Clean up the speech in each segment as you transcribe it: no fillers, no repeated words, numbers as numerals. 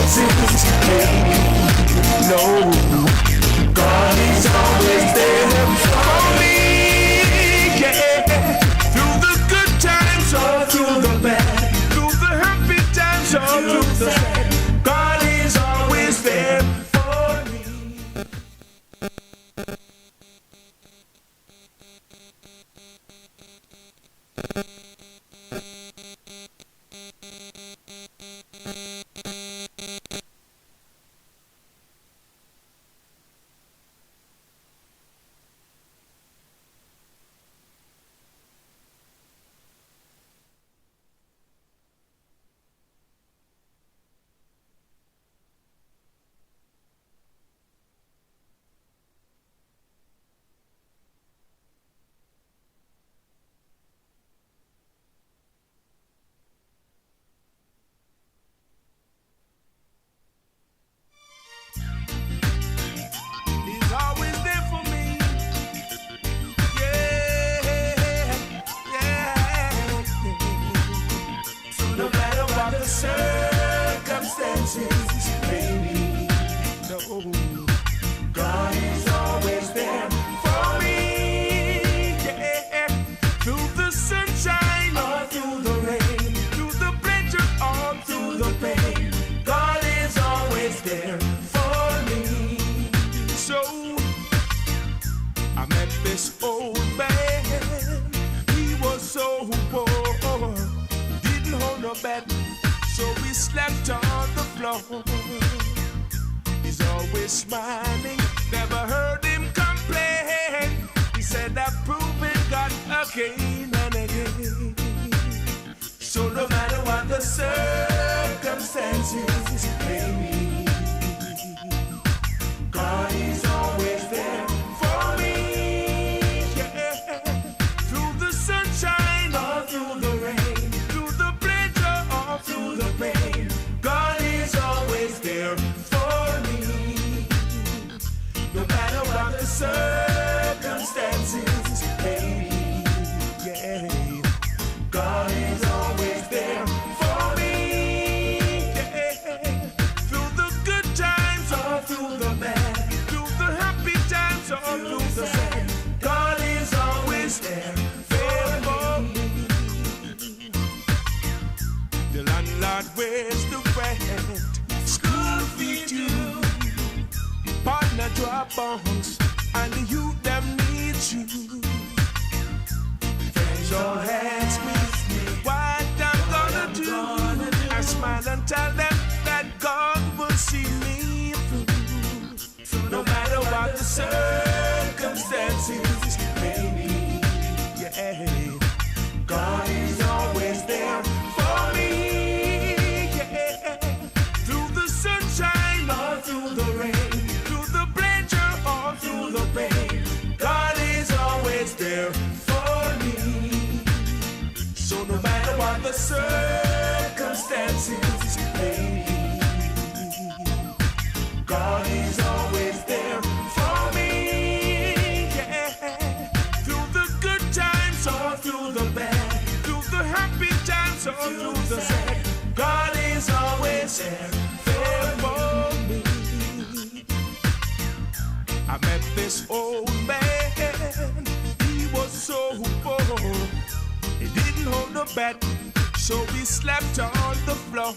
circumstances, baby. No, God is always there for me. Yeah, through the good times or through the bad, through the happy times or through the sad, God is always there for me. Circumstances, baby, no, God is always there for me. Yeah, through the sunshine or through the rain, through the pleasure or through the pain, God is always there for me. So I met this old man. He was so poor, didn't hold no bed, so we slept on the floor. He's always smiling, never heard him complain. He said I've proven God again and again. So no matter what the circumstances, baby, God is always there for me. Yeah, through the sunshine or through the rain, through the pleasure or through the pain, God is always there for me. No matter what the circumstances, baby, yeah, God is always there for me. Yeah, through the good times or through the bad, through the happy times or through the sad, God is always there for me. The landlord wears the rent, school fee due, partner drop bombs, and the youth them need you. Friends all ask me what I'm gonna do. I smile and tell them that God will see me through. So no matter what the circumstances, baby, yeah, God is always there for me. Yeah, through the sunshine or through the rain, through the pleasure or through the pain, God is always there for me. So no matter what the circumstances, baby, God is always there for me. Yeah, through the good times or through the bad, through the happy times or through the sad, God is always there for me. I met this old man. He was so poor, he didn't hold no bed, so we slept on the floor.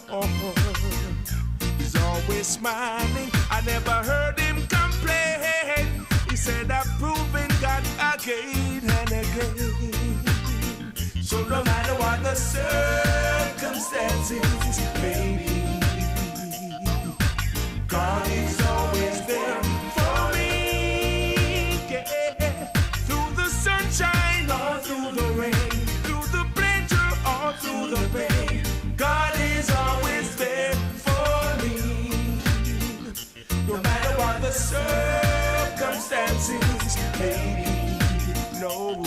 He's always smiling, I never heard him complain. He said I've proven God again and again. So no matter what the circumstances, baby, God is always there for me. Yeah, through the sunshine or through the rain, through the pleasure or through the pain, God is always there for me. No matter what the circumstances, baby, no,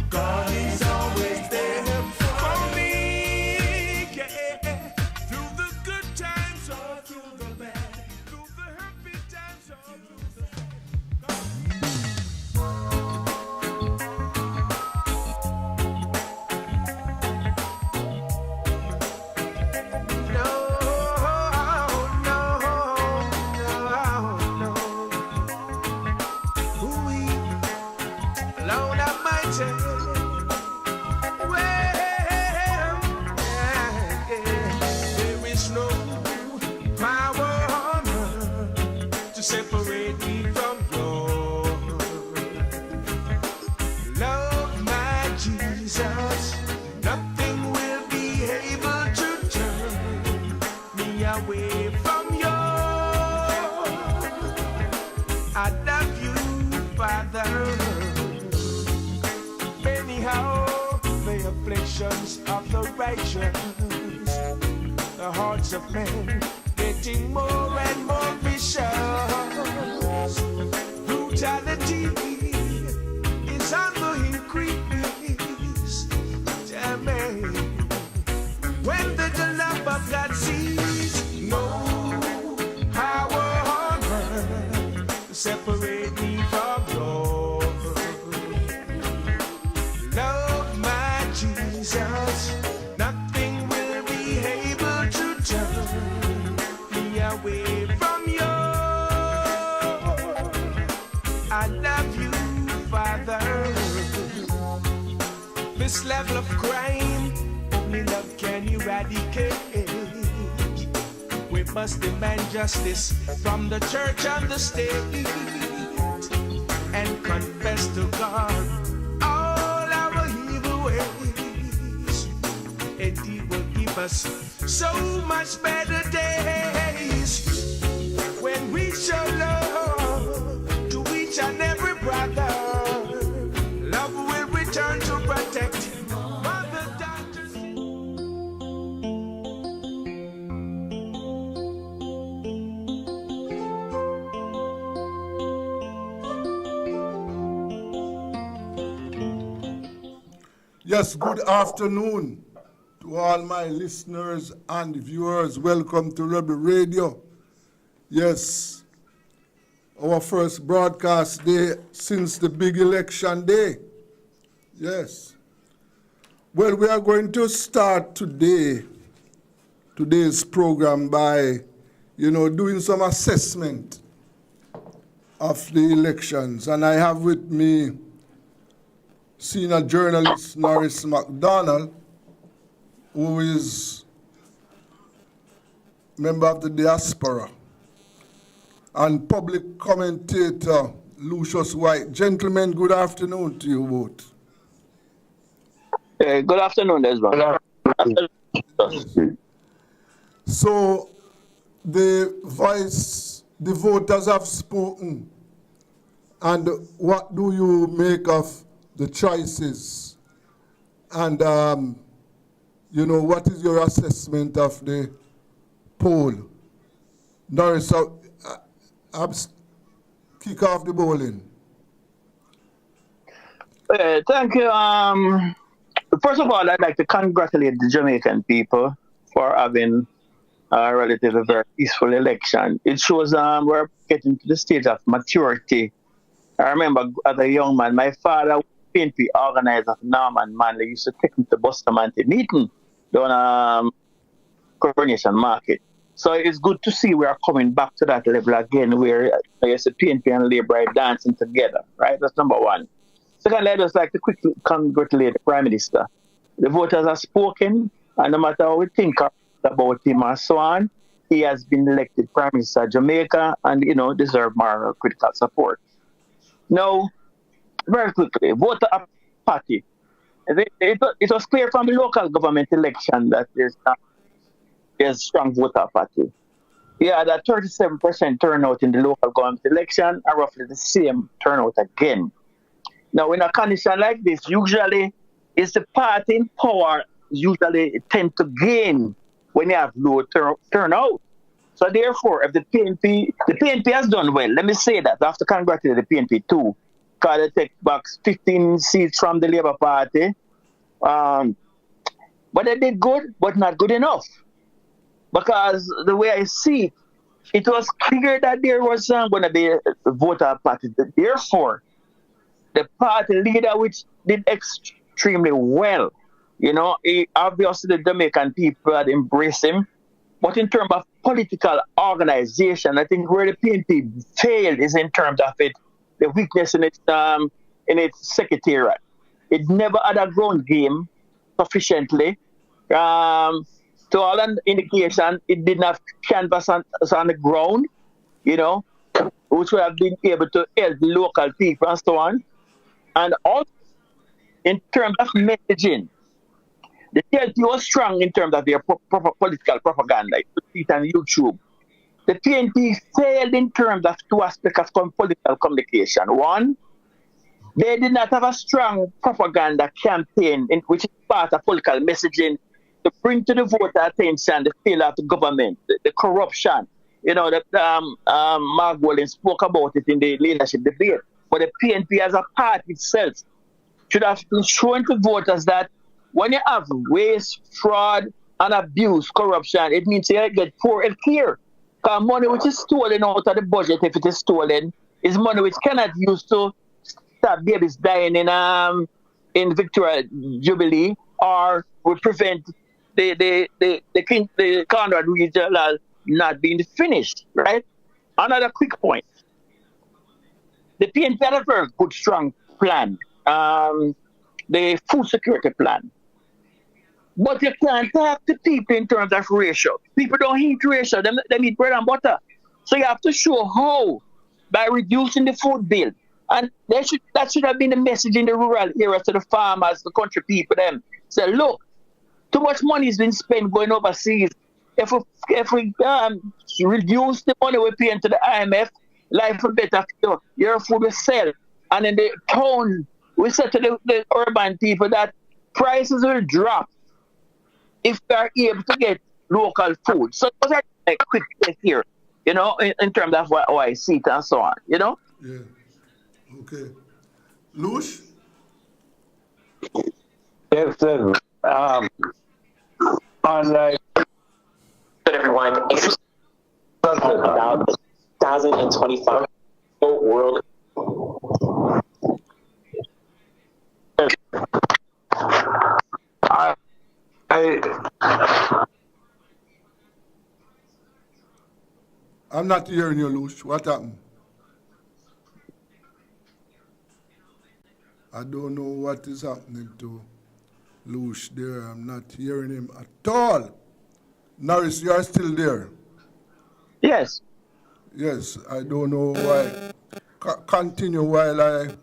God is always there for me. Yeah, through the good times or through the bad, through the happy times or through the sad. No, separate me from your love, my Jesus. Nothing will be able to turn me away from you. I love you, Father. Anyhow, the afflictions of the righteous, the hearts of men getting more and more vicious. Brutality is on the increase. Tell me, when the love of God sees no power on earth to separate me from your love, my Jesus, nothing will be able to turn me away from you. I love you, Father. This level of crime, only love can eradicate. We must demand justice from the church and the state, and confess to God all our evil ways, and He will give us so much better days when we show love to each and every brother. Love will return to protect mother, daughters. Yes, good afternoon to all my listeners and viewers. Welcome to Rebel Radio. Yes, our first broadcast day since the big election day. Yes. Well, we are going to start today's program by, doing some assessment of the elections. And I have with me senior journalist Norris MacDonald, who is member of the diaspora, and public commentator Lucius White. Gentlemen, good afternoon to you both. Good afternoon, Desmond. Yes. So the voters have spoken, and what do you make of the choices? And, what is your assessment of the poll? Norris, kick off the bowling. Thank you. First of all, I'd like to congratulate the Jamaican people for having a relatively very peaceful election. It shows we're getting to the stage of maturity. I remember as a young man, my father, PNP organizer of Norman Manley, used to take me to Bustamante meeting down Coronation Market. So it's good to see we are coming back to that level again, where I say PNP and Labour are dancing together, right? That's number one. Secondly, I'd just like to quickly congratulate the Prime Minister. The voters have spoken, and no matter how we think about him and so on, he has been elected Prime Minister of Jamaica and, deserves more critical support. Now, very quickly, voter apathy. It was clear from the local government election that there's strong voter apathy. Yeah, that 37% turnout in the local government election are roughly the same turnout again. Now, in a condition like this, usually it's the party in power usually tend to gain when you have low turnout. So therefore, if the PNP has done well, let me say that. I have to congratulate the PNP too, because they take back 15 seats from the Labour Party. But they did good, but not good enough. Because the way I see it, it was clear that there was going to be a voter apathy. Therefore, the party leader, which did extremely well, obviously the Jamaican people had embraced him. But in terms of political organization, I think where the PNP failed is in terms of the weakness in its secretariat. It never had a ground game sufficiently. To all an indication, it did not canvas on the ground, which would have been able to help the local people and so on. And also, in terms of messaging, the TLP was strong in terms of their political propaganda. You could see it on YouTube. The PNP failed in terms of two aspects of political communication. One, they did not have a strong propaganda campaign, which is part of political messaging to bring to the voter attention the failure of the government, the corruption. Mark Wallen spoke about it in the leadership debate. But the PNP as a party itself should have been shown to voters that when you have waste, fraud, and abuse, corruption, it means you get poor health care. Because money which is stolen out of the budget, if it is stolen, is money which cannot use to stop babies dying in Victoria Jubilee, or will prevent the Conrad regional not being finished, right? Another quick point. The PNP had a very good, strong plan, the food security plan. But you can't talk to people in terms of ratio. People don't eat ratio, they eat bread and butter. So you have to show how by reducing the food bill. And that should have been the message in the rural areas to the farmers, the country people, them. Say, look, too much money has been spent going overseas. If we reduce the money we're paying to the IMF, life will better. Your food will sell. And in the town, we said to the urban people that prices will drop if we are able to get local food. So those are like quick things here, in terms of how I see it and so on, Yeah. Okay. Lush? Yes, sir. Unlike everyone, about the 2025 world. I'm not hearing you, Lush. What happened? I don't know what is happening to Lush there. I'm not hearing him at all. Norris, you are still there? Yes. Yes, I don't know why. Continue while I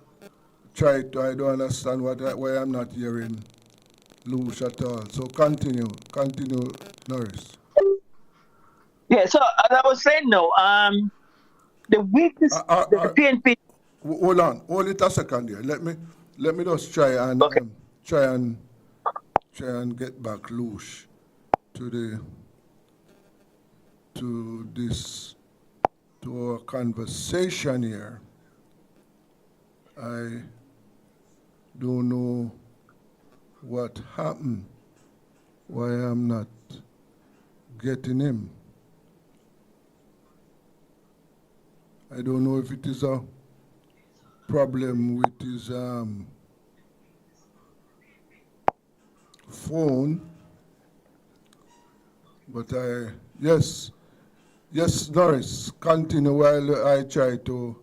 try to. I don't understand why I'm not hearing Lush at all. So continue, Norris. Yeah, so as I was saying now, the weakness, the PNP. Hold it a second here. Let me just try and Okay. try and get back Lush to our conversation here. I don't know what happened, why I'm not getting him. I don't know if it is a problem with his phone, but yes, Norris, continue while I try to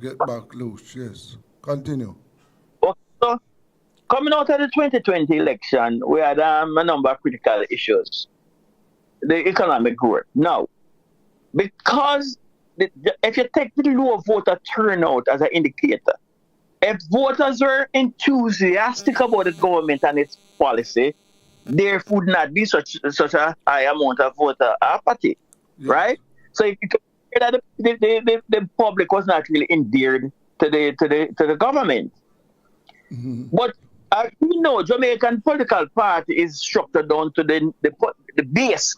get back Lush. Yes, continue. Okay, so coming out of the 2020 election, we had a number of critical issues. The economic growth. Now, because if you take the low voter turnout as an indicator, if voters are enthusiastic about the government and its policy, there would not be such a high amount of voter apathy, right? So if you compare that the public was not really endeared to the government. Mm-hmm. But we know Jamaican political party is structured down to the base,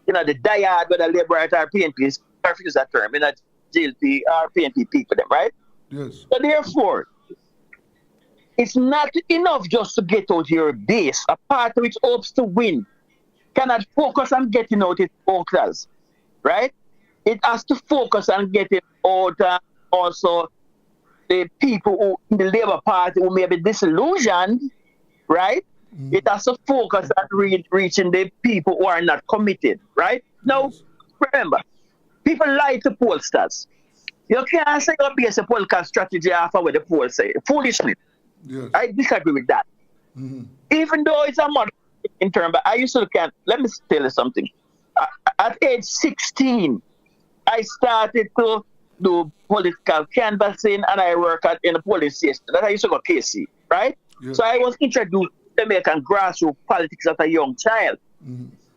the dyad, whether Labour or PNP, refuse that term, GLP or PNP people, them, right? Yes. So therefore, it's not enough just to get out your base. A party which hopes to win cannot focus on getting out its voters, right? It has to focus on getting out also the people who in the Labour Party who may be disillusioned, right? Mm-hmm. It has to focus on reaching the people who are not committed, right? Now, remember, people lie to pollsters. You can't say you're based a political strategy after what the polls say. Foolishness. Yes. I disagree with that. Mm-hmm. Even though it's a model in term, but I used to let me tell you something. At age 16, I started to do political canvassing and I work at in a police station. That I used to go KC, right? Yeah. So I was introduced to Jamaican grassroots politics as a young child.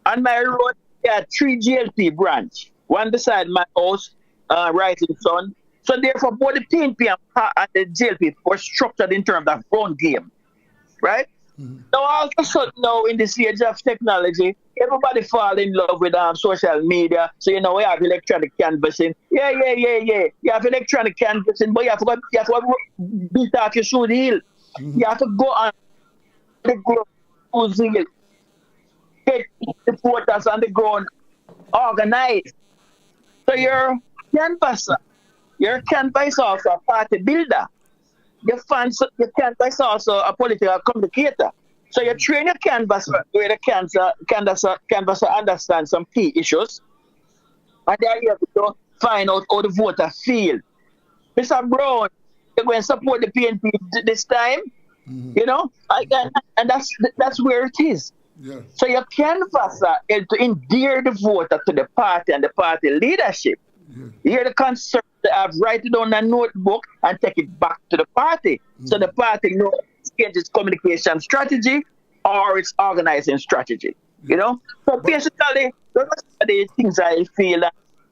And my road had 3 GLP branch, one beside my house, Rising Sun. So therefore, both the PNP and the GLP were structured in terms of ground game, right? Now all of a sudden now in this age of technology, everybody fall in love with social media. So we have electronic canvassing. Yeah. You have electronic canvassing, but you have to beat off your shoe heel. You have to go on the ground, get the voters on the ground organized. So you're canvasser. You're a canvasser also a party builder. Your canvas also a political communicator. So you train your canvasser where the canvasser understands some key issues, and then you have to find out how the voter feel. Mr. Brown, you're going to support the PNP this time, and that's where it is. Yeah. So your canvasser is to endear the voter to the party and the party leadership. Here the concern they have write it on a notebook and take it back to the party. So the party knows its communication strategy or its organizing strategy. So basically those are the things I feel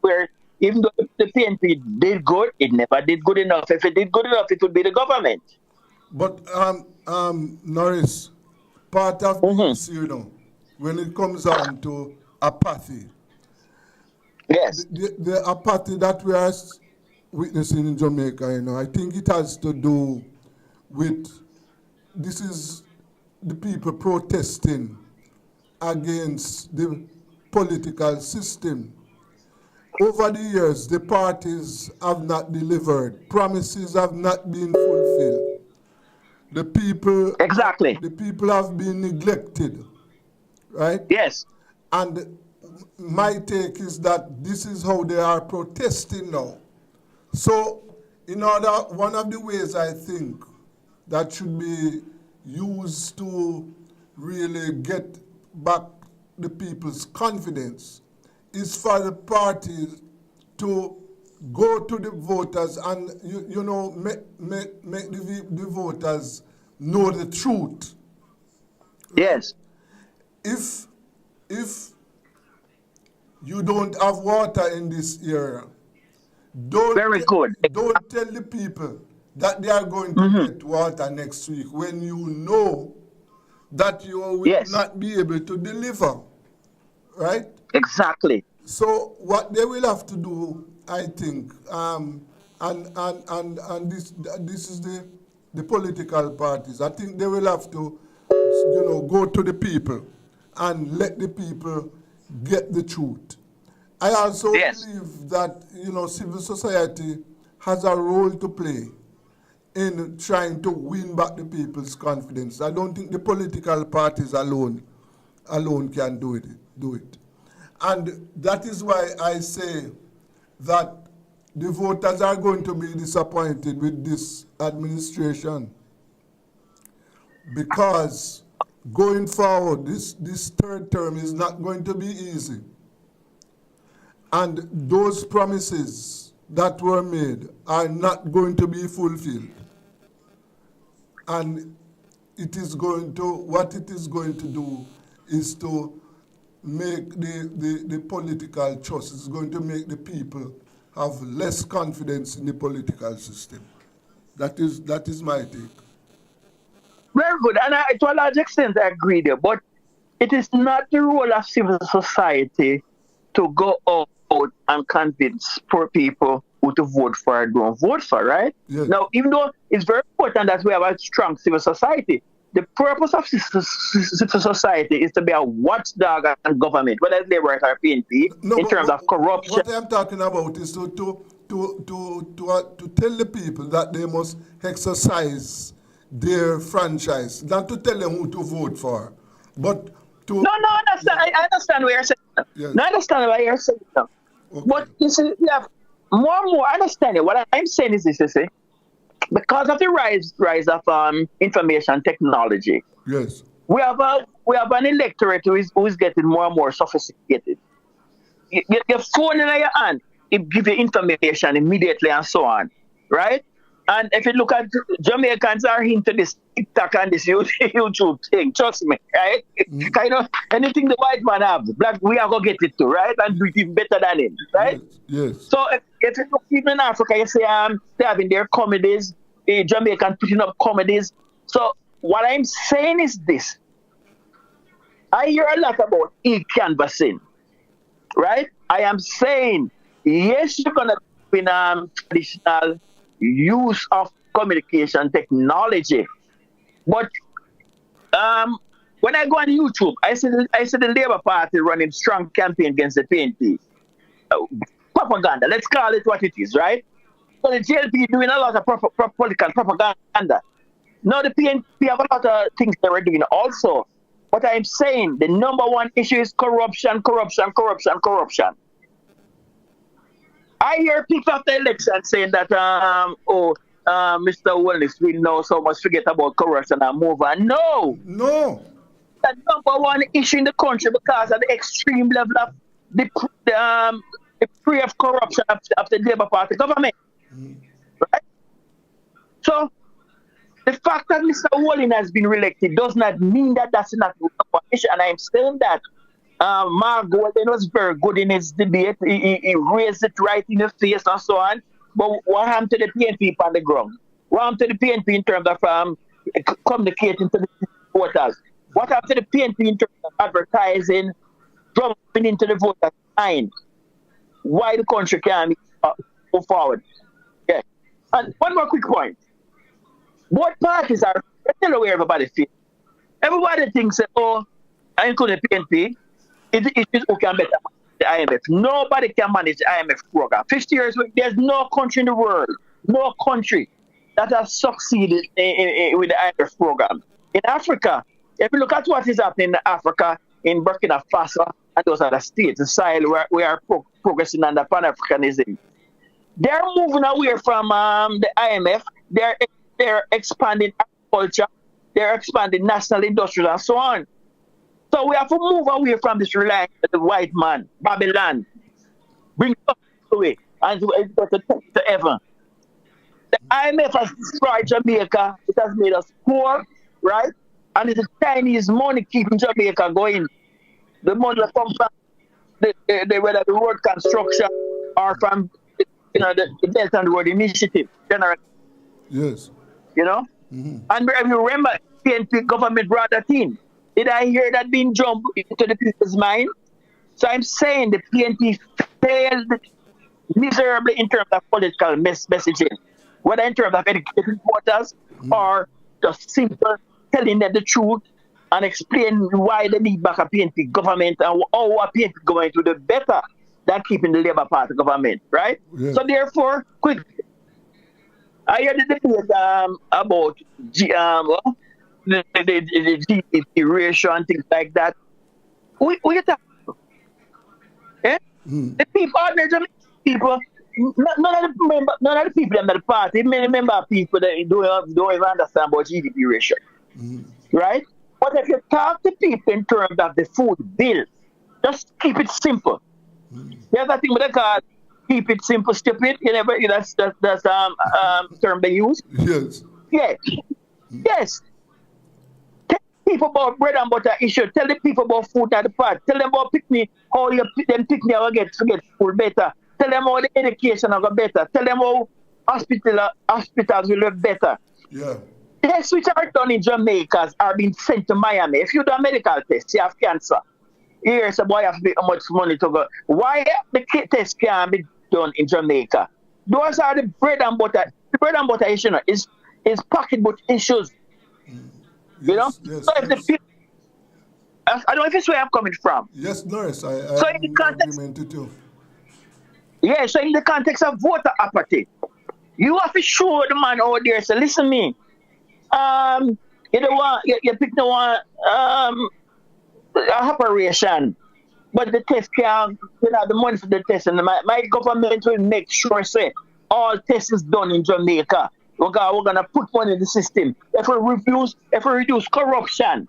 where even though the PNP did good, it never did good enough. If it did good enough, it would be the government. But Norris, part of this, when it comes on to apathy, yes, the apathy that we are witnessing in Jamaica, I think it has to do with this is the people protesting against the political system. Over the years, the parties have not delivered. Promises have not been fulfilled. The people have been neglected, right? Yes. And my take is that this is how they are protesting now. So, one of the ways I think that should be used to really get back the people's confidence is for the parties to go to the voters and make the voters know the truth. Yes. If you don't have water in this area, don't tell the people that they are going to get water next week when you know that you will not be able to deliver, right? Exactly. So what they will have to do, I think, and this is the political parties. I think they will have to, go to the people and let the people get the truth. I also believe that, civil society has a role to play in trying to win back the people's confidence. I don't think the political parties alone can do it. And that is why I say that the voters are going to be disappointed with this administration, because going forward, this third term is not going to be easy. And those promises that were made are not going to be fulfilled. And what it is going to do is to make the political choice. It's going to make the people have less confidence in the political system. That is my take. Very good. And to a large extent, I agree there. But it is not the role of civil society to go out and convince poor people who to vote for or don't vote for, right? Yes. Now, even though it's very important that we have a strong civil society, the purpose of civil society is to be a watchdog on government, whether it's Labour or PNP, in terms of corruption. What I'm talking about is to tell the people that they must exercise their franchise, not to tell them who to vote for, but to... No, I understand what you're saying. Yes. No, I understand what you're saying. Okay. But you see, we have more and more understanding. What I'm saying is this, you see, because of the rise of information technology, yes, we have an electorate who is getting more and more sophisticated. Your phone in your hand, it give you information immediately and so on, right? And if you look at Jamaicans are into this TikTok and this YouTube thing, trust me, right? Kind of anything the white man have, black we are gonna get it too, right? And do it even better than him, right? Yes. So if you look even in Africa, you say they having their comedies, Jamaican putting up comedies. So what I'm saying is this: I hear a lot about e-canvassing, right? I am saying yes, you're gonna be in traditional use of communication technology, but when I go on YouTube, I see the Labour Party running strong campaign against the PNP. Propaganda. Let's call it what it is, right? So the JLP doing a lot of political propaganda. Now the PNP have a lot of things they were doing also. But I'm saying the number one issue is corruption, corruption, corruption, corruption. I hear people after election saying that Mr. Wellness will know so much forget about corruption and move on. No. The number one issue in the country because of the extreme level of the free of corruption of the Labour Party government. Right? So the fact that Mr. Walling has been re-elected does not mean that that's not an issue. And I'm saying that Mark Golden was very good in his debate. He raised it right in the face and so on. But what happened to the PNP on the ground? What happened to the PNP in terms of communicating to the voters? What happened to the PNP in terms of advertising, dropping into the voters' mind? Why the country can't move forward? Yeah. And one more quick point. Both parties are still aware everybody feels. Everybody thinks that, including the PNP, it is who can better manage the IMF. Nobody can manage the IMF program. 50 years, there's no country in the world, no country that has succeeded with the IMF program. In Africa, if you look at what is happening in Africa, in Burkina Faso, and those other states, the Sahel, where we are progressing under Pan-Africanism, they're moving away from the IMF. They're expanding agriculture, they're expanding national industries and so on. So we have to move away from this reliance on the white man, Babylon, bring us away and go to heaven. The IMF has destroyed Jamaica. It has made us poor, right? And it's the Chinese money keeping Jamaica going. The money that comes from whether the road construction or from the Belt and Road Initiative, generally. Yes. You know? Mm-hmm. And if you remember, PNP government brought that in. Did I hear that being jumped into the people's mind? So I'm saying the PNP failed miserably in terms of political messaging, whether in terms of educating voters or just simple telling them the truth and explain why they need back a PNP government and how a PNP government will do better than keeping the Labour Party government, right? Yeah. So therefore, quick, I heard the debate about the GDP ratio and things like that. We talk. Eh? The people, ordinary people, none of the people in the party, many member of people that don't even understand about GDP ratio. Right? But if you talk to people in terms of the food bill, just keep it simple. There's a thing with the call, keep it simple, stupid. That's term they use. Yes. Yeah. Yes. Tell people about bread and butter issue. Tell the people about food at the pot. Tell them about picnic, how them picnic will get food better. Tell them how the education will go better. Tell them how hospitals will look better. Yeah. Tests which are done in Jamaica are being sent to Miami. If you do a medical test, you have cancer. Here's a boy have how much money to go. Why the test can't be done in Jamaica? Those are the bread and butter. The bread and butter issue is pocketbook issues. You know? Yes, so if the people, I don't know if it's where I'm coming from. Yes, Norris, so in the context, too. Yeah, so in the context of voter apathy, you have to show the man out there, so listen me. You don't want, you pick the one operation, but the test can't, the money for the test, and my government will make sure, say, all tests is done in Jamaica. We're gonna put money in the system. If we reduce corruption,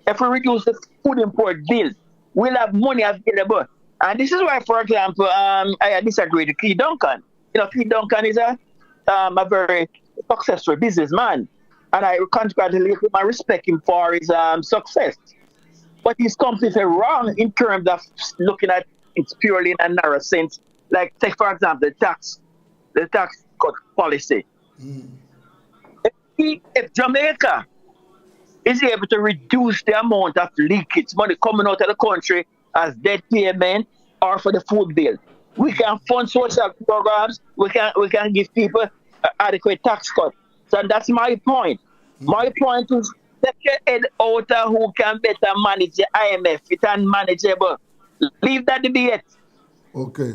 if we reduce the food import bill, we'll have money available. And this is why, for example, I disagree with Keith Duncan. Keith Duncan is a very successful businessman, and I congratulate him and respect him for his success. But he's completely wrong in terms of looking at it purely in a narrow sense. Like, take for example, the tax cut policy. If Jamaica is able to reduce the amount of leakage money coming out of the country as debt payment or for the food bill, we can fund social programs. We can give people adequate tax cut. So that's my point. My point is take your head out of who can better manage the IMF. It's unmanageable. Leave that debate. Okay.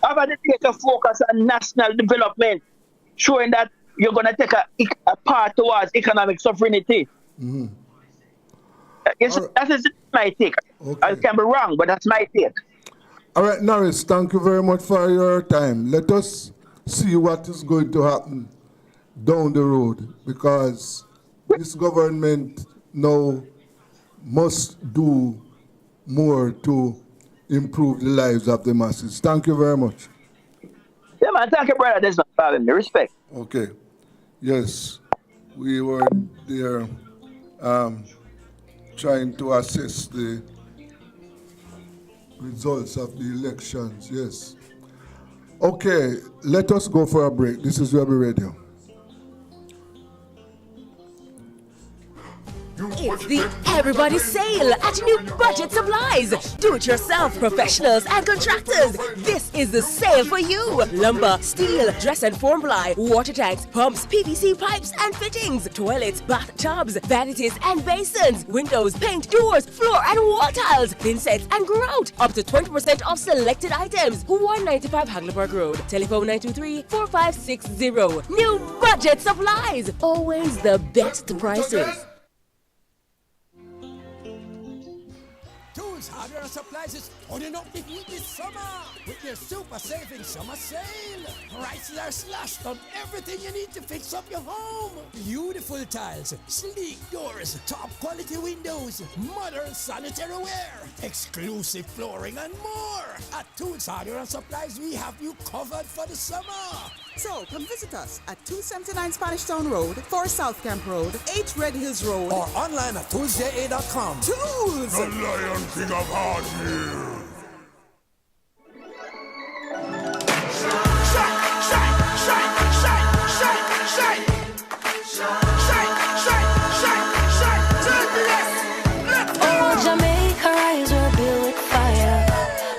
Have a debate to focus on national development, showing that you're going to take a part towards economic sovereignty. That is my take. Okay. I can be wrong, but that's my take. All right, Norris, thank you very much for your time. Let us see what is going to happen down the road, because this government now must do more to improve the lives of the masses. Thank you very much. Yeah, man, thank you, brother. There's no problem. The respect. Okay. Yes, we were there trying to assess the results of the elections. Yes. Okay, let us go for a break. This is Rebel Radio. It's the Everybody Sale at New Budget Supplies. Do-it-yourself professionals and contractors. This is the sale for you. Lumber, steel, dress and form ply, water tanks, pumps, PVC pipes and fittings, toilets, bathtubs, vanities and basins, windows, paint, doors, floor and wall tiles, thin sets and grout. Up to 20% off selected items. 195 Hagleyburg Road. Telephone 923-4560. New Budget Supplies. Always the best prices. Tools, hardware and supplies is owning up the heat this summer with your super saving summer sale. Prices are slashed on everything you need to fix up your home. Beautiful tiles, sleek doors, top quality windows, modern sanitary ware, exclusive flooring and more. At Tools, hardware and supplies, we have you covered for the summer. So, come visit us at 279 Spanish Town Road, 4 South Camp Road, 8 Red Hills Road, or online at toolsja.com. Tools! The Lion King of Hardware. Oh, Jamaica rise, we're built with fire,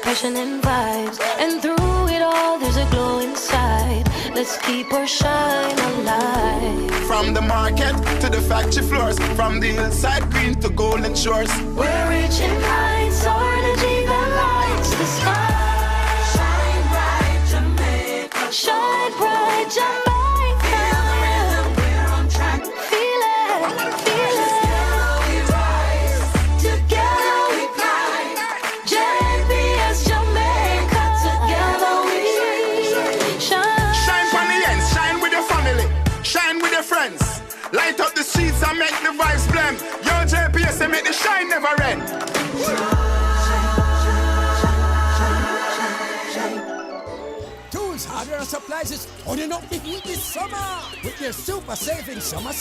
passion and vibes, and through it all there's a glow inside. Let's keep our shine alive. From the market to the factory floors, from the hillside green to golden shores. We're reaching heights, our energy that lights the sky. Shine bright, Jamaica. Shine bright, Jamaica. Feel the rhythm, we're on track. Feel it, feel it. Together we rise, together we climb. JPS Jamaica, together we shine. Shine from the ends, shine with your family, shine with your friends. Light up the streets and make the vibes blend. Yo, JPS and make the shine never end. Tools, hardware and supplies is owning up the heat this summer with your super saving summer.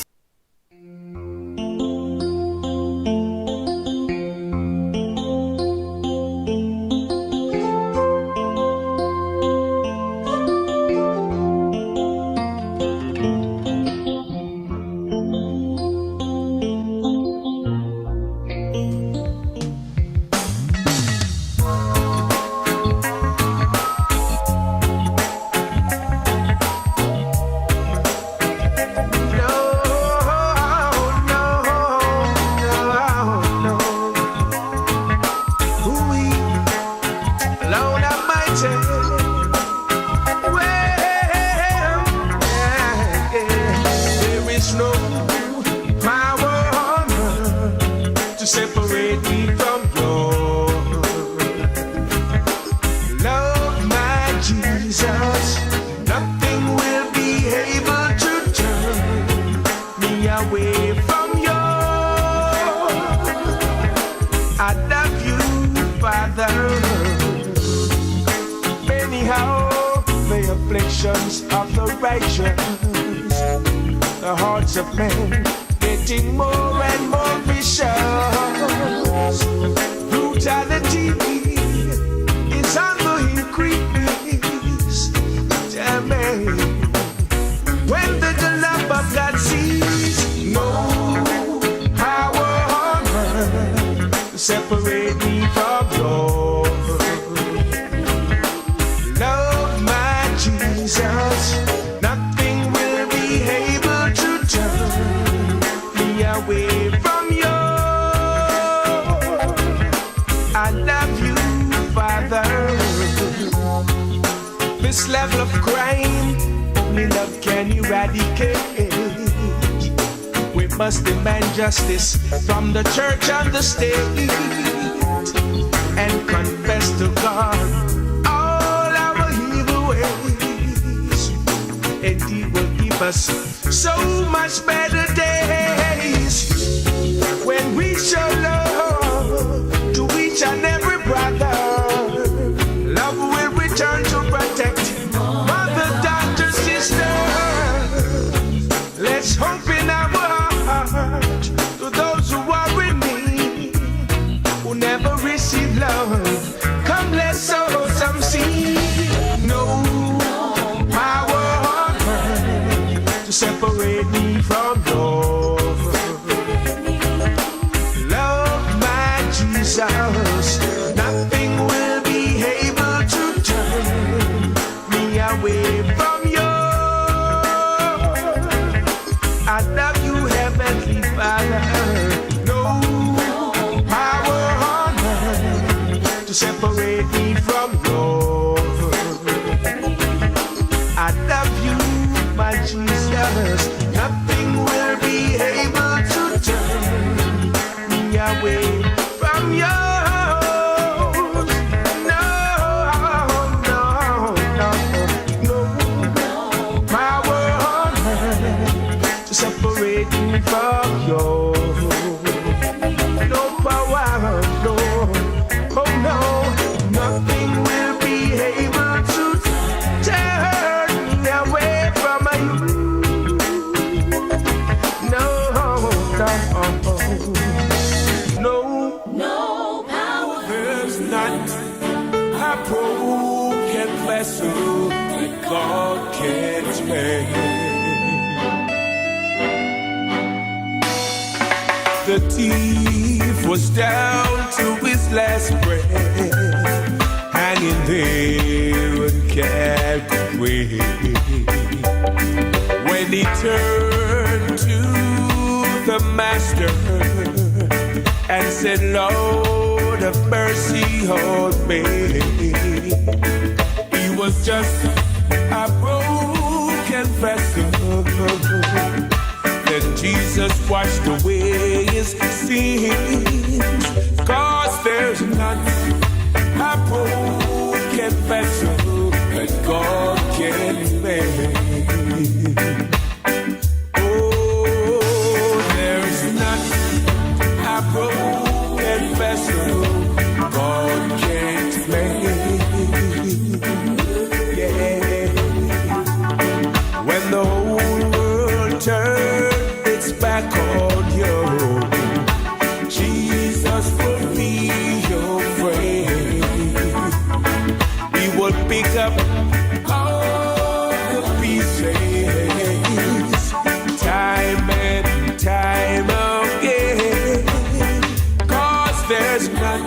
No. afflictions of the righteous, the hearts of men getting more and more vicious. Brutality is on the increase. Tell me, when the love of God sees no power on earth to separate me from Lord. Love my Jesus, nothing will be able to turn me away from you. I love you, Father. This level of crime only love can eradicate. We must demand justice from the church and the state, and confess to God all our evil ways, and He will give us so much better days when we show love to each and every brother. Love will return to protect mother, daughter, sister. Let's hope in our heart to those who are in need, who never receive love. Come, let's sow some seed. No power on earth to separate me from love. Love my Jesus, nothing will be able to turn me away from you. I love you, Heavenly Father. No power on earth to separate me from love. I love you, my Jesus. Nothing will be able to turn me away from you. No, no, no, no power on earth to separate me from you. No power, no, oh no, nothing will be able to turn me away from you. No, no, no power. There's not a broken vessel that God can't make. The thief was down to his last breath, hanging there and can't wait. When he turned to the master and said, Lord have mercy on me, he was just a broken vessel. Then Jesus washed away his sins, 'cause there's none a broken vessel that God can make. Oh, there's not a broken vessel God can't make. Yeah. When the whole world turns back on you, Jesus will be your friend. He will pick up all the pieces time and time again, 'cause there's not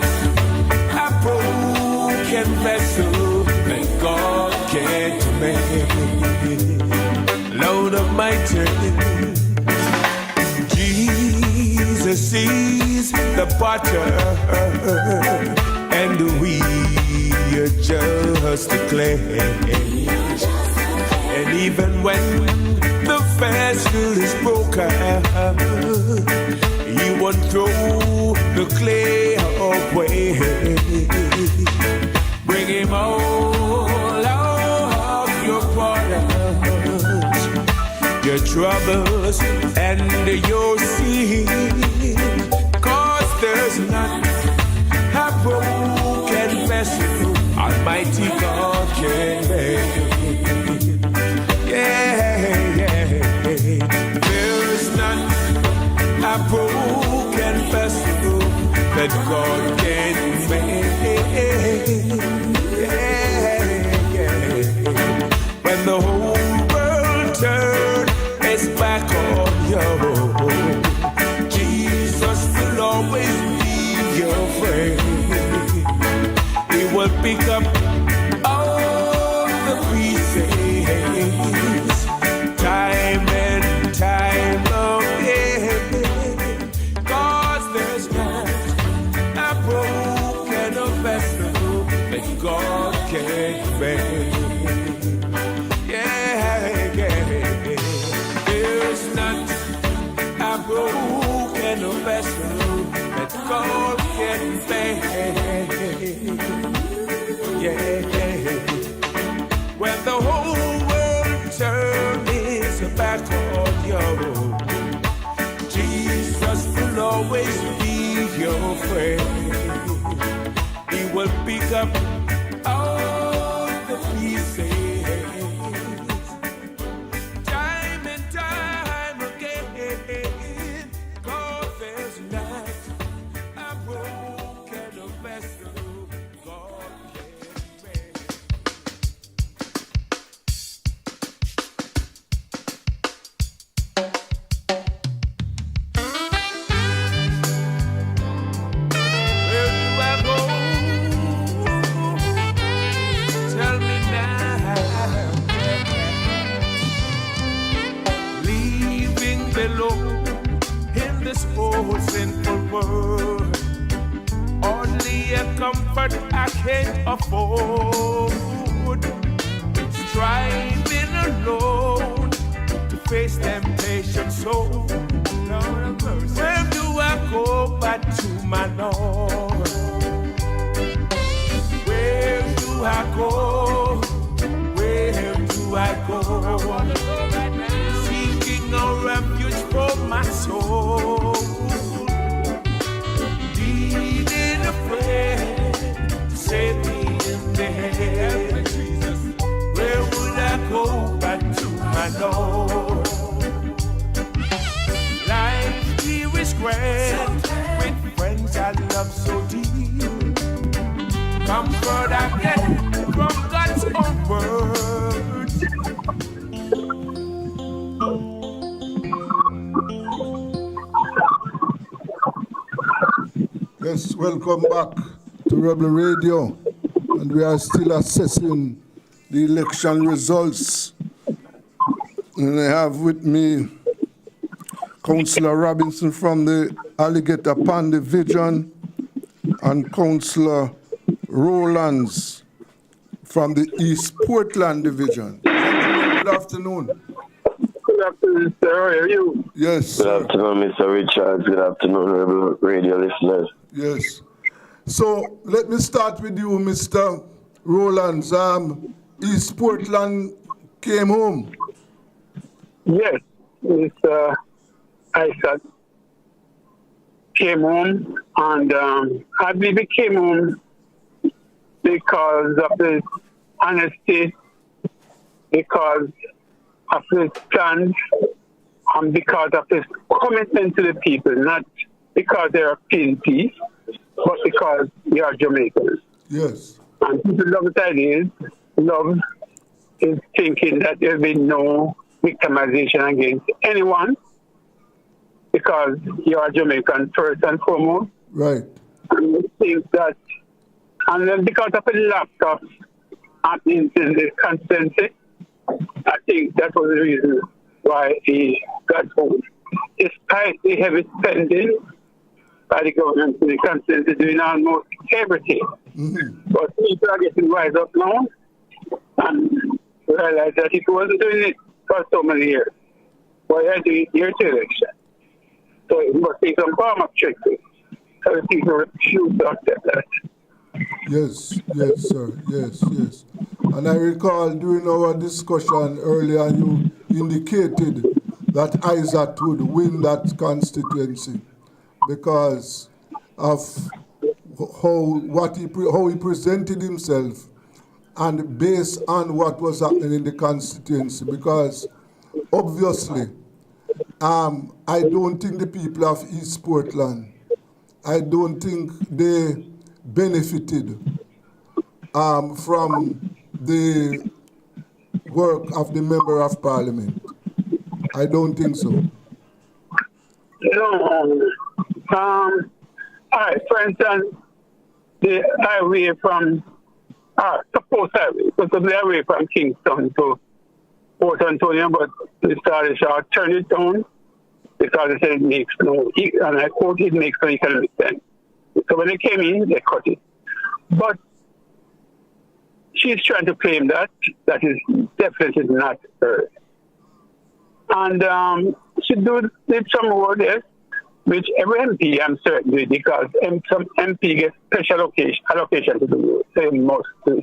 a broken vessel that God can't make. Lord Almighty, Jesus sees the potter, and we are just the clay. And even when the vessel is broken, He won't throw the clay away. Bring Him all of your burdens, your troubles, and your sin, 'cause there's not a broken vessel Almighty God can make. that God can make. When the whole world turns its back on you, Jesus will always be your friend. He will pick up all the pieces, time and time again. 'Cause there's not a broken vessel that God can't mend. There's not a broken vessel that God can mend. When the whole world turns back on you, Jesus will always be your friend. He will pick up all the pieces, time and time again. 'Cause there's not a broken vessel God can mend. Where do I go? Tell me now. Leaving below in this old sinful world, only a comfort I can't afford. Striving alone to face temptation, so where do I go but to my Lord? Where do I go? Where do I go? Seeking a refuge for my soul, needing a friend to save me in there. Where would I go but to my Lord? Life here is grand, with friends I love so deep. Comfort I get from God's own word. Yes, welcome back to Rebel Radio. And we are still assessing the election results. And I have with me Councillor Robinson from the Alligator Pond Division and Councillor Rowlands from the East Portland Division. Good afternoon. Good afternoon, sir. How are you? Yes, Good sir. afternoon, Mr. Richards. Good afternoon, Rebel Radio listeners. Yes. So let me start with you, Mr. Rowlands. East Portland came home. Yes, Mr. Isaac came home, and I believe he came home because of his honesty, because of his stand, and because of his commitment to the people, not because they're PNP, but because they are Jamaicans. Yes. And people love the ideas. Love is thinking that there will be no victimization against anyone because you are Jamaican first and foremost. Right. And we think that, and then because of the lack of happenings in the constituency, I think that was the reason why he got home. Despite the heavy spending by the government in the constituency doing almost everything. Mm-hmm. But people are getting wise up now and realize that if he wasn't doing it for so many years, why are doing it year to election? So it must be some form of trickery. So the people refuse to accept that. Yes, yes, sir. Yes, yes. And I recall during our discussion earlier, you indicated that Isaac would win that constituency because of how he presented himself and based on what was happening in the constituency. Because obviously, I don't think the people of East Portland I don't think they benefited from the work of the Member of Parliament. I don't think so. No. All right, for instance, the highway from, suppose highway, because the highway from Kingston to Port Antonio, but they started to turn it down because they said it makes no, and I quote, it makes no economic sense. So when they came in, they cut it. But she's trying to claim that is definitely not her. And she did some more there, which every MP, I'm certain, did, because some MP gets special allocation to do, they must do.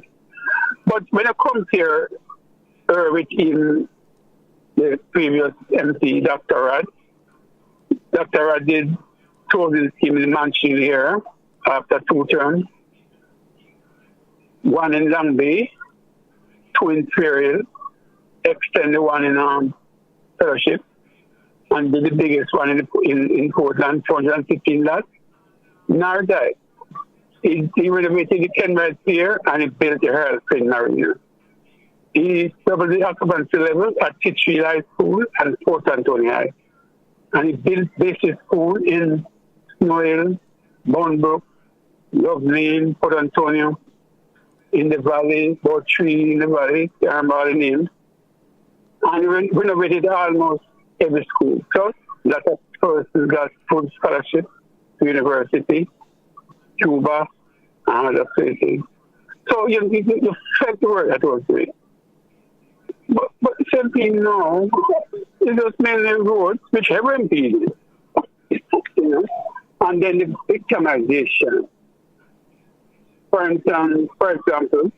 But when it comes here, with even the previous MP, Dr. Rod did told his team in the mansion here after 2 terms. 1 in Long Bay, 2 in Imperial, extend the 1 in Fellowship, and did the biggest one in Portland, 415 lots. Nor died. He renovated the Kenmare Pier and he built the Herald Quinn Marina. He doubled the occupancy level at Titchfield High School and Port Antonio High. And he built basic school in Snow Hill, Bournebrook, Loveleen, Port Antonio, in the valley, about 3 in the valley, I remember all the names. And he renovated almost every school. So, a lot of persons got full scholarship to university, Cuba, and other places. So, you felt the work that was doing. But simply now, it was mainly roads, which every MP did. And then the victimization. For example,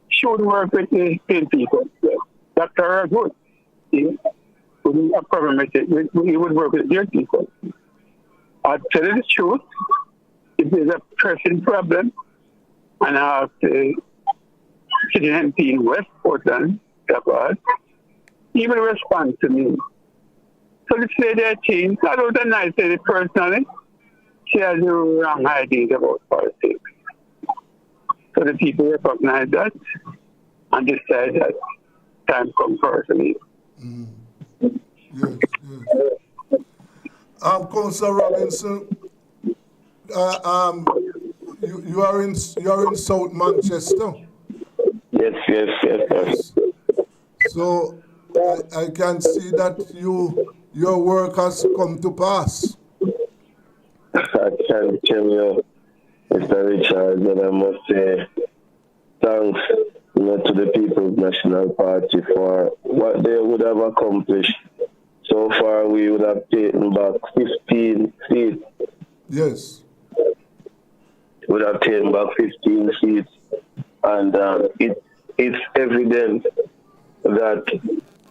should work with the same people. Dr. Wood, he wouldn't have a problem with it. He would work with their people. I'll tell you the truth. If there's a pressing problem, and I have to sitting MP in West Portland, he will respond to me. So let's say there are things, I don't know, I say it personally, she has the wrong ideas about politics. So the people recognize that and decide that time comes for her to leave. Yes. Councillor Robinson, you are in South Manchester. Yes. So I can see that your work has come to pass. I can tell you, Mr. Richard, that I must say thanks to the People's National Party for what they would have accomplished. So far, we would have taken back 15 seats. Yes. We would have taken back 15 seats. And it's evident that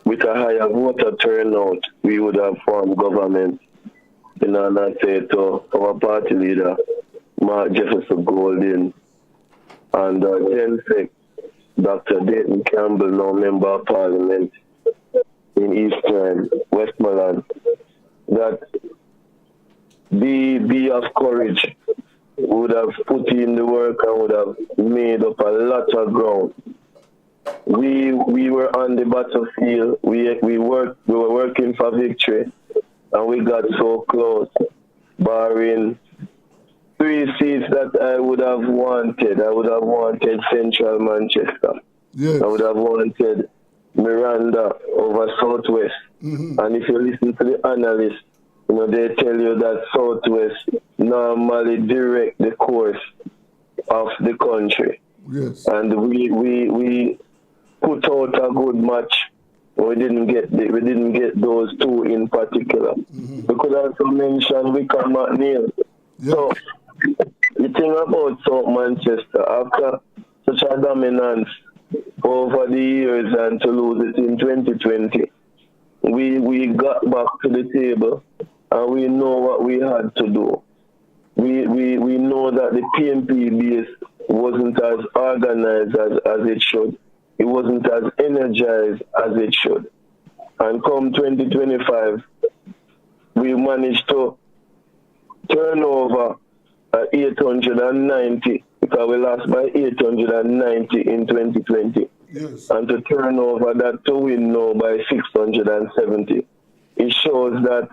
with a higher voter turnout, we would have formed government. In order to say to our party leader, Mark Jefferson Golding, and Gen 6, Dr. Dayton Campbell, now Member of Parliament in Eastern Westmoreland, that be of courage, would have put in the work and would have made up a lot of ground. We were on the battlefield. We were working for victory, and we got so close, barring 3 seats that I would have wanted. I would have wanted Central Manchester. Yes. I would have wanted Miranda over Southwest. Mm-hmm. And if you listen to the analysts, they tell you that Southwest normally direct the course of the country. Yes. And we put out a good match. We didn't get those 2 in particular. Mm-hmm. We could also mention Wickham McNeil. Yes. So the thing about South Manchester, after such a dominance over the years and to lose it in 2020, we got back to the table and we know what we had to do. We know that the PMP base wasn't as organized as it should. It wasn't as energized as it should. And come 2025, we managed to turnover 890 because we lost by 890 in 2020. Yes. And to turn over that to win now by 670. It shows that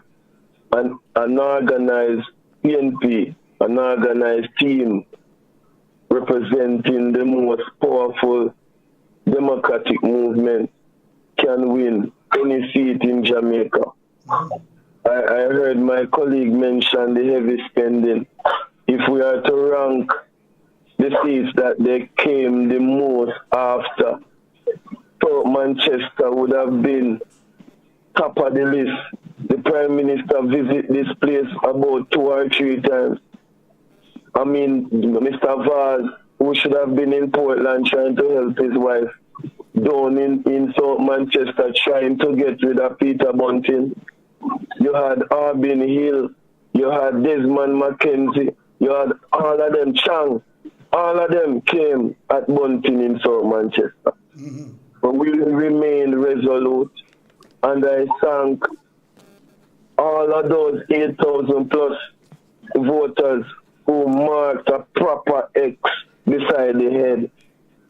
an organized PNP, an organized team representing the most powerful democratic movement can win any seat in Jamaica. I heard my colleague mention the heavy spending. If we are to rank the seats that they came the most after, Port Manchester would have been top of the list. The Prime Minister visited this place about 2 or 3 times. I mean, Mr. Vaz, who should have been in Portland trying to help his wife, down in South Manchester trying to get rid of Peter Bunting. You had Arbin Hill, you had Desmond McKenzie, you had all of them, Chang, all of them came at Bunting in South Manchester. But we remained resolute, and I thank all of those 8,000 plus voters who marked a proper X beside the head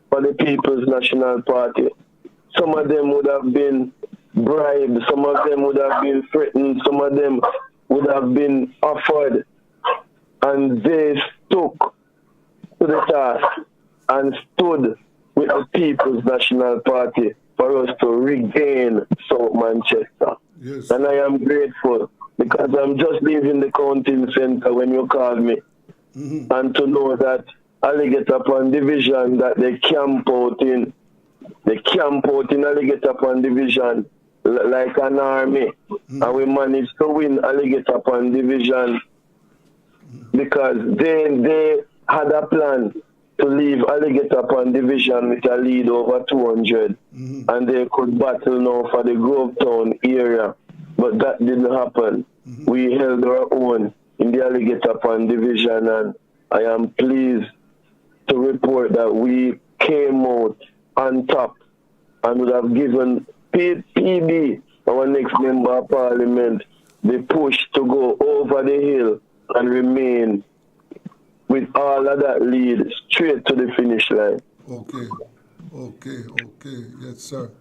for the People's National Party. Some of them would have been bribed, some of them would have been threatened, some of them would have been offered, and they stuck to the task and stood with the People's National Party for us to regain South Manchester. Yes. And I am grateful because I'm just leaving the counting center when you called me. And to know that Alligator Pond Division that they camp out in Alligator Pond Division like an army. And we managed to win Alligator Pond Division because they had a plan to leave Alligator Pond Division with a lead over 200 and they could battle now for the Grovetown area. But that didn't happen. We held our own in the Alligator Pond Division, and I am pleased to report that we came out on top and would have given PB, our next member of parliament, the push to go over the hill and remain with all of that lead straight to the finish line. Okay. Yes, sir.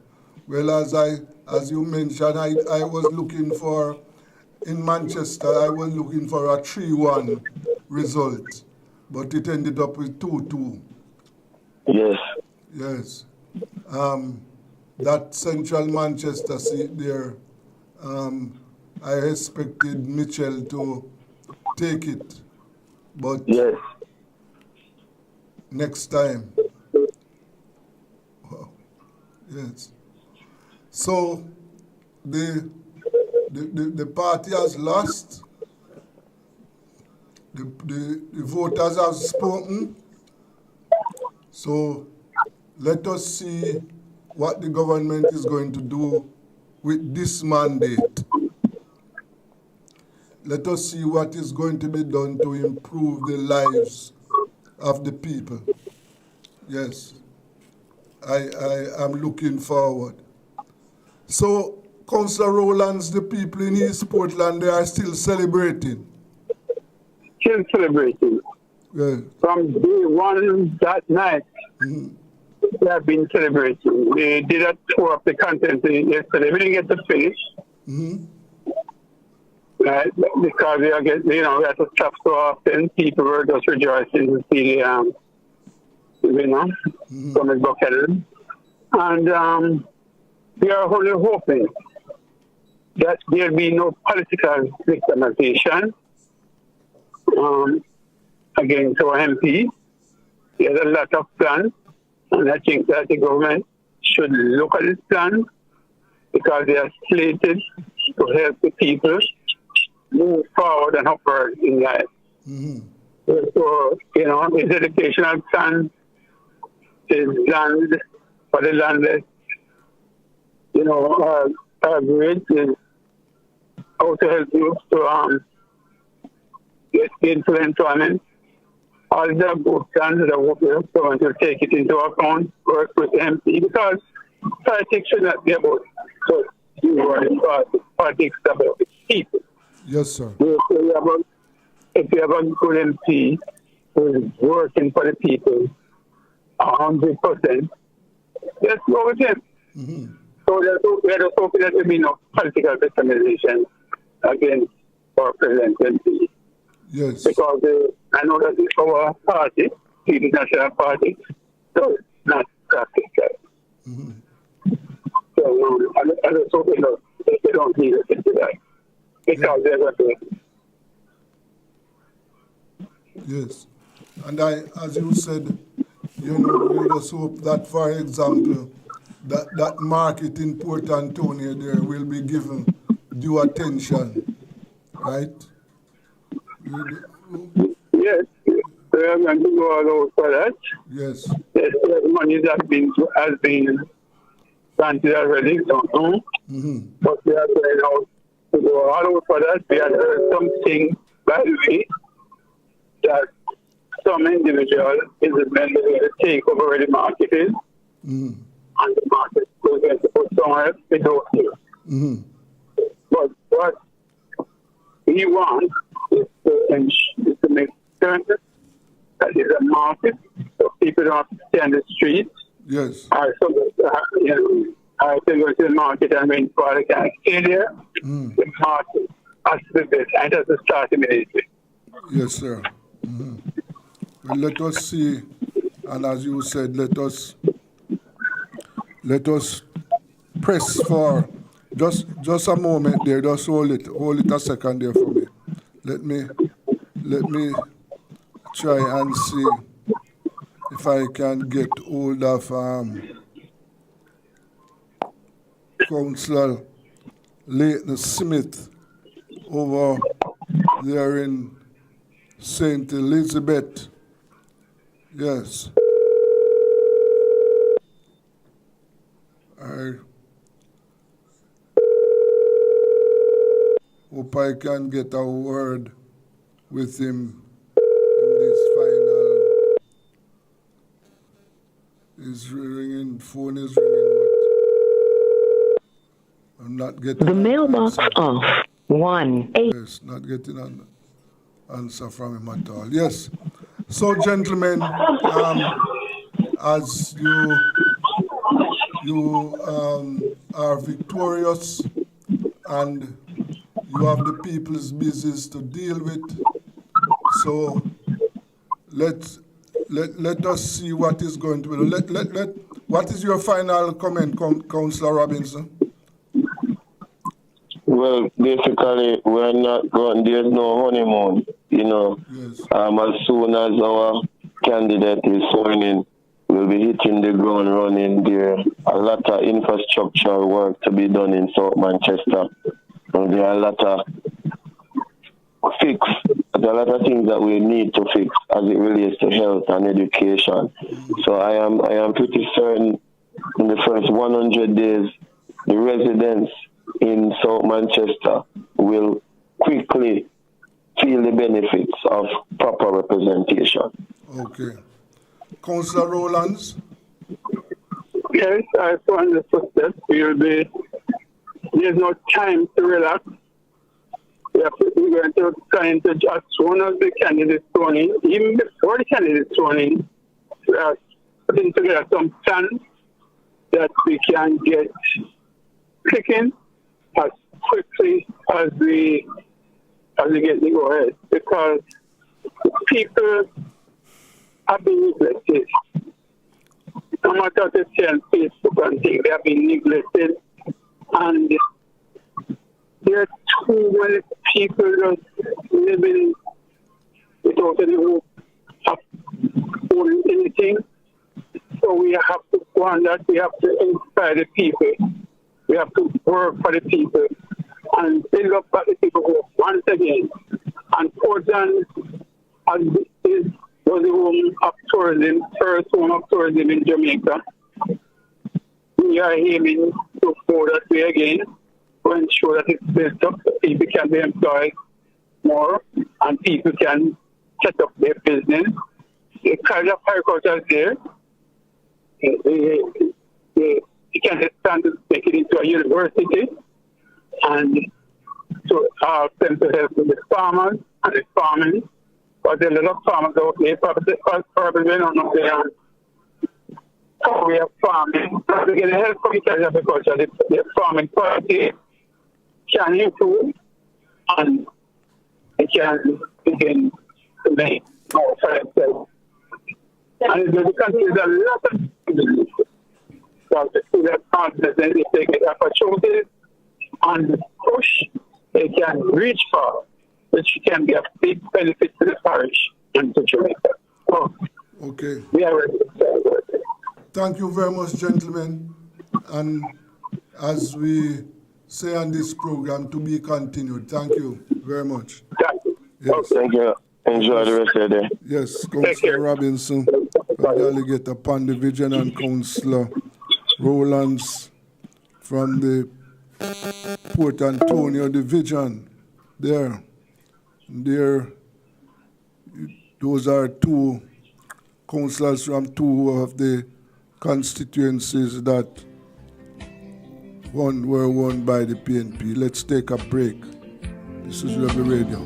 Well, as you mentioned, I was looking for, in Manchester, I was looking for a 3-1 result, but it ended up with 2-2. Yes. Yes. That central Manchester seat there, I expected Mitchell to take it, but yes. Next time. Wow. Yes. So the party has lost. The voters have spoken. So let us see what the government is going to do with this mandate. Let us see what is going to be done to improve the lives of the people. Yes, I am looking forward. So, Councillor Rowlands, the people in East Portland, they are still celebrating. Still celebrating. Yeah. From day one that night, they have been celebrating. They did a tour of the content yesterday. We didn't get to finish. Right? Because we had to stop so often. People were just rejoicing to see the, comic book headed. And we are only hoping that there'll be no political victimization against our MP. There's a lot of plans, and I think that the government should look at this plan because they are slated to help the people move forward and upward in life. So, his educational plan is land for the landless. Our grid is how to help you to get into employment. All the good plans that the government will take it into account, work with MP, because politics should not be about so you are in politics about people. Yes, sir. We're about if you have a good MP who is working for the people 100%, let's go with him. So we are just hoping that there be no political victimization against our President MP. Yes. Because I know that our party, the National Party, does not practice that. So I just hope they don't need us into that. Because they're going to. Yes. And as you said, we just hope that, for example, that market in Port Antonio there will be given due attention, right? Yes, we are going to go all out for that. Yes. Yes, the money that has been granted already, but we are going out to go all out for that. We have heard something, by the way, that some individual is going to take over the market and the market is going to put somewhere else without you. But what we want is to make certain that is a market, so people don't have to stay on the streets. Yes. Or so, I can go to the market and when product can stay there. The market has to be built and it has to start immediately. Yes, sir. Well, let us see, and as you said, let us press for just a moment there. Just hold it a second there for me. Let me try and see if I can get hold of Councillor Leighton Smith over there in St. Elizabeth. Yes. I hope I can get a word with him in this final. His phone is ringing, but I'm not getting the mailbox answer. Off 1-8. Yes, not getting an answer from him at all. Yes. So, gentlemen, as you are victorious and you have the people's business to deal with, so let us see what is going to be. What is your final comment, Councillor Robinson? Well, basically, we're not going, there's no honeymoon, Yes. As soon as our candidate is sworn in, we'll be hitting the ground running there. A lot of infrastructural work to be done in South Manchester. And there are a lot of things that we need to fix as it relates to health and education. So I am pretty certain in the first 100 days, the residents in South Manchester will quickly feel the benefits of proper representation. Okay. Councillor Rowlands? Yes, I find the footsteps. There's no time to relax. We're going to try to, as soon as the candidates sworn in, even before the candidates sworn in, we are putting together some plans that we can get clicking as quickly as we get the go ahead, because people have been neglected. No matter what they say on Facebook and things, they have been neglected, and there are too many people just living without any hope of owning anything. So we have to go on that. We have to inspire the people. We have to work for the people and build up for the people who, once again, and Portland was the home of tourism, first home of tourism in Jamaica. We are aiming to go that way again to ensure that it's built up, so people can be employed more and people can set up their business. The kind of agriculture is there. You can stand to take it into a university, and to send to help with the farmers and the farming. But there are a lot of farmers out there, probably don't know how we are farming. We get the help from the agriculture, the farming quality can improve and it can begin to make more for themselves. And the country is a lot of things. So the people that farmers, then they take the opportunities and push they can reach for, which can be a big benefit to the parish and to Jamaica. So, okay. We are ready to celebrate. Thank you very much, gentlemen. And as we say on this program, to be continued. Thank you very much. Thank you. Yes. Thank you. Enjoy the rest of the day. Yes, Councillor Robinson, Delegate upon Division, and Councillor Rowlands from the Port Antonio Division. Those are two councillors from two of the constituencies that were won by the PNP. Let's take a break. This is Rebel Radio.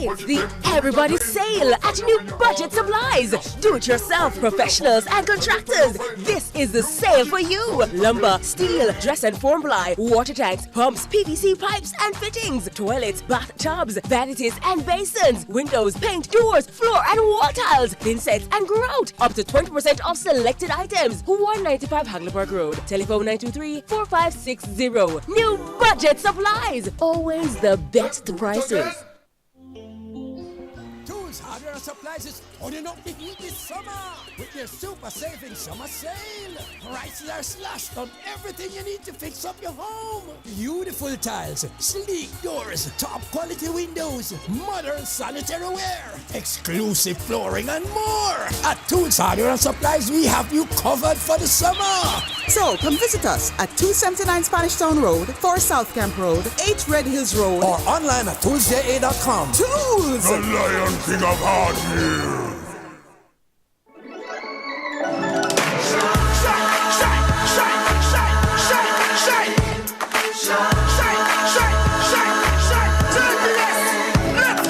It's the Everybody Sale at New Budget Supplies. Do-it-yourself professionals and contractors. This is the sale for you. Lumber, steel, dress and form ply, water tanks, pumps, PVC pipes and fittings, toilets, bathtubs, vanities and basins, windows, paint, doors, floor and wall tiles, thin sets and grout. Up to 20% off selected items. 195 Hagleyburg Road. Telephone 923-4560. New Budget Supplies. Always the best prices. Hardware and Supplies is holding up the heat this summer with their super saving summer sale. Prices are slashed on everything you need to fix up your home. Beautiful tiles, sleek doors, top quality windows, modern sanitary ware, exclusive flooring and more. At Tools Hardware and Supplies, we have you covered for the summer. So come visit us at 279 Spanish Town Road, 4 South Camp Road, 8 Red Hills Road, or online at toolsja.com. Tools! The Lion King of Hardware.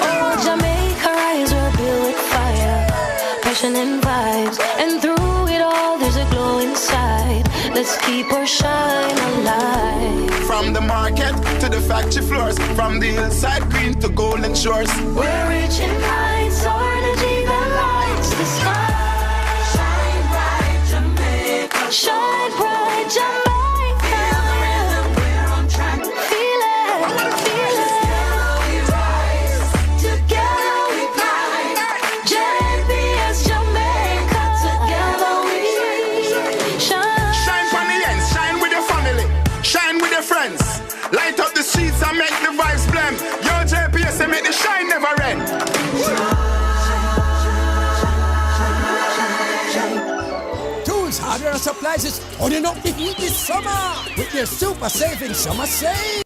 Oh, Jamaica rise, we're built with fire, passion and vibes, and through it all there's a glow inside. Let's keep our shine alive. From the market to the factory floors, from the hillside green to golden shores. We're rich in kinds, so energy that lights the sky. Shine bright, Jamaica. Shine bright, Jamaica. Feel the rhythm, we're on track. Feel it, feel it. Together we rise, together we climb. JPS Jamaica, together we shine. Shine from the ends, shine with your family, shine with your friends. Light up the streets and make the vibes blend. Yo, JPS and make the shine never end. Tools Hardware and Supplies is holding up the heat this summer with their super saving summer sale.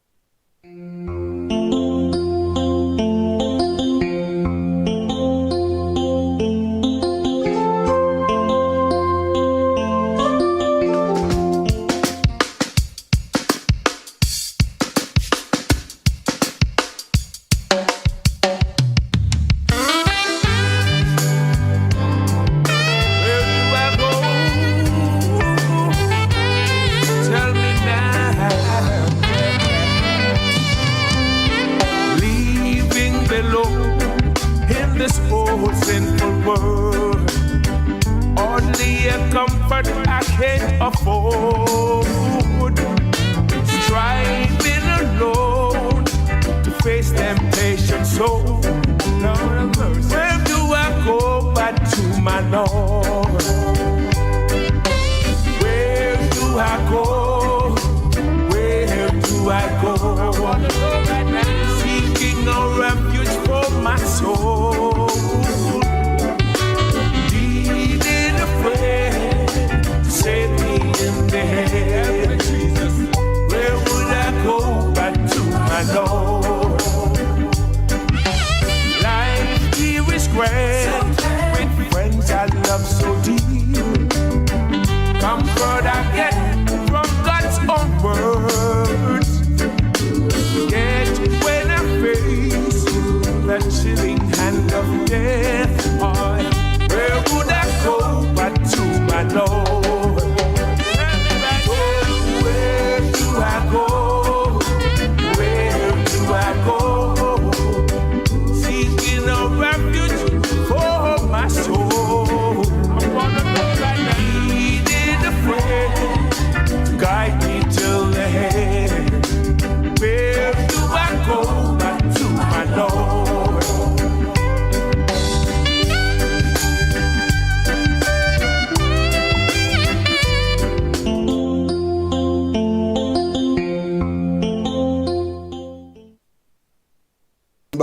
With friends I love so deep. Come from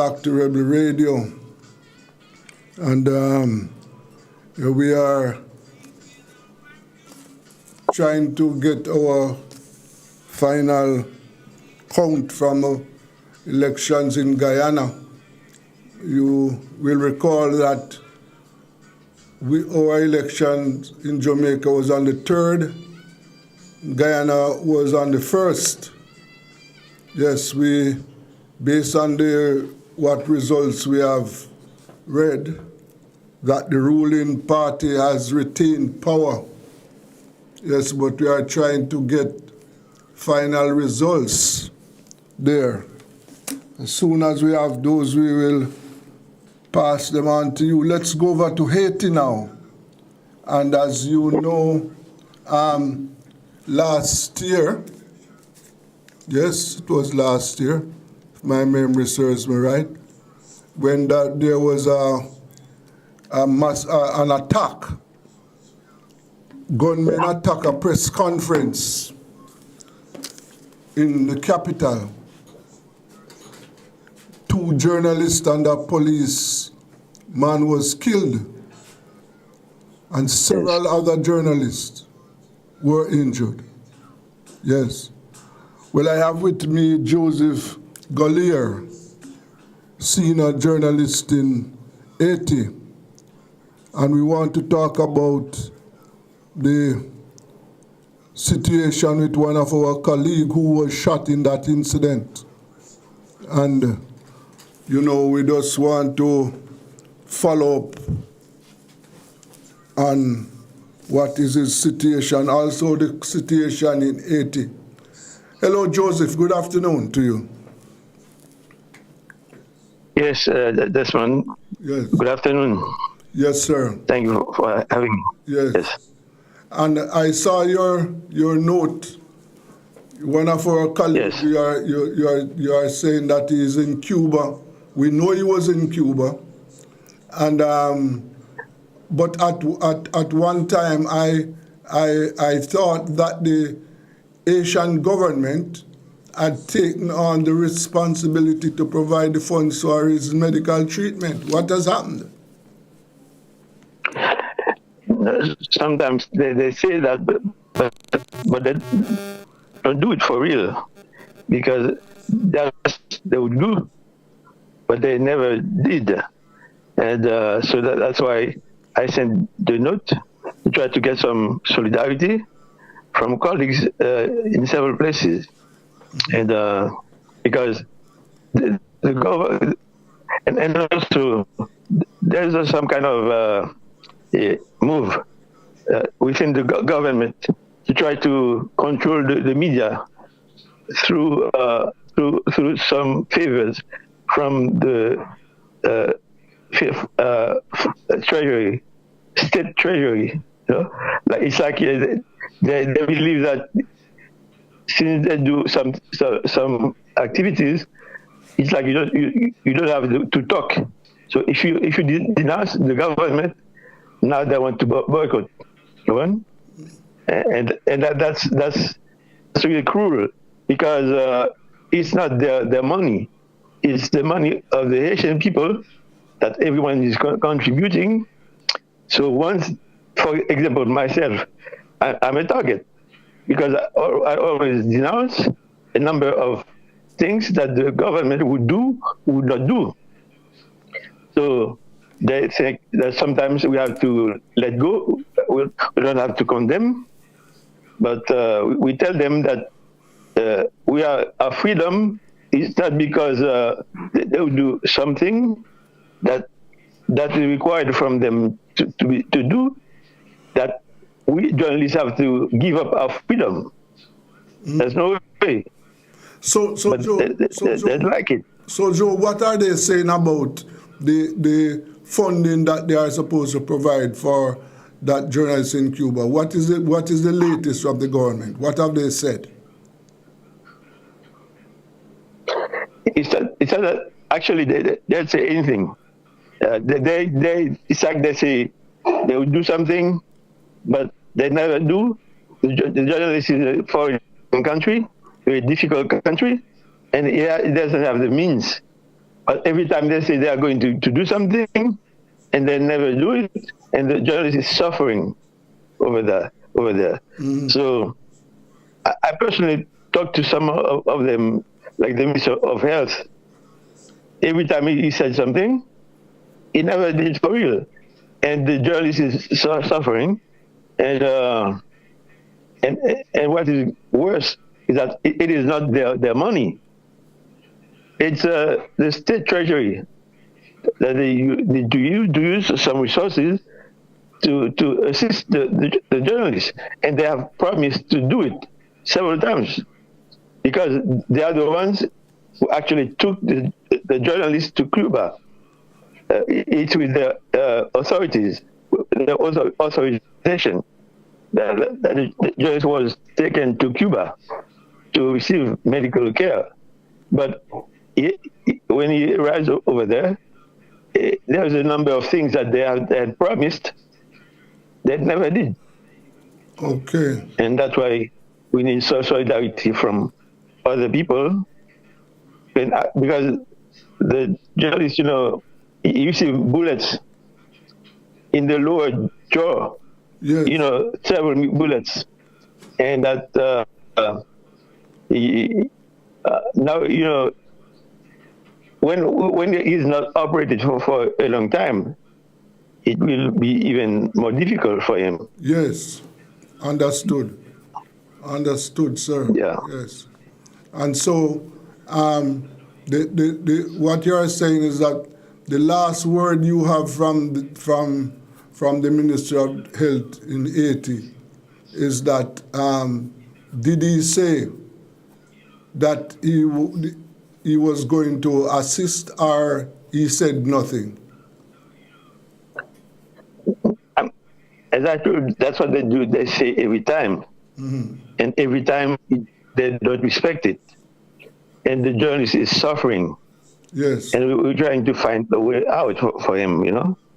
back to Rebel Radio. And here we are trying to get our final count from the elections in Guyana. You will recall that our election in Jamaica was on the 3rd. Guyana was on the 1st. Yes, based on what results we have read, that the ruling party has retained power. Yes, but we are trying to get final results there. As soon as we have those, we will pass them on to you. Let's go over to Haiti now. And as you know, last year, yes, it was last year, if my memory serves me right, when there was an attack, gunmen attack a press conference in the capital. 2 journalists and a policeman was killed, and several other journalists were injured. Yes. Well, I have with me Joseph Gollier, senior journalist in Haiti, and we want to talk about the situation with one of our colleagues who was shot in that incident. And, you know, we just want to follow up on what is his situation, also the situation in Haiti. Hello, Joseph. Good afternoon to you. Yes, Desmond. Yes. Good afternoon. Yes, sir. Thank you for having me. Yes. And I saw your note. One of our colleagues, yes. you are saying that he is in Cuba. We know he was in Cuba, and but at one time I thought that the Haitian government had taken on the responsibility to provide the funds for his medical treatment. What has happened? Sometimes they say that, but they don't do it for real, because they would do, but they never did. And so that's why I sent the note to try to get some solidarity from colleagues in several places. And because the government, and also there's some kind of move within the government to try to control the media through some favors from the treasury, state treasury. You know? Like it's like they believe that since they do some activities, it's like you don't have to talk. So if you denounce the government, now they want to boycott. And that's really cruel, because it's not their money. It's the money of the Haitian people that everyone is contributing. So once, for example, myself, I'm a target, because I always denounce a number of things that the government would not do. So they think that sometimes we have to let go. We don't have to condemn, but we tell them that our freedom is not because they will do something that is required from them to do, that we journalists have to give up our freedom. There's no way. So Joe, they like it. So Joe, what are they saying about the funding that they are supposed to provide for that journalists in Cuba? What is the latest from the government? What have they said? It's that actually they don't say anything. It's like they say they will do something, but they never do. The journalist is a foreign country, very difficult country, and it doesn't have the means But every time they say they are going to do something, and they never do it, and the journalist is suffering over there. So I personally talked to some of them, like the Minister of Health. Every time he said something, he never did it for real. And the journalist is suffering. And what is worse is that it is not their money. It's the state treasury that they use some resources to assist the journalists, and they have promised to do it several times because they are the ones who actually took the journalists to Cuba. It's with the authorities, the authorization that the journalist was taken to Cuba to receive medical care. But when he arrives over there, there's a number of things that they had promised that never did. Okay. And that's why we need solidarity from other people. And because the journalists, you see bullets in the lower jaw, several bullets. And that now, when he's not operated for a long time, it will be even more difficult for him. Yes, understood. Understood, sir. Yeah. Yes. And so, what you are saying is that the last word you have from the Ministry of Health in Haiti is that did he say that he was going to assist, or he said nothing? As I told you, that's what they do. They say every time. Mm-hmm. And every time they don't respect it. And the journalist is suffering. Yes. And we're trying to find a way out for him,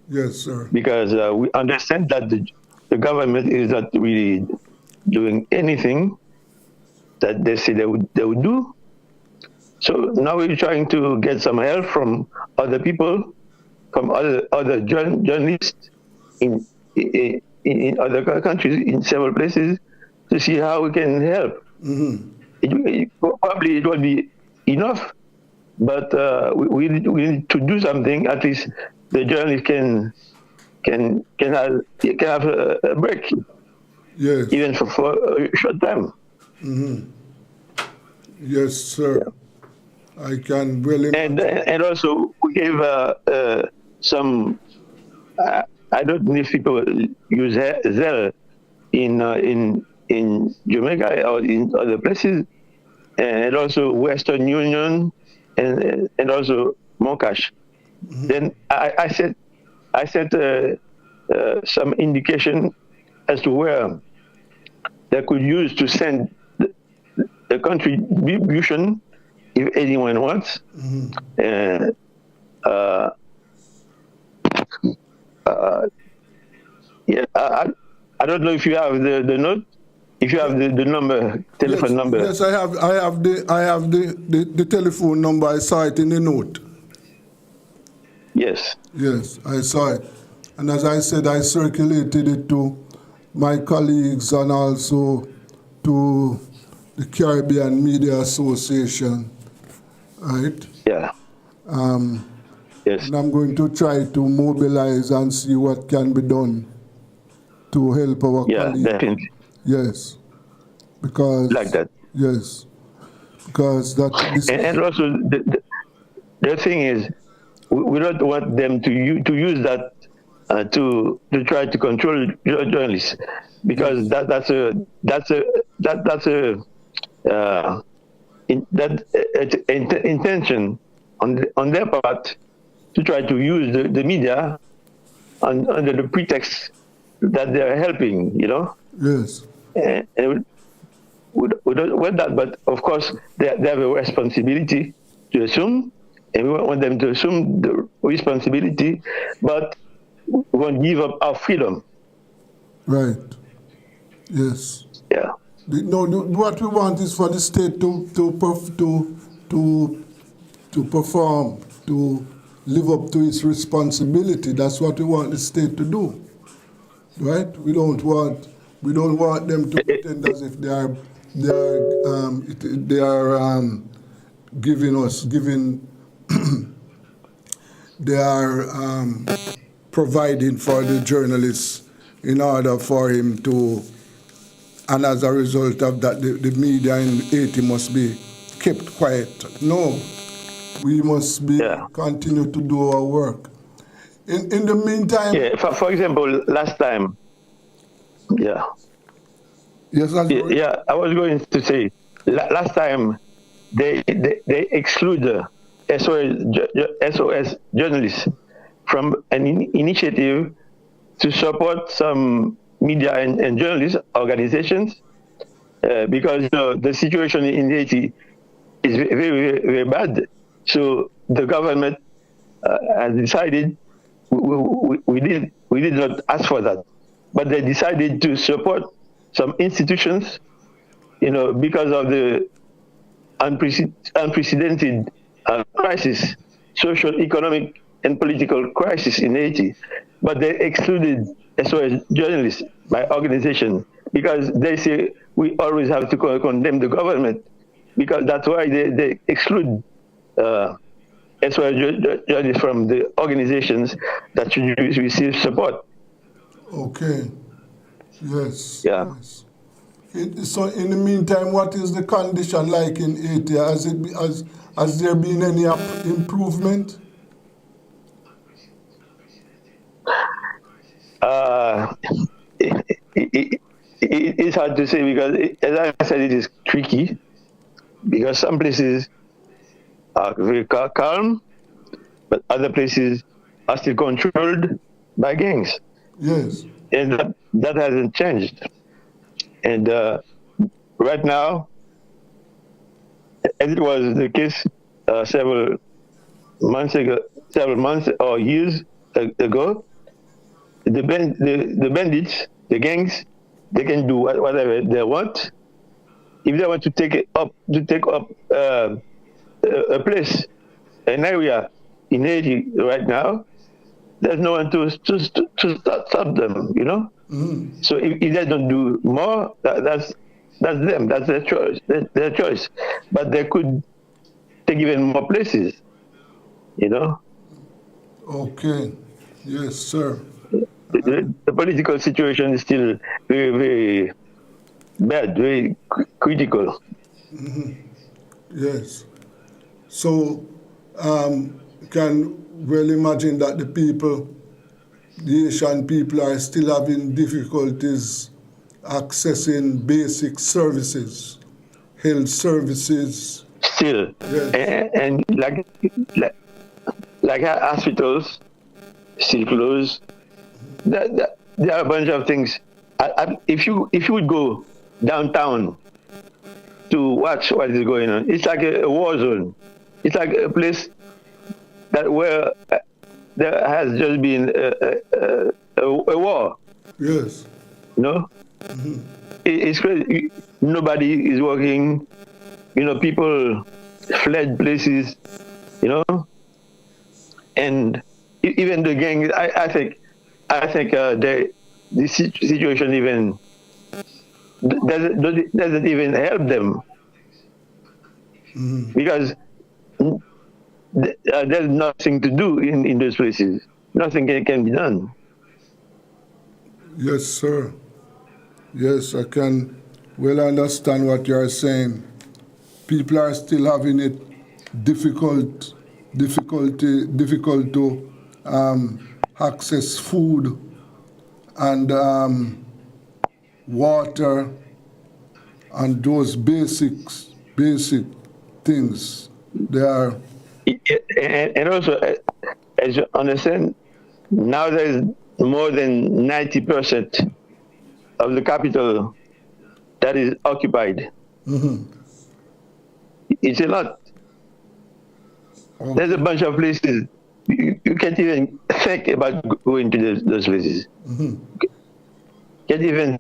Yes, sir. Because we understand that the government is not really doing anything that they say they would do. So now we're trying to get some help from other people, from other journalists in other countries, in several places, to see how we can help. Mm-hmm. Probably it won't be enough, but we need to do something. At least the journalist can have a break. Yes. Even for a short time. Mm-hmm. Yes, sir. Yeah. I can really. And also we gave some. I don't know if people use Zelle in Jamaica or in other places, and also Western Union, and also Moncash. Mm-hmm. Then I sent some indication as to where they could use to send the contribution if anyone wants. Mm-hmm. Yeah, I don't know if you have the note. If you have the number, telephone number. Yes, I have the telephone number. I saw it in the note. Yes. Yes, I saw it. And as I said, I circulated it to my colleagues and also to the Caribbean Media Association, right? Yeah. Yes. And I'm going to try to mobilize and see what can be done to help our colleagues. Yeah, definitely. Yes. Because... Like that. Yes. Because that... And also, the thing is, we don't want them to use that to try to control journalists, because that's intention on their part to try to use the media under the pretext that they're helping, Yes. And we don't want that, but of course they have a responsibility to assume, and we want them to assume the responsibility, but we won't give up our freedom. Right. Yes. Yeah. What we want is for the state to perform to live up to its responsibility. That's what we want the state to do, right? We don't want them to pretend as if they are giving they are providing for the journalists in order for him to, and as a result of that, the media in Haiti must be kept quiet. No, we must continue to do our work. In the meantime... Yeah, for example, last time, Yes, yeah, I was going to say, last time they exclude SOS journalists from an initiative to support some media and journalist organizations because the situation in Haiti is very, very, very bad. So the government has decided we did not ask for that, but they decided to support some institutions, because of the unprecedented crisis, social, economic, and political crisis in Haiti. But they excluded SOS journalists by organization because they say we always have to condemn the government, because that's why they exclude SOS journalists from the organizations that should receive support. Okay. Yes. Yeah. Yes. So in the meantime, what is the condition like in Haiti? Has there been any improvement? It's hard to say because, as I said, it is tricky because some places are very calm, but other places are still controlled by gangs. Yes. And that hasn't changed. And right now, as it was the case several months or years ago, the bandits, the gangs, they can do whatever they want. If they want to take up a place, an area in Haiti right now, there's no one to stop them, Mm-hmm. So if they don't do more, that's them. That's their choice. Their choice. But they could take even more places, Okay. Yes, sir. The political situation is still very, very bad, very critical. Mm-hmm. Yes. So, can well imagine that the Asian people are still having difficulties accessing basic services, health services. Still, yes. and like hospitals still closed. There are a bunch of things. If you would go downtown to watch what is going on, it's like a war zone. It's like a place where there has just been a war. Yes. Mm-hmm. It's crazy. Nobody is working. People fled places. And even the gangs. I think this situation even doesn't even help them. Mm-hmm. Because there's nothing to do in those places. Nothing can be done. Yes, sir. Yes, I can well understand what you are saying. People are still having it difficult to access food and water and those basic things. They are. And also, as you understand, now there's more than 90% of the capital that is occupied. Mm-hmm. It's a lot. Okay. There's a bunch of places you can't even think about going to those places. Mm-hmm. Can't even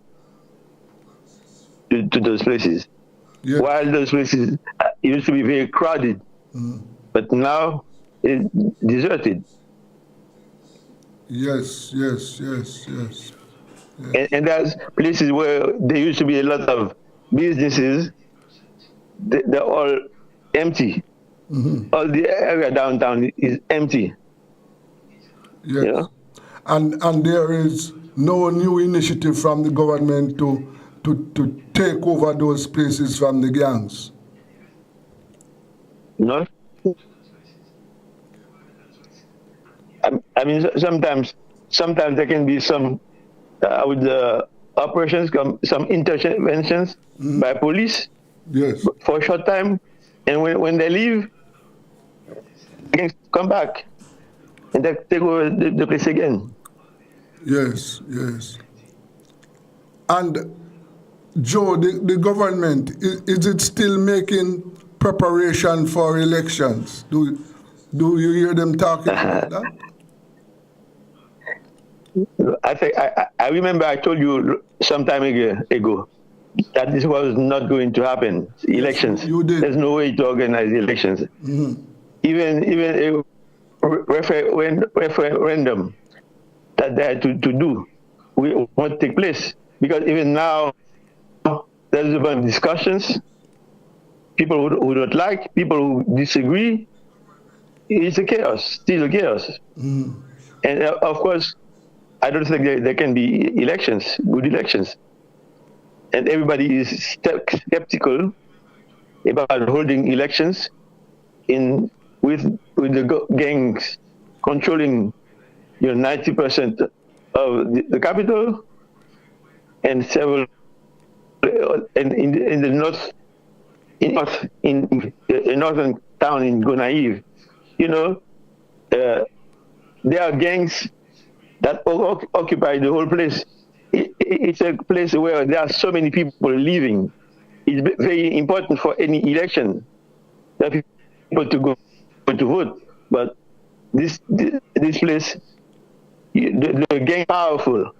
to those places. Yeah. While those places used to be very crowded, mm-hmm. but now deserted. Yes. And there's places where there used to be a lot of businesses, they're all empty. All the area downtown is empty. Yes. You know? And there is no new initiative from the government to take over those places from the gangs. No. I mean, sometimes there can be some operations, some interventions by police. Yes. For a short time, and when they leave, they can come back and they take over the place again. Yes. And Joe, the government, is it still making preparation for elections? Do you hear them talking about that? I think I remember I told you some time ago that this was not going to happen. Elections. Yes, you did. There's no way to organize elections. Even a referendum that they had to do won't take place, because even now there's a bunch of discussions. People who don't like, people who disagree. It's a chaos, still a chaos. And of course, I don't think there can be elections, good elections. And everybody is skeptical about holding elections with the gangs controlling 90% of the capital and several in the north in a northern town in Gonaive. There are gangs that occupy the whole place. It's a place where there are so many people living. It's very important for any election that people to go to vote. But this place, the gang powerful,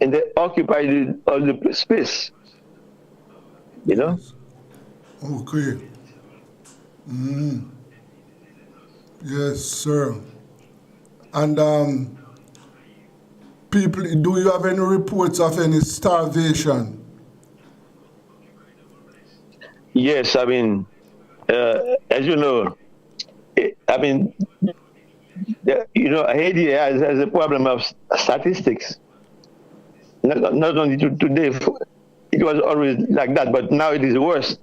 and they occupy all the space. Okay. Yes, sir. And people, do you have any reports of any starvation? Yes, I mean, as you know, Haiti has a problem of statistics. Not only today, it was always like that, but now it is worse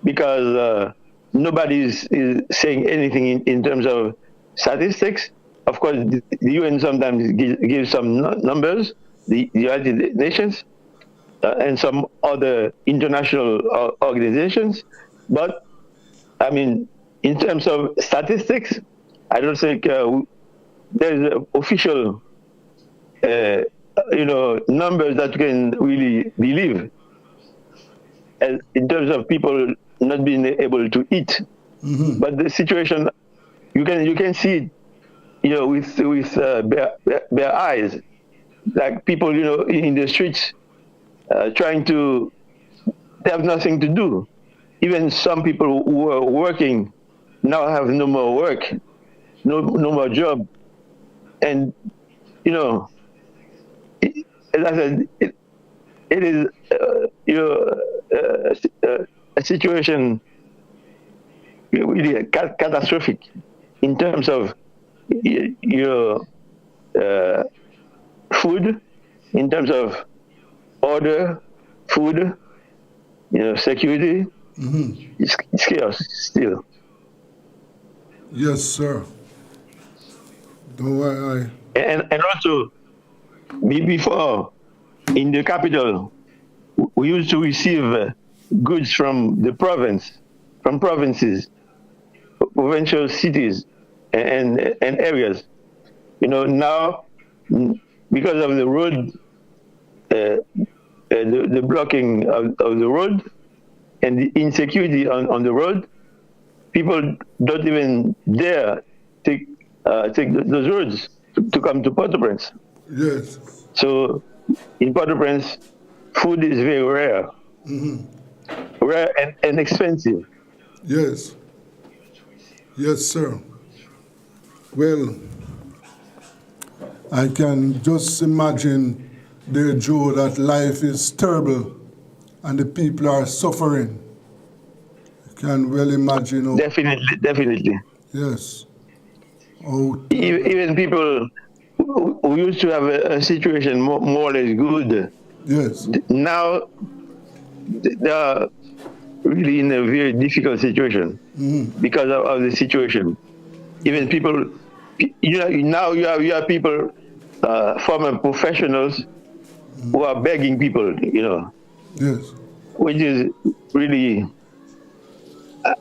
because nobody is saying anything in terms of statistics. Of course, the UN sometimes gives some numbers, the United Nations, and some other international organizations. But, I mean, in terms of statistics, I don't think there's official, numbers that can really believe. And in terms of people not being able to eat. But the situation, you can see it, with bare eyes, like people, in the streets, trying to have nothing to do. Even some people who were working now have no more work, no more job, and as I said, it is a situation really catastrophic in terms of food, in terms of order, food, security. It's chaos still. Yes, sir. And also, before, in the capital, we used to receive goods from the provinces, provincial cities, and areas. Now, because of the road, the blocking of the road and the insecurity on the road, people don't even dare take those roads to come to Port-au-Prince. Yes. So in Port-au-Prince, food is very rare. Rare and expensive. Yes. Yes, sir. Well, I can just imagine, dear Joe, that life is terrible and the people are suffering. You can well imagine. How, Definitely. yes. Oh, Even people who used to have a situation more or less good, yes. now they are really in a very difficult situation because of the situation. Even people, now you have people, former professionals, who are begging people, Yes. which is really.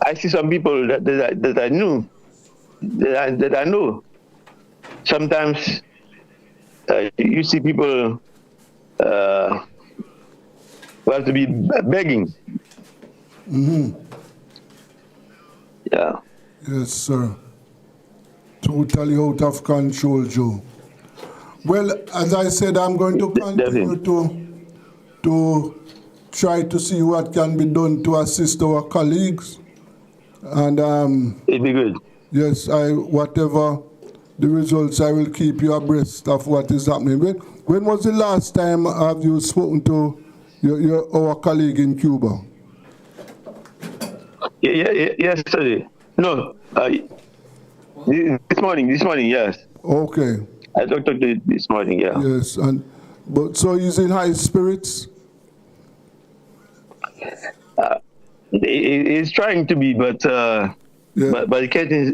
I see some people that I knew, that I know. Sometimes you see people who have to be begging. Yeah. Yes, sir. Totally out of control, Joe. Well, as I said, I'm going to continue to try to see what can be done to assist our colleagues. And it'd be good. Yes, whatever the results, I will keep you abreast of what is happening. When was the last time have you spoken to our colleague in Cuba? Yesterday. No, this morning, yes. Okay. I talked to you this morning, yeah. Yes, but so he's in high spirits? He's trying to be, but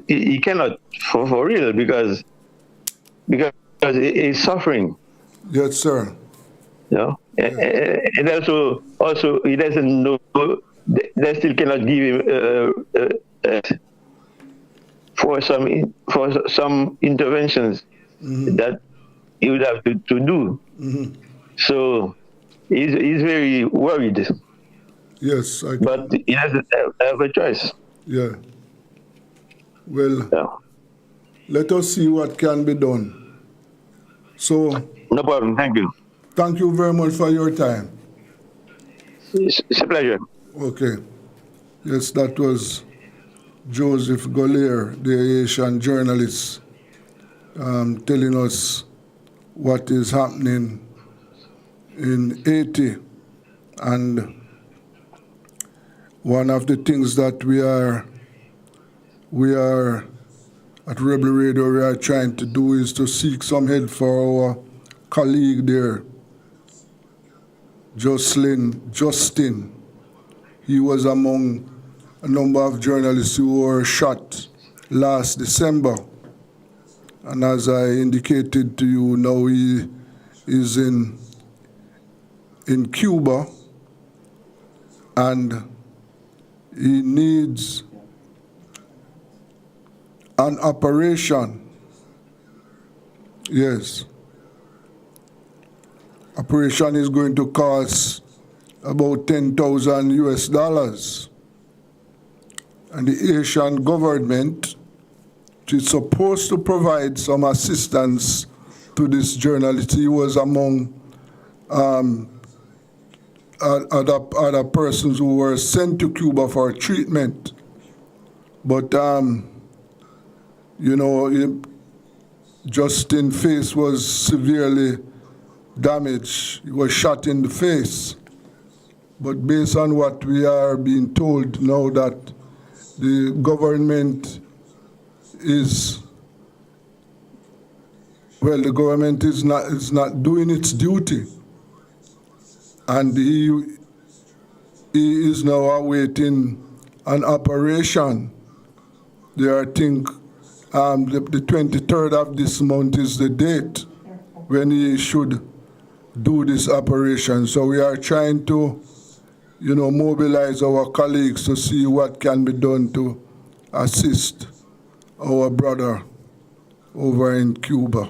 he cannot for real because he's suffering. Yes, sir. And also he doesn't know. They still cannot give him for some interventions that he would have to do. So he's very worried. Yes, but he doesn't have a choice. Yeah. Well, let us see what can be done. So. No problem. Thank you. Thank you very much for your time. It's a pleasure. Okay. Yes, that was Joseph Gollier, the Asian journalist, telling us what is happening in Haiti. And one of the things that we are at Rebel Radio, we are trying to do is to seek some help for our colleague there, Justin. He was among a number of journalists who were shot last December. And as I indicated to you, now he is in Cuba, and he needs an operation. Yes. Operation is going to cost about $10,000 US. And the Haitian government is supposed to provide some assistance to this journalist. He was among other persons who were sent to Cuba for treatment. But, Justin's face was severely damaged. He was shot in the face. But based on what we are being told now, that the government is not doing its duty. And he is now awaiting an operation. I think the 23rd of this month is the date when he should do this operation. So we are trying to, mobilize our colleagues to see what can be done to assist our brother over in Cuba.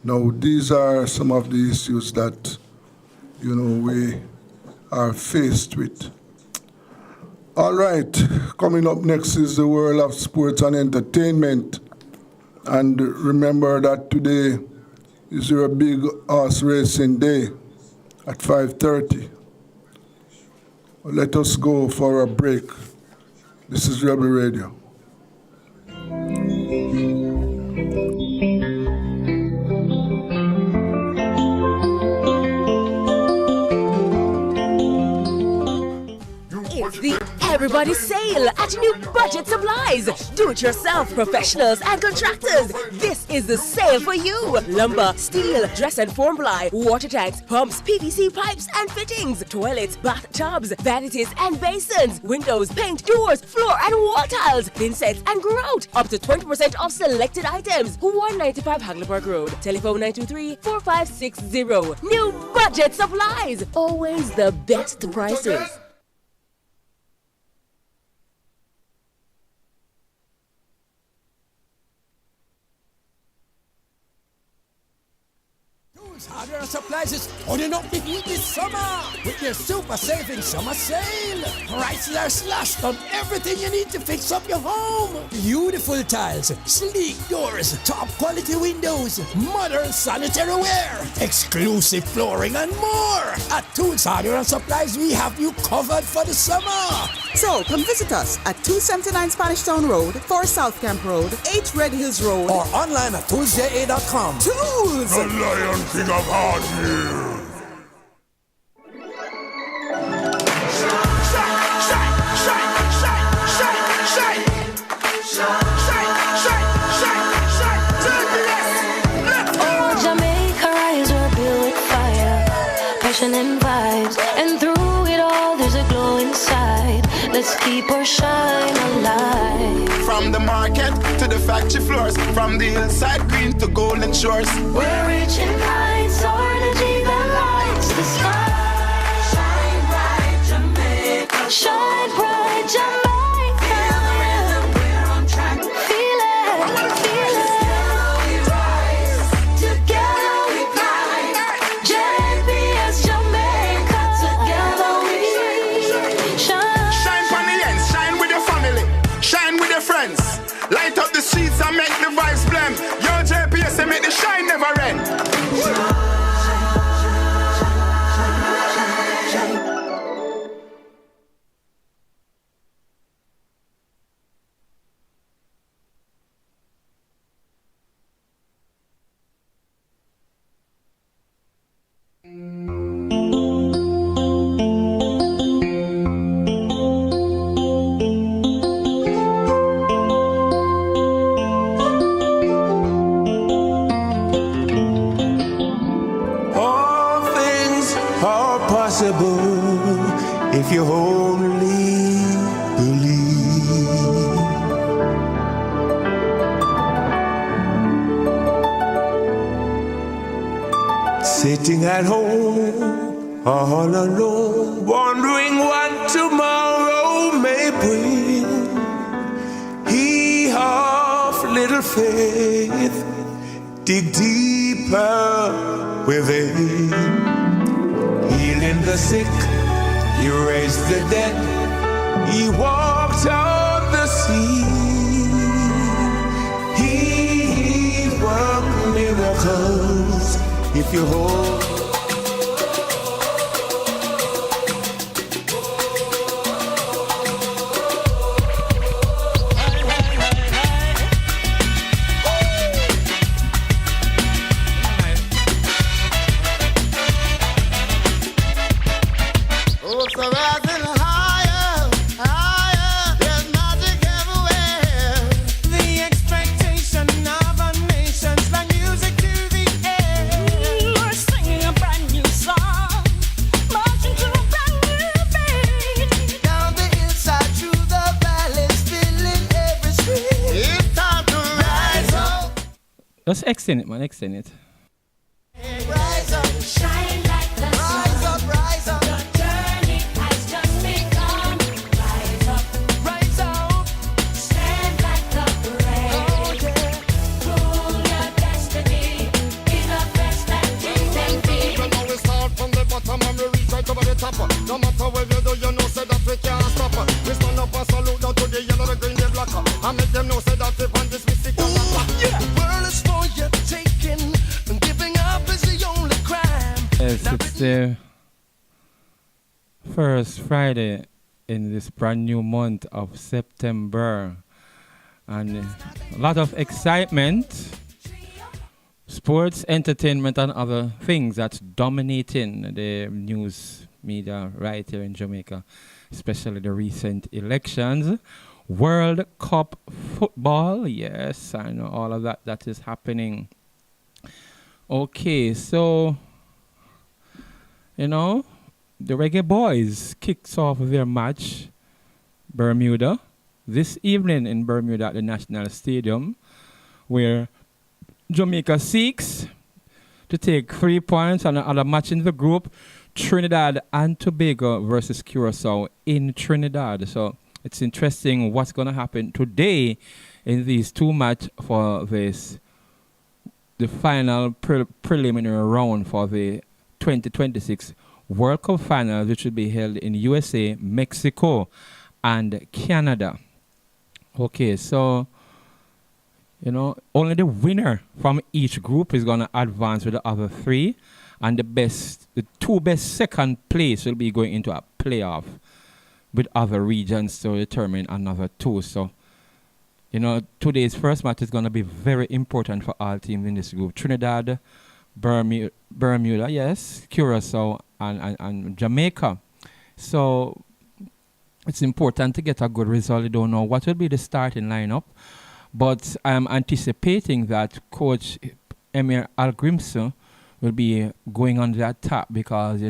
Now, these are some of the issues that, we are faced with. All right, coming up next is the world of sports and entertainment. And remember that today is your big horse racing day at 5:30. Let us go for a break. This is Rebel Radio. everybody's sale at New Budget Supplies. Do-it-yourself professionals and contractors. This is the sale for you. Lumber, steel, dress and form ply, water tanks, pumps, PVC pipes and fittings, toilets, bathtubs, vanities and basins, windows, paint, doors, floor and wall tiles, thin sets and grout. Up to 20% off selected items. 195 Hagleyburg Road. Telephone 923-4560. New Budget Supplies. Always the best prices. Hardware and supplies is holding up the heat this summer with their super saving summer sale. Prices are slashed on everything you need to fix up your home. Beautiful tiles, sleek doors, top quality windows, modern sanitary ware, exclusive flooring and more. At Tools Hardware and Supplies, we have you covered for the summer. So come visit us at 279 Spanish Town Road, 4 South Camp Road, 8 Red Hills Road, or online at toolsja.com. Tools! The Lion King of Hard Hills. Oh, Jamaica rise, we're built with fire, passion and vibes, and through it all there's a glow inside. Let's keep our shine alive. From the market to the factory floors, from the hillside green to golden shores. We're rich in kind, so energy that lights the sky. Shine bright, Jamaica. Shine bright, Jamaica. Feel the rhythm, we're on track. Feel it, feel it. Together we climb. JPS Jamaica. Together we shine. Shine from the ends, shine with your family, shine with your friends. Light up the streets and make the vibes blend. Your JPS and make the shine never end. All things are possible if you only believe. Sitting at home all alone, wondering what tomorrow may bring. He of little faith, dig deeper within. Healing the sick, he raised the dead, he walked on the sea. He worked miracles if you hold. Just extend it, man, extend it. Rise up, shine like the sun. Rise up, rise up. Your journey has just begun. Rise up, rise up. Stand like the brave. Oh, yeah. Rule your destiny. Be the best that you can be. When we start from the bottom and we reach right over the top. No matter where you do, you know say that we can't stop. We stand up and salute down to the yellow, the green, the black. And make them know say that we want this mystic. Yeah. Yes, it's the first Friday in this brand new month of September, and a lot of excitement, sports, entertainment, and other things that's dominating the news media right here in Jamaica, especially the recent elections. World Cup football, yes, I know all of that is happening. Okay, so, the Reggae Boys kicks off their match, Bermuda, this evening in Bermuda at the National Stadium, where Jamaica seeks to take 3 points on another match in the group, Trinidad and Tobago versus Curacao in Trinidad. So it's interesting what's going to happen today in these two matches for the final preliminary round for the 2026 World Cup Finals, which will be held in USA, Mexico, and Canada. Okay, so, only the winner from each group is going to advance with the other three, and the two best second place will be going into a playoff with other regions to determine another two. So, today's first match is going to be very important for all teams in this group. Trinidad, Bermuda, yes, Curacao, and Jamaica. So, it's important to get a good result. You don't know what will be the starting lineup, but I'm anticipating that Coach Emir Al-Grimson will be going on the attack because,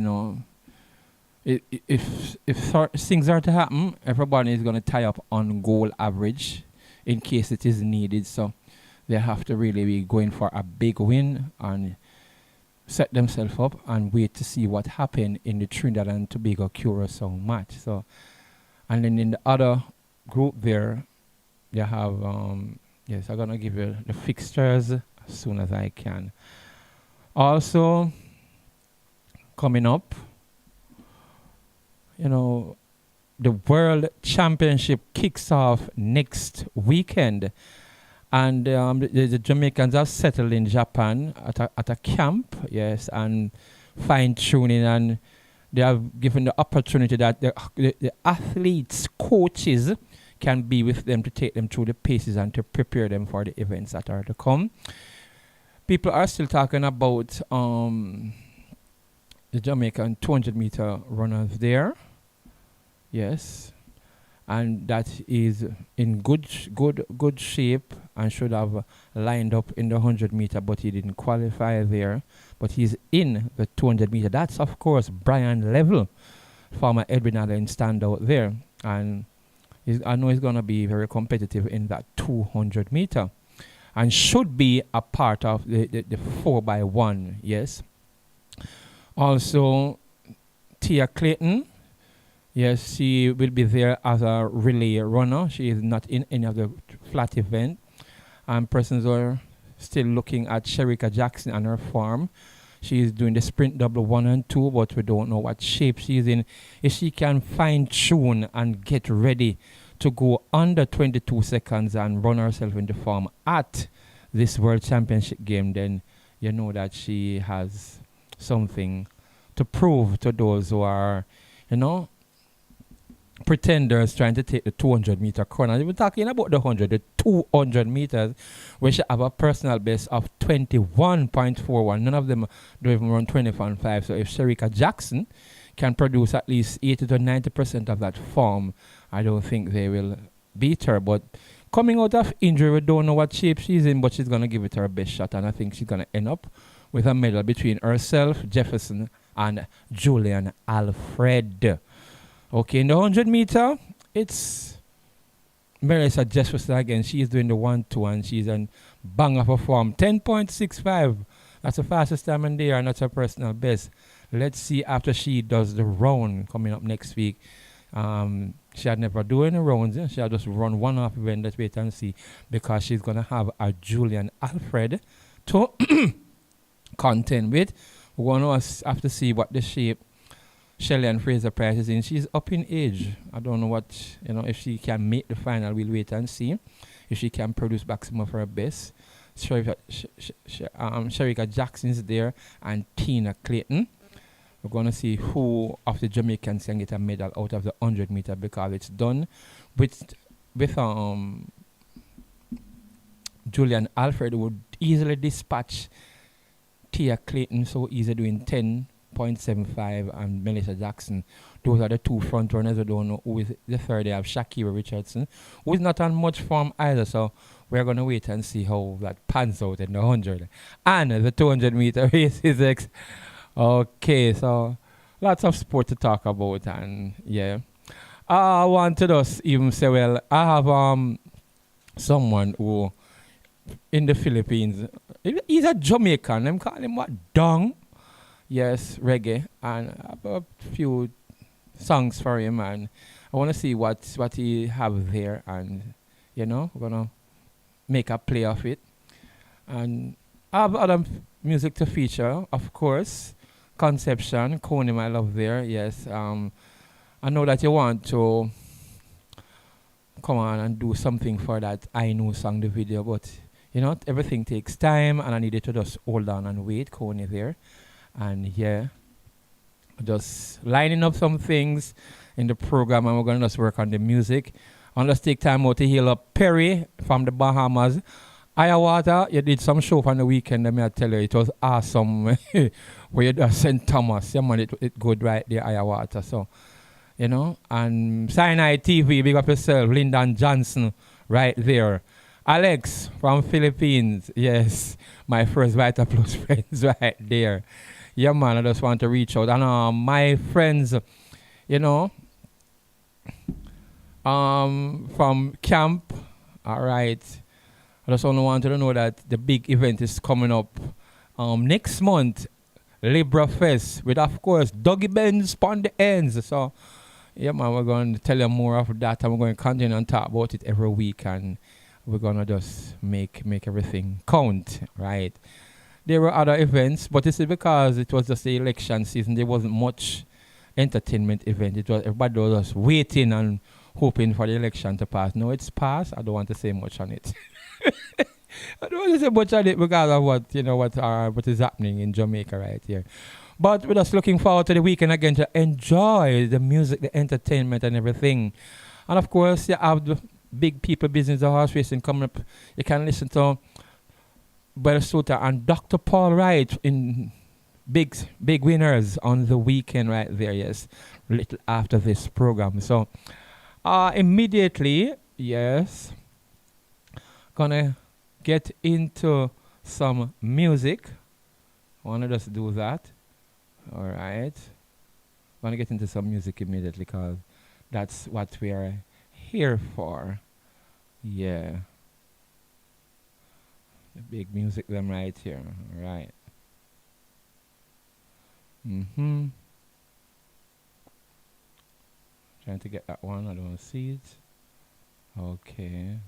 if things are to happen, everybody is going to tie up on goal average in case it is needed. So they have to really be going for a big win and set themselves up and wait to see what happened in the Trinidad and Tobago Curacao match. So, and then in the other group there, they have, yes, I'm going to give you the fixtures as soon as I can. Also, coming up, the World Championship kicks off next weekend. And the Jamaicans have settled in Japan at a camp, yes, and fine-tuning, and they have given the opportunity that the athletes, coaches, can be with them to take them through the paces and to prepare them for the events that are to come. People are still talking about the Jamaican 200-meter runners there. Yes. And that is in good shape and should have lined up in the 100-meter, but he didn't qualify there. But he's in the 200-meter. That's, of course, Brian Level, former Edwin Allen standout there. And I know he's going to be very competitive in that 200-meter and should be a part of the 4x1, yes. Also, Tia Clayton, yes, she will be there as a relay runner. She is not in any of the flat event. And persons are still looking at Sherika Jackson and her form. She is doing the sprint double 1 and 2, but we don't know what shape she's in. If she can fine-tune and get ready to go under 22 seconds and run herself into form at this World Championship game, then you know that she has something to prove to those who are, pretenders trying to take the 200-meter crown. We're talking about the 200 meters, where she have a personal best of 21.41. None of them don't even run 20.5. So if Sherika Jackson can produce at least 80 to 90% of that form, I don't think they will beat her. But coming out of injury, we don't know what shape she's in, but she's going to give it her best shot. And I think she's going to end up with a medal between herself, Jefferson, and Julian Alfred. Okay, in the 100-meter, it's Melissa Jefferson again. She's doing the 1-2, and she's in bang of a form. 10.65. That's the fastest time in there, and that's her personal best. Let's see after she does the round coming up next week. She had never done any rounds. She had just run one off event. Let's wait and see, because she's going to have a Julian Alfred to contend with. We're going to have to see what the shape Shelley and Fraser Price is in. She's up in age. I don't know what, if she can make the final, we'll wait and see. If she can produce back some of her best. Sherika Jackson is there and Tina Clayton. We're going to see who of the Jamaicans can get a medal out of the 100-meter, because it's done with Julian Alfred would easily dispatch Tia Clayton so easy, doing 10 98.75 and Melissa Jackson. Those are the two front runners. I don't know who is the third. They have Shakira Richardson, who is not on much form either. So we're going to wait and see how that pans out in the 100. And the 200 meter race is okay. So lots of sport to talk about. And yeah, I want to just even say, well, I have someone who in the Philippines, he's a Jamaican. Them call him what? Dong. Yes, reggae. And I have a few songs for him, and I want to see what he have there, and we're gonna make a play of it. And I have other music to feature, of course. Conception, Coney, my love there. Yes. I know that you want to come on and do something for that I Know song, the video, but everything takes time, and I needed to just hold on and wait. Coney there. And yeah, just lining up some things in the program, and we're going to just work on the music. And let's take time out to heal up Perry from the Bahamas. Ayawater, you did some show on the weekend, let me tell you, it was awesome. Where you did St. Thomas, yeah man, it good right there, Ayawater. So, and Sinai TV, big up yourself, Lyndon Johnson, right there. Alex from Philippines, yes, my first Vita Plus friends right there. Yeah, man, I just want to reach out. And my friends, from camp, all right. I just only want to know that the big event is coming up next month, Libra Fest, with, of course, Dougie Benz on the ends. So, yeah, man, we're going to tell you more of that, and we're going to continue and talk about it every week, and we're going to just make everything count, right? There were other events, but this is because it was just the election season. There wasn't much entertainment event. Everybody was just waiting and hoping for the election to pass. No, it's passed. I don't want to say much on it. I don't want to say much on it because of what is happening in Jamaica right here. But we're just looking forward to the weekend again to enjoy the music, the entertainment, and everything. And of course, you have the big people business, the horse racing coming up. You can listen to Belsuta and Dr. Paul Wright in big winners on the weekend right there, yes, little after this program. So immediately, yes, gonna get into some music. Wanna just do that. All right. Gonna get into some music immediately because that's what we are here for. Yeah. The big music them right here. All right. Trying to get that one. I don't see it. Okay.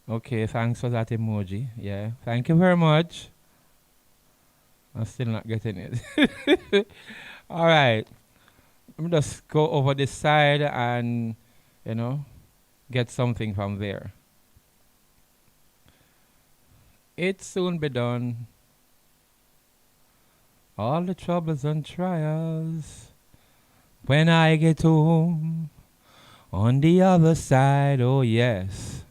Okay, thanks for that emoji. Yeah, thank you very much. I'm still not getting it. All right. Let me just go over this side and, get something from there. It soon be done. All the troubles and trials. When I get home, on the other side, oh yes.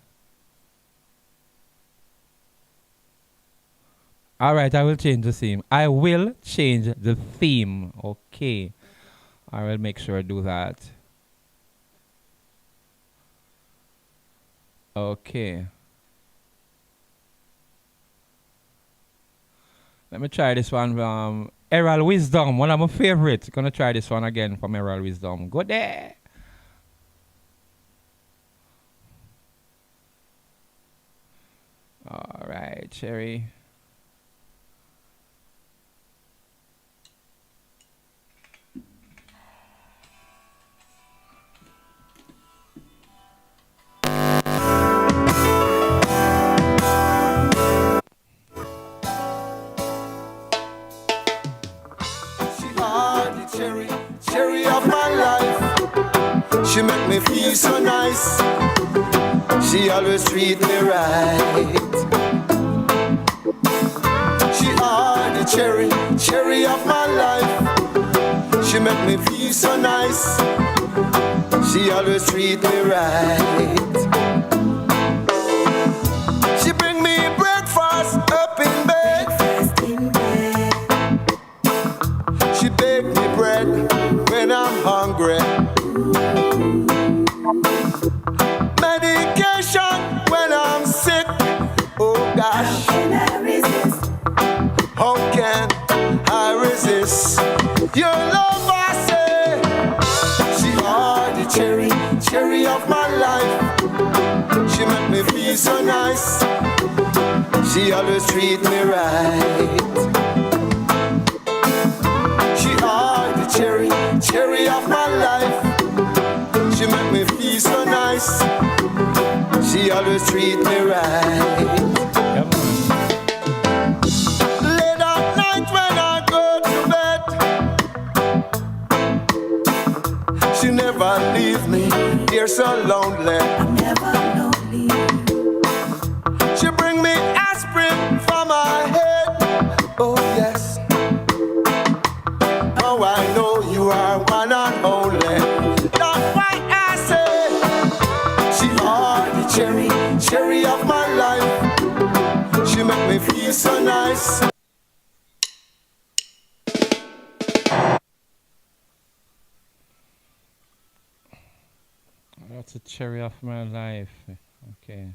All right, I will change the theme. I will change the theme. Okay. I will make sure I do that. Okay. Let me try this one from Errol Wisdom, one of my favorites. Gonna try this one again from Errol Wisdom. Go there. All right, Cherry. Cherry of my life. She make me feel so nice. She always treat me right. She are the cherry of my life. She make me feel so nice. She always treat me right. She bring me breakfast up in bed. How can I resist your love? I say, she are the cherry of my life. She make me feel so nice. She always treat me right. She are the cherry of my life. She make me feel so nice. She always treat me right. Late at night when I go to bed, she never leave me here so lonely. I'm never lonely. She bring me aspirin for my head. Oh yes. Oh, I know you are one and only. That's why I say she are the cherry of my life. She make me feel so nice. That's a cherry of my life. Okay.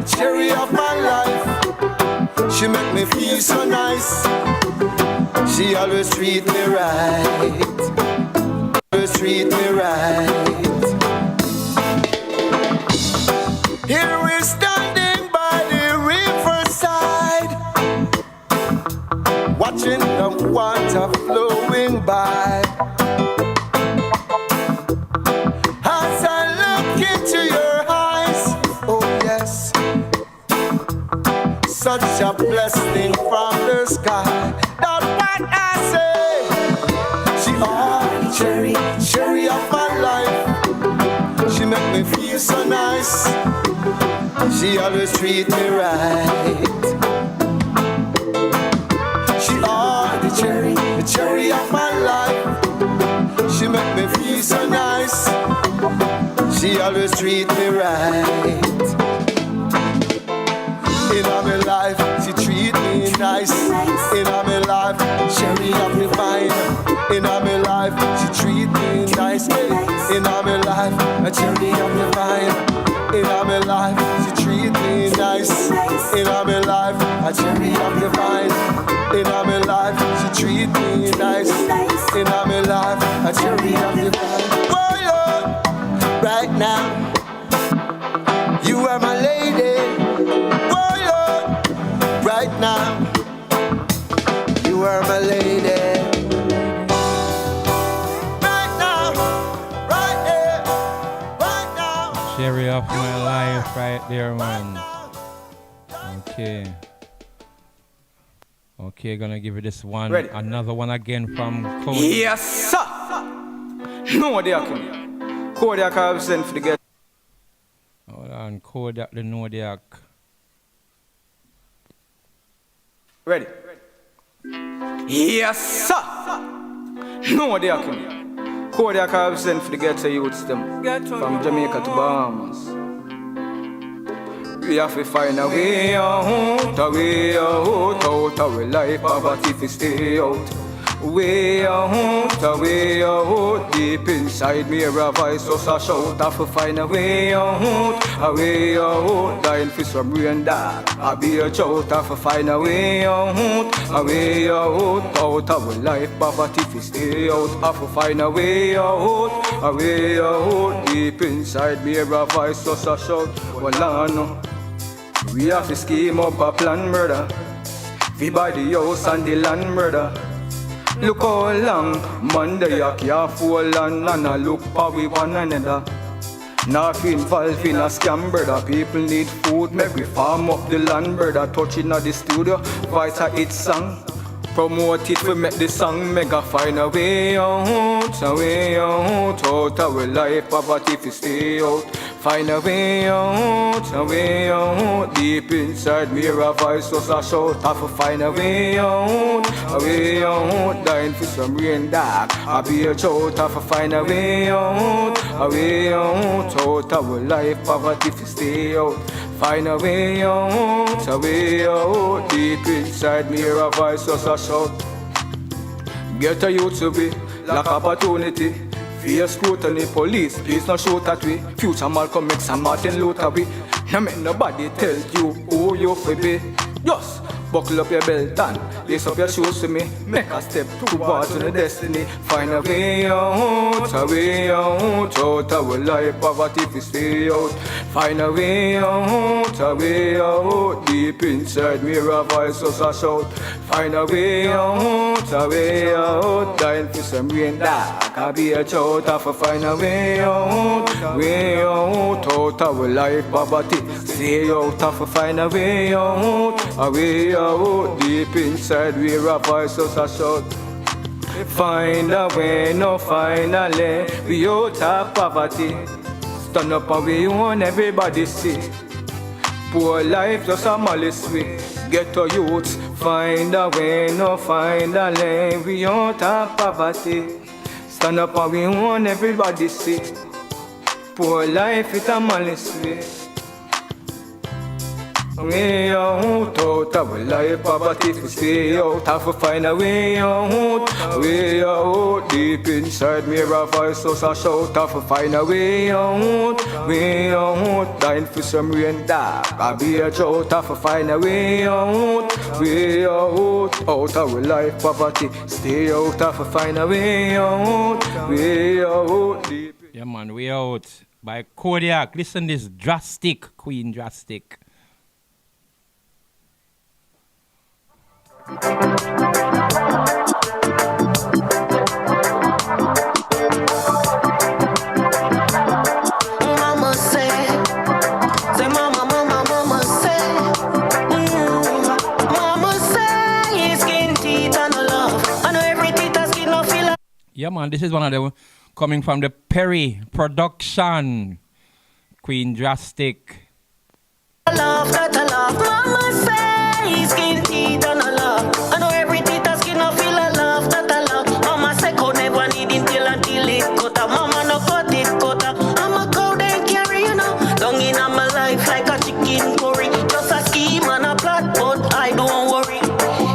Cherry of my life. She make me feel so nice. She always treat me right. Always treat me right. Here we're standing by the riverside, watching the water flowing by. As I look into your eyes, oh yes, such a blessing from the sky. That's what I say. She are the cherry of my life. She make me feel so nice. She always treat me right. She are the cherry of my life. She make me feel so nice. She always treat me right. In all my life, she treat me nice. In all my life, cherry of me fine. In all my life, she treat me nice. In all my life, a cherry of me fine. In all my life, she treat me nice. In all my life, a cherry of me fine. In all my life, she treat me nice. In all my life, a cherry of me fine. Oh Lord, right now, you are my lady. Right now, you are my lady. Right now, right here, right now. Cherry of my life right there, man. Okay. Okay, gonna give you this one. Ready. Another one again from Cody. Yes, sir. No, they are coming. Kodiak have sent for the get. Hold on, Kodak the Nodiac. Ready? Yes, sir. No, they are coming. Kodiak have sent for the ghetto youths them from Jamaica to Bahamas. We have to find a way out, out our life, poverty to stay out. Way out, deep inside me, a voice just a shout. Have to find a way out, dying for some rain dark. I be a shout, have to find a way out, out our life, poverty to stay out. Have to find a way out, deep inside me, a voice just a shout. Well, I know we have to scheme up a plan, murder. We buy the house and the land, murder. Look how long Monday I can't fall on, and I look how we one another. Not involved in a scam, brother. People need food, make we farm up the land, brother. Touching at the studio, Vita hit song. Promote it, we make the song mega. Find a way out, out our life, poverty fi stay out. Find a way out, deep inside me a voice was a shout. Have to find a way out, dying for some rain dark. I be a shout, have to find a way out, out our life, poverty fi stay out. Find a way out, deep inside me a voice was a shout. Get a youth to be lack opportunity. Fear scrutiny, police, please not shoot at we. Future Malcolm X and Martin Luther we. Now make nobody tell you who you fi be. Just buckle up your belt and lace up your shoes to me. Make a step towards your destiny. Find a way out our life, poverty fi stay out. Find a way out, deep inside me a voice was a shout. Find a way out, dying for some rain dark. I be a shout, have to find a way out our life, poverty stay out. Have to find a way out, deep inside we a voice was a shout. Find a way, no finally, we out of poverty. Stand up and we want everybody see. Poor life just a malice we. Get to youths, find a way, no find a lane. We out of poverty. Stand up and we want everybody see. Poor life is a malice we. Way out our life, poverty to stay out. Have to find a way out, deep inside me a voice was a shout. Have to find a way out, dying for some rain dark. I be a shout, have to find a way out our life, poverty stay out. Have to find a way out, deep. Yeah man, way out by Kodiak. Listen this drastic, Queen Drastic. Mama say mama say, mama say, skin teeth and love. I know every teeth and skin no feel. Yeah man, this is one of them coming from the Perry production. Queen Drastic. Love that I love, mama say, skin teeth and love. I know every teeth and skin no feel a love that I love. Mama say cow never need him till until it cut up. Mama no cut it cut up. I'm a cow they carry you know. Down in my life like a chicken curry. Just a scheme and a plot, but I don't worry.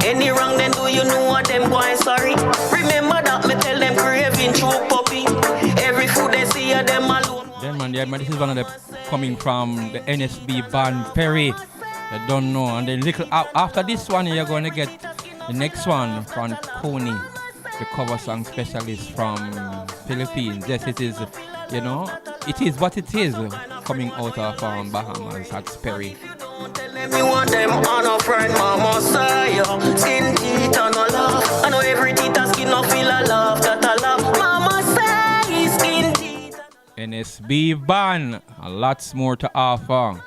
Any wrong then do you know what them going sorry? Remember that me tell them craving true puppy. Every food they see of them alone. Then man, yeah, man, this is one of the coming from the NSB band Perry. I don't know. And then little after this one, you're going to get the next one from Coney, the cover song specialist from Philippines. Yes, it is. You know, it is what it is. Coming out of Bahamas, that's Perry. Me want them on a friend, mama say, skin teeth and a love. I know every teeth and skin no feel a love that I love. Mama say, skin teeth. NSB band, a lots more to offer.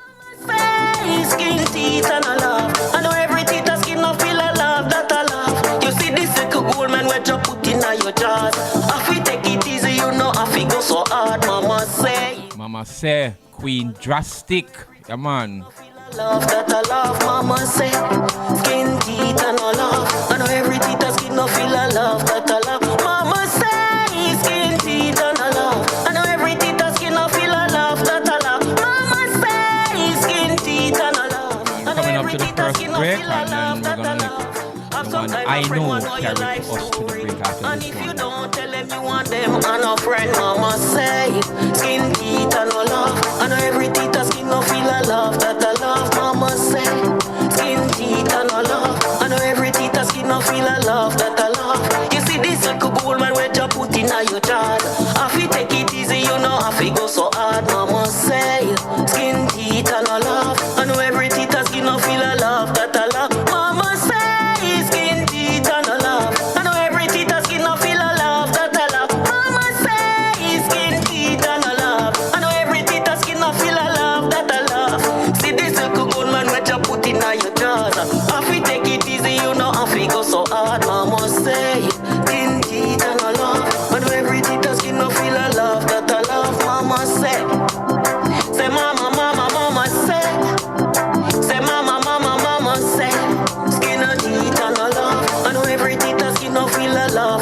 Say, skin teeth and a love. I know every teeth and skin no feel a love that I love. You see this little gold man where you put in your jaws. If we take it easy, you know if we go so hard, mama say. Mama say, Queen Drastic, yeah man. Love that I love, mama say, skin teeth and no love. I know every teeth and skin no feel a love that I love. Mama say, skin teeth and no love. I know every teeth and skin no feel a love that I love. Mama say, skin teeth and no love. Coming up to the first break, and then we're gonna let the one I know carry us to the break after and this if one. you don't tell them you want them and a friend, mama say, skin teeth and no love. I know every teeth and skin no feel a love that I love. Mama say, skin teeth and no love. I know every teeth and skin no feel a love that I love. You see this little gold man where you put in your jaws. If you take it easy, you know if you go so hard. Mama say, skin teeth and no love. I know every teeth and skin no feel a love that I love. Mama say, skin teeth and no love. I know every teeth and skin no feel a love that I love. Mama say, skin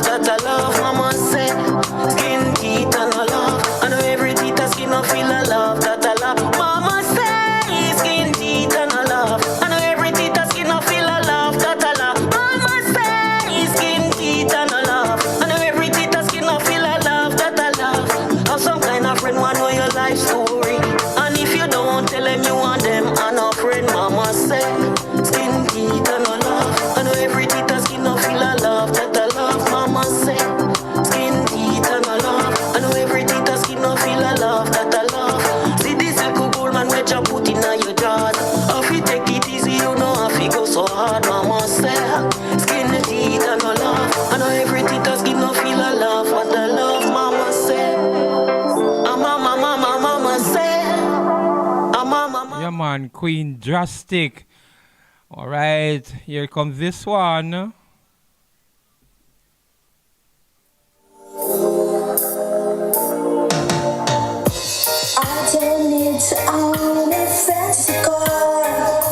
love that I love, mama say. Skin, teeth, and a love. I know every teeth a skin, I feel a love that I love. Mama say, skin, teeth, and a love. I know every teeth a skin, I feel a love that I love. Mama say, skin, teeth, and a love. I know every teeth a skin, I feel a love that I love. Have some kind of friend wanna know your life story. And if you don't tell them you want them, and a friend, mama say, skin, teeth, and a love. I know every teeth a skin, I feel a love that I love. Mama say, skin, teeth, and a love. I know every teeth a skin, I feel a love that I love. See this little gold man which you put in your jaws. If you take it easy, you know if you go so hard. Mama say, skin, teeth, and a love. I know every teeth a skin, I feel a love what I love. Mama say, mama say, Yeah, man, Queen Drastic. All right, here comes this one. I don't need to own a fancy car.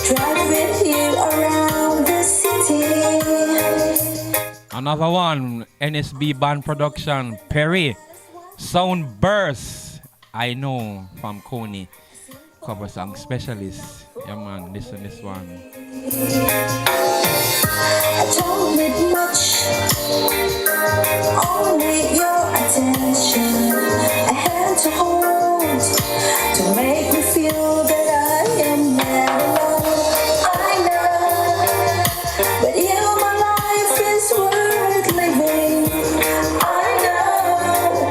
Drive with you around the city. Another one, NSB Band Production, Perry, Sound Burst. I know from Coney, cover song specialist. Yeah, man, listen this one. I don't need much, only your attention. A hand to hold, to make me feel that I am never alone. I know, but you, my life is worth living. I know,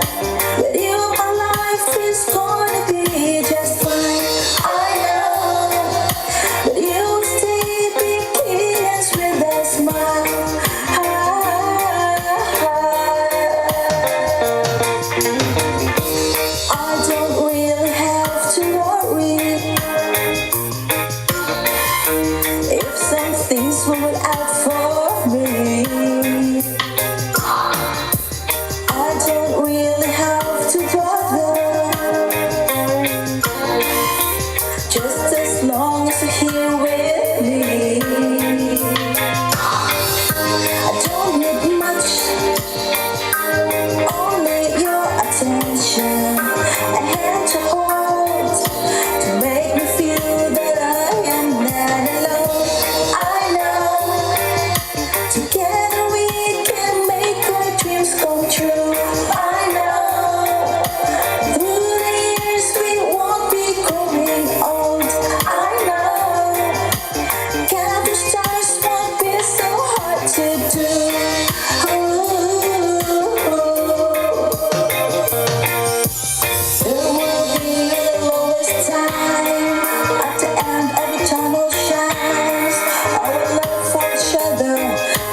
but you, my life is gonna be just fine. I know, but you stay begins with a smile. I don't really have to worry if some things will out for me. I don't really have to bother, just as long as you're here with me. I don't need much, only your attention. A hand to hold, to make me feel that I am not alone. I know, together we can make our dreams come true. I know, through the years we won't be growing old. I know, count the stars won't be so hard to do. There will be a lowest time at the end of the tunnel shines. Our love for each other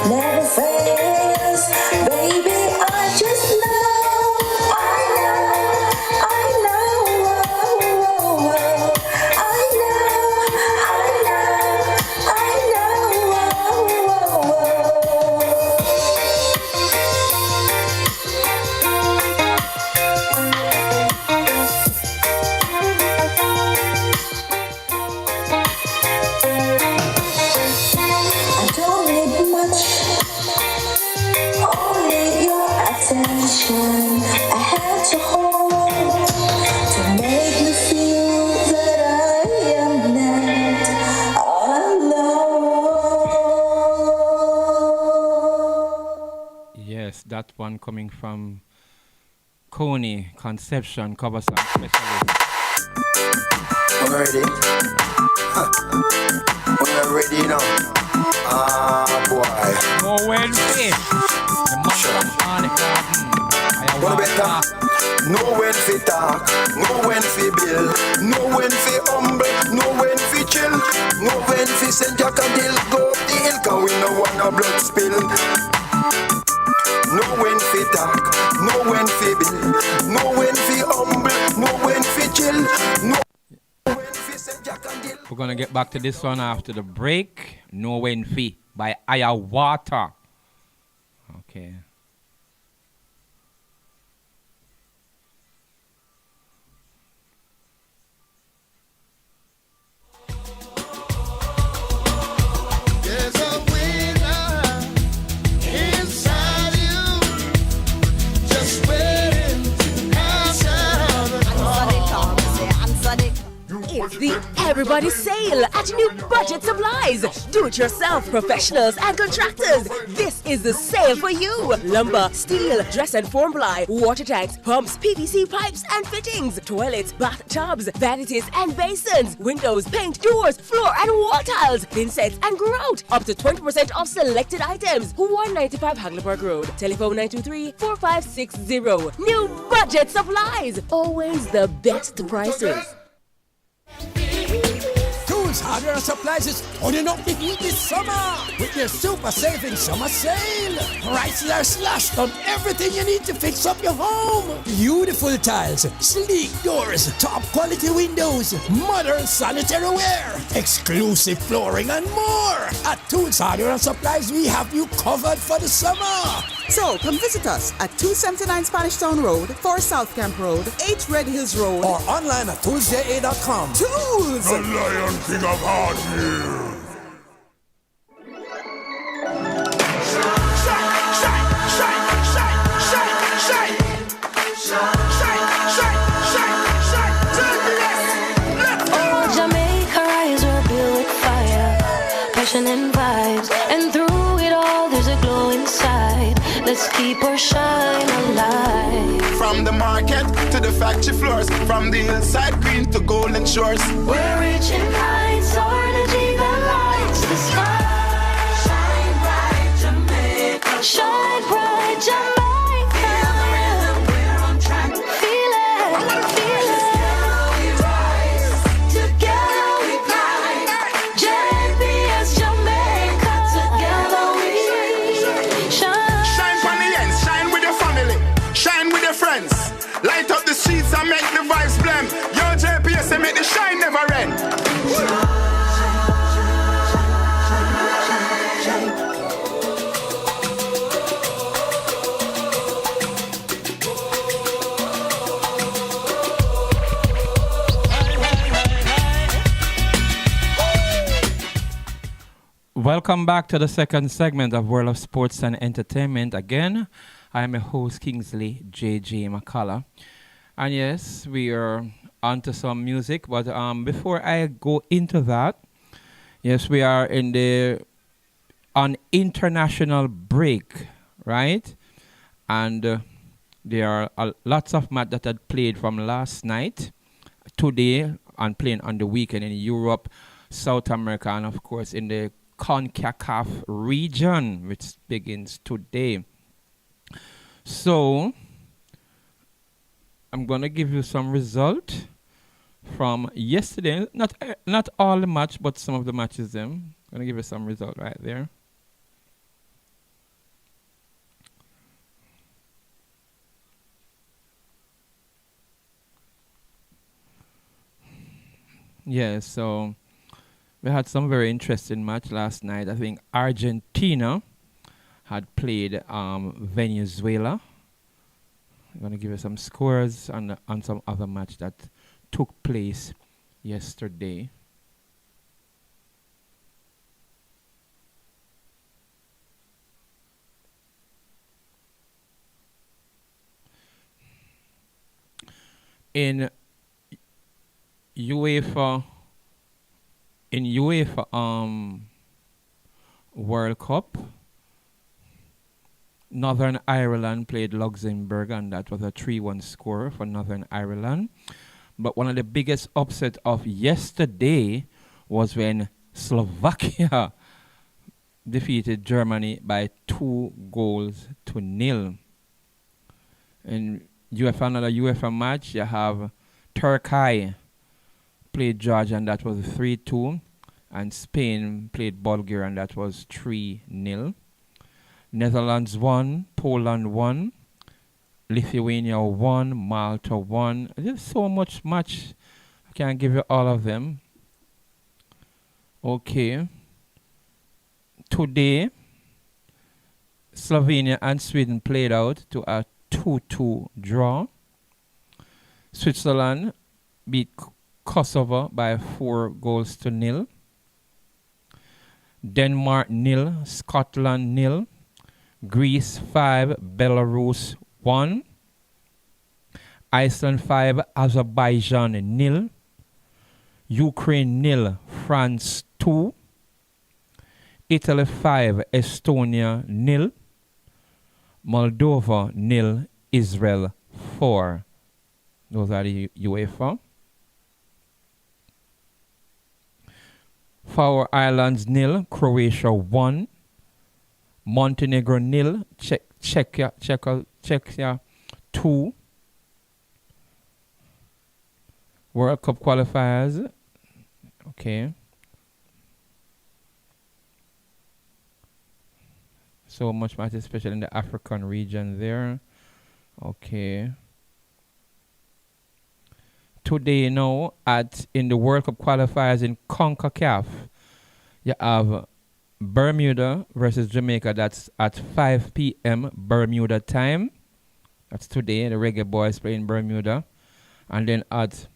never fails. Baby, I just know, I know, I know, I I don't need much, only your attention. I had to hold, to make me feel that I am not alone. Yes, that one coming from Coney, Conception, cover song specialist. Ready? We're ready now. Ah, boy. More Wednesday. The month from Arctic What better? No when fi talk, no when fi build, no when fi humble, no when fi chill, no when fi send Jack a deal go up the hill, 'cause we no want no blood spill. No when fi talk, no when fi build, no when fi humble, no when fi chill, no when fi send Jack a deal. We're gonna get back to this one after the break. No When Fee by Ayawater. Okay. There's a winner the Everybody Sale at New Budget Supplies. Do-it-yourself professionals and contractors. This is the sale for you. Lumber, steel, dress and form ply, water tanks, pumps, PVC pipes and fittings, toilets, bathtubs, vanities and basins, windows, paint, doors, floor and wall tiles, thin sets and grout. Up to 20% off selected items. 195 Hagleyburg Road. Telephone 923-4560. New Budget Supplies. Always the best prices. Tools, hardware, and supplies is holding up the heat this summer with their super saving summer sale. Prices are slashed on everything you need to fix up your home. Beautiful tiles, sleek doors, top quality windows, modern sanitary ware, exclusive flooring, and more. At Tools, hardware, and supplies, we have you covered for the summer. So come visit us at 279 Spanish Town Road, 4 South Camp Road, 8 Red Hills Road, or online at toolsja.com. Tools! The Lion King of Hardware. Oh, Jamaica rise, we're built with fire, passion and vibes, and through it all there's a glow inside. Let's keep our shine alive. From the market to the factory floors, from the hillside green to golden shores. We're reaching heights, our energy that lights the sky. Shine bright, Jamaica. Shine bright, Jamaica. Feel the rhythm, we're on track. Feel it, feel it. Together we rise, together we climb. JPS Jamaica, together we shine. Shine for the ends, shine with your family, shine with your friends. Light up the streets and make the vibes blend. Yo, JPS and make the shine never end. Welcome back to the second segment of World of Sports and Entertainment. Again, I am your host, Kingsley J.J. McCullough. And yes, we are on to some music, but before I go into that, yes, we are on international break, right? And there are lots of matches that had played from last night, today, and playing on the weekend in Europe, South America, and of course in the CONCACAF region, which begins today. So, I'm going to give you some result from yesterday. Not all the match, but some of the matches. I'm going to give you some result right there. Yeah, so we had some very interesting match last night. I think Argentina had played Venezuela. I'm going to give you some scores on some other match that took place yesterday. In UEFA World Cup, Northern Ireland played Luxembourg, and that was a 3-1 score for Northern Ireland. But one of the biggest upset of yesterday was when Slovakia defeated Germany by 2-0. In another UEFA match, you have Turkey played Georgia, and that was 3-2. And Spain played Bulgaria, and that was 3-0. Netherlands won, Poland won, Lithuania won, Malta won. There's so much match. I can't give you all of them. Okay. Today, Slovenia and Sweden played out to a 2-2 draw. Switzerland beat Kosovo by 4-0. Denmark 0, Scotland 0, Greece 5, Belarus 1, Iceland 5, Azerbaijan 0, Ukraine nil, France 2. Italy 5, Estonia nil. Moldova nil, Israel 4. Those are the UEFA. Faroe Islands nil, Croatia 1. Montenegro nil, Czechia 2. World Cup qualifiers. Okay. So much match, especially in the African region there. Okay. Today now in the World Cup qualifiers in CONCACAF, you have Bermuda versus Jamaica. That's at 5 p.m. Bermuda time. That's today. The Reggae Boys play in Bermuda. And then at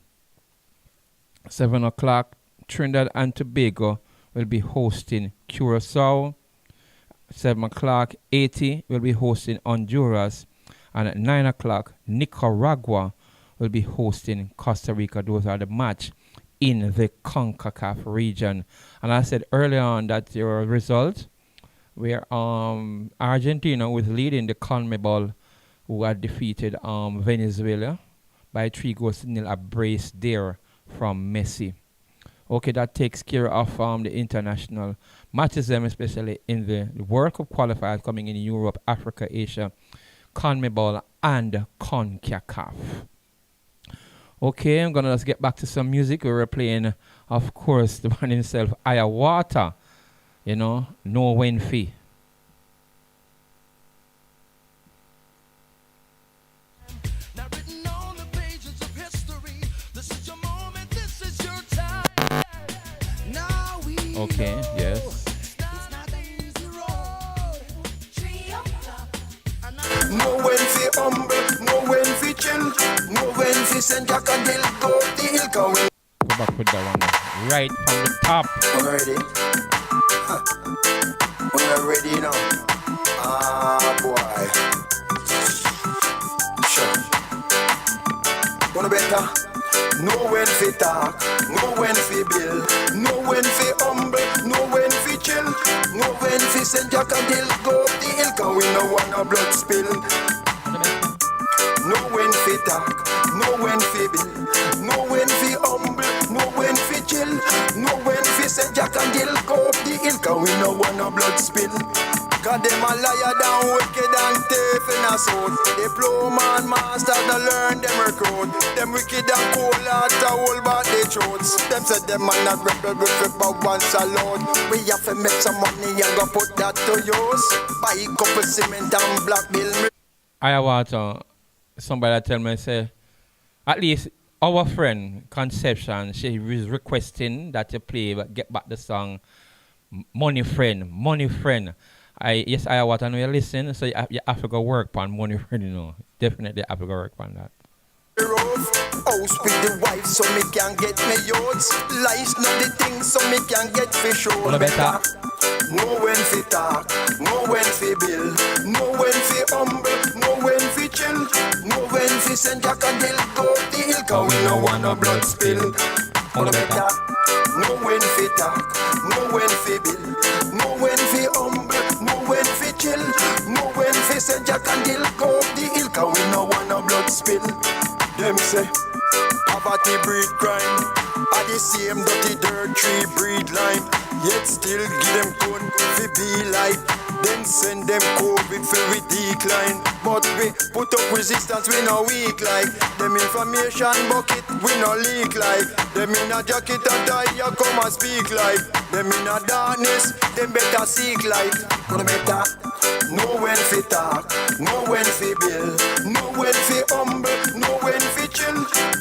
7 o'clock, Trinidad and Tobago will be hosting Curacao. 7 o'clock, Haiti will be hosting Honduras. And at 9 o'clock, Nicaragua will be hosting Costa Rica. Those are the match in the CONCACAF region. And I said earlier on that your result, where Argentina was leading the CONMEBOL, who had defeated Venezuela by 3-0, a brace there from Messi. Okay, that takes care of the international matches, especially in the World Cup qualifiers coming in Europe, Africa, Asia, CONMEBOL, and CONCACAF. Okay, I'm going to just get back to some music. We were playing, of course, the man himself, Ayawater, No Wenfi. Okay, yes. No when fi humble, no when fi chill, no when fi send Jack and Dill go the hill can we. Go back with that one right from the top. Already? We're ready now. Ah boy. Sure. Wanna better? No when fi talk, no when fi build, no when fi humble, no when fi chill, no when fi send Jack and Dill go up the hill, cause we no want no blood spill. No when fi talk, no when fi build, no when fi humble, no when fi chill, no when fi send Jack and Dill go up the hill, cause we no want no blood spill. Cause them a liar down wicked and thief in a suit. Diploma and masters no learn them recruit. Them wicked and cold heart a hold back their throats. Them said them man not rebel with flip out one salute. We have to make some money and go put that to use. Buy a couple cement and black bill. Ayawater, somebody tell me say, at least our friend Conception, she was requesting that you play, get back the song Money Friend, Money Friend. Yes, Ayawater, I know you listen, so you have to go work on Money Friend, Definitely have to go work on that. House with the wife so me can get me yours. Lies not the thing so me can get fish all better. No when fi talk, no when fi build, no when fi humble, no when fi chill, no when fi send Jack and Dill go up the hill, cause we no want no blood spill. All better. No when fi talk, no when fi build, no when fi humble, no when fi chill, no when fi send Jack and Dill go up the hill, cause we no want no blood spill. Them say, poverty breed crime. At the same dirty dirt tree breed lime. Yet still give them gun fi be like. Then send them COVID fi we decline. But we put up resistance, we no weak like. Them information bucket, we no leak like. Them in a jacket and tie, you come and speak like. Them in a darkness, them better seek light. Gonna better. No when fi talk, no when fi build, no when fi humble, no when fi chill,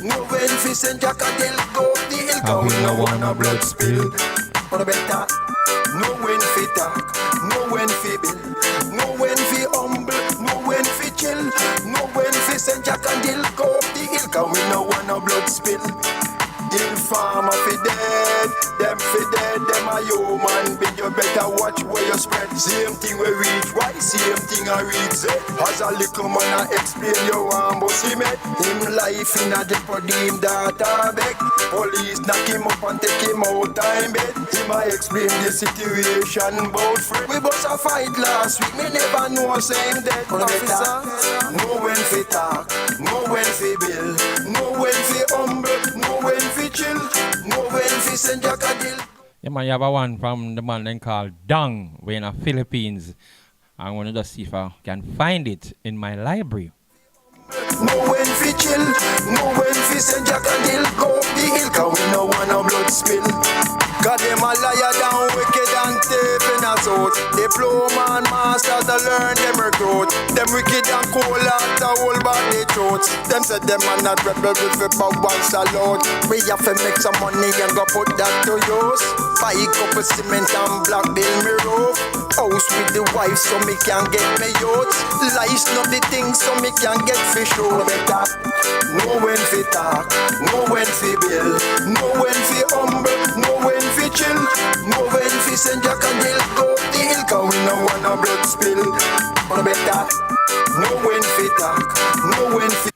no when fi send Jack and Dill go up the hill, cause we no want no blood spill. But better, no when fi talk, no when fi build, no when fi humble, no when fi chill, no when fi send Jack and Dill go up the hill, cause we no want no blood spill. Informer fi dead, them a human being. You better watch where you spread. Same thing we reach, why? Same thing thing I read say. As a little man I explain you want but see me. Him life in a jeopardy, him daughter beg. Police knock him up and take him out time bed. Him I explain the situation about friend. We bust a fight last week, me never know same dead officer. No when fi talk, no when fi bill, no when fi humble, no when fi chill, no when fi send Jack a deal. Yeah, man, you have a one from the man then called Dong, we're in the Philippines. I want to just see if I can find it in my library. No when fi chill, no when fi send Jack a deal. Go up the hill, cause we no want no blood spill. Cause them a liar down wicked and taping us out. Diploma and masters to learn them recruit. Them wicked and cold out the whole body truth. Them said them are not rebel with a power and salute. We have to make some money and go put that to use. Buy a couple cement and black build me roof. House with the wife so me can get me youth. Lice not the thing so me can get fish out. No when fi talk, no when fi bill, no when fi humble, no when fi chill, no when fi send Jack and Jill. Go up the hill cause we no want no blood spill. No when fi talk, no when fi.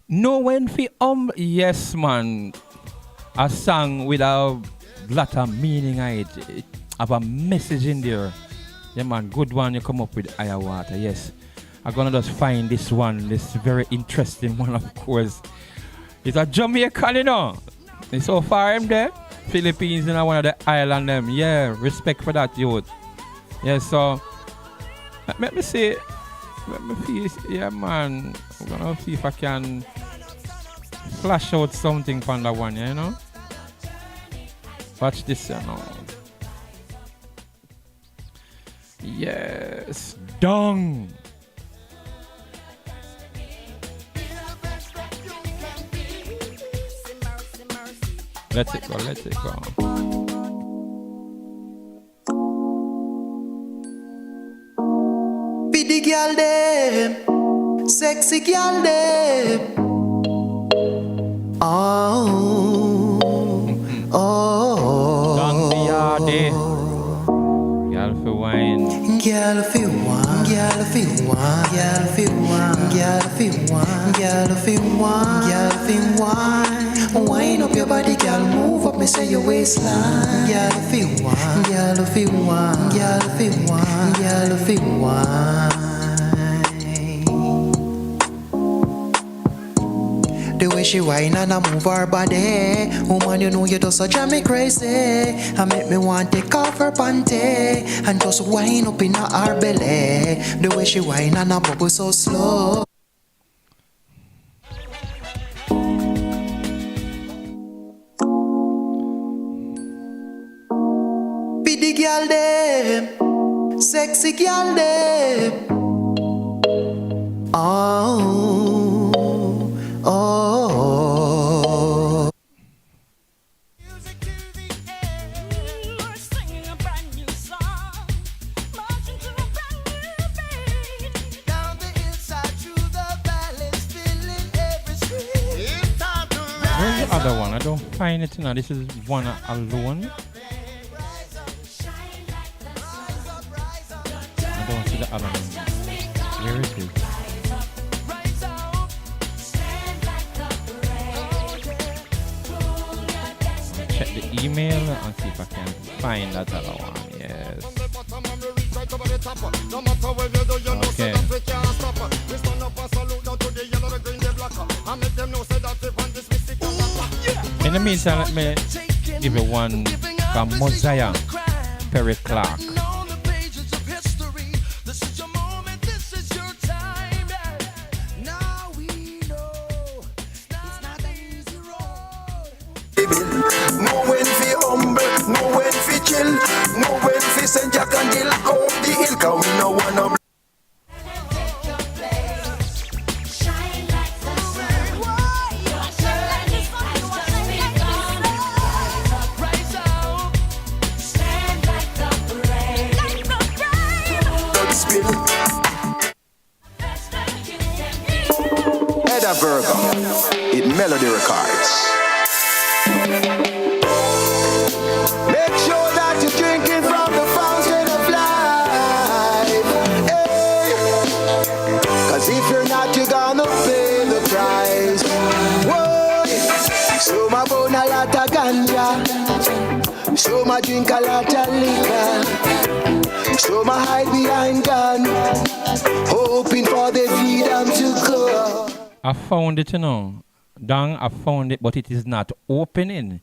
No when fi yes man. A song with a lot of meaning in it. It have a message in there. Yeah man, good one you come up with Higher Water, yes. I'm gonna just find this one, this very interesting one of course. It's a Jamaican, you know. It's so far him there. Philippines, you know, one of the island them. Yeah, respect for that youth. Yeah, so let me see. Let me see. Yeah man. I'm gonna see if I can flash out something from that one, you know. Watch this, you know. Yes, Dong. Let it go, let it go. Be the girl them, sexy girl them. Oh, oh. Dong the yardie. Girl for wine. Girl fi one, girl fi one, girl fi one, girl fi one, girl fi one, girl fi one. Wind up your body, girl, move up, me say your waistline. Girl fi one, girl fi one, girl fi one, girl fi one. The way she whine and I move her body, woman, you know you just so drive me crazy. And make me want to take off her panty and just whine up in her belly. The way she whine and I bubble so slow. Be the girl them, sexy girl them. Oh, oh. Where's the other one? I don't find it now. This is one alone. I don't see the other one. Where is it? Check the email and see if I can find that other one. Yes. Okay. In the meantime, let me give you one from Mosiah Perry Clark. No when fi humble, no when fi chill, no when fi send Jack and Jill. Go up the hill, cause we no want no. Edda Virgo, it Melody Records. Make sure that you're drinking from the fountain of life. Hey, I drink a lot of liquor. Some I hide behind gun, hoping for the freedom to go. I found it, you know. Dang, I found it, but it is not opening.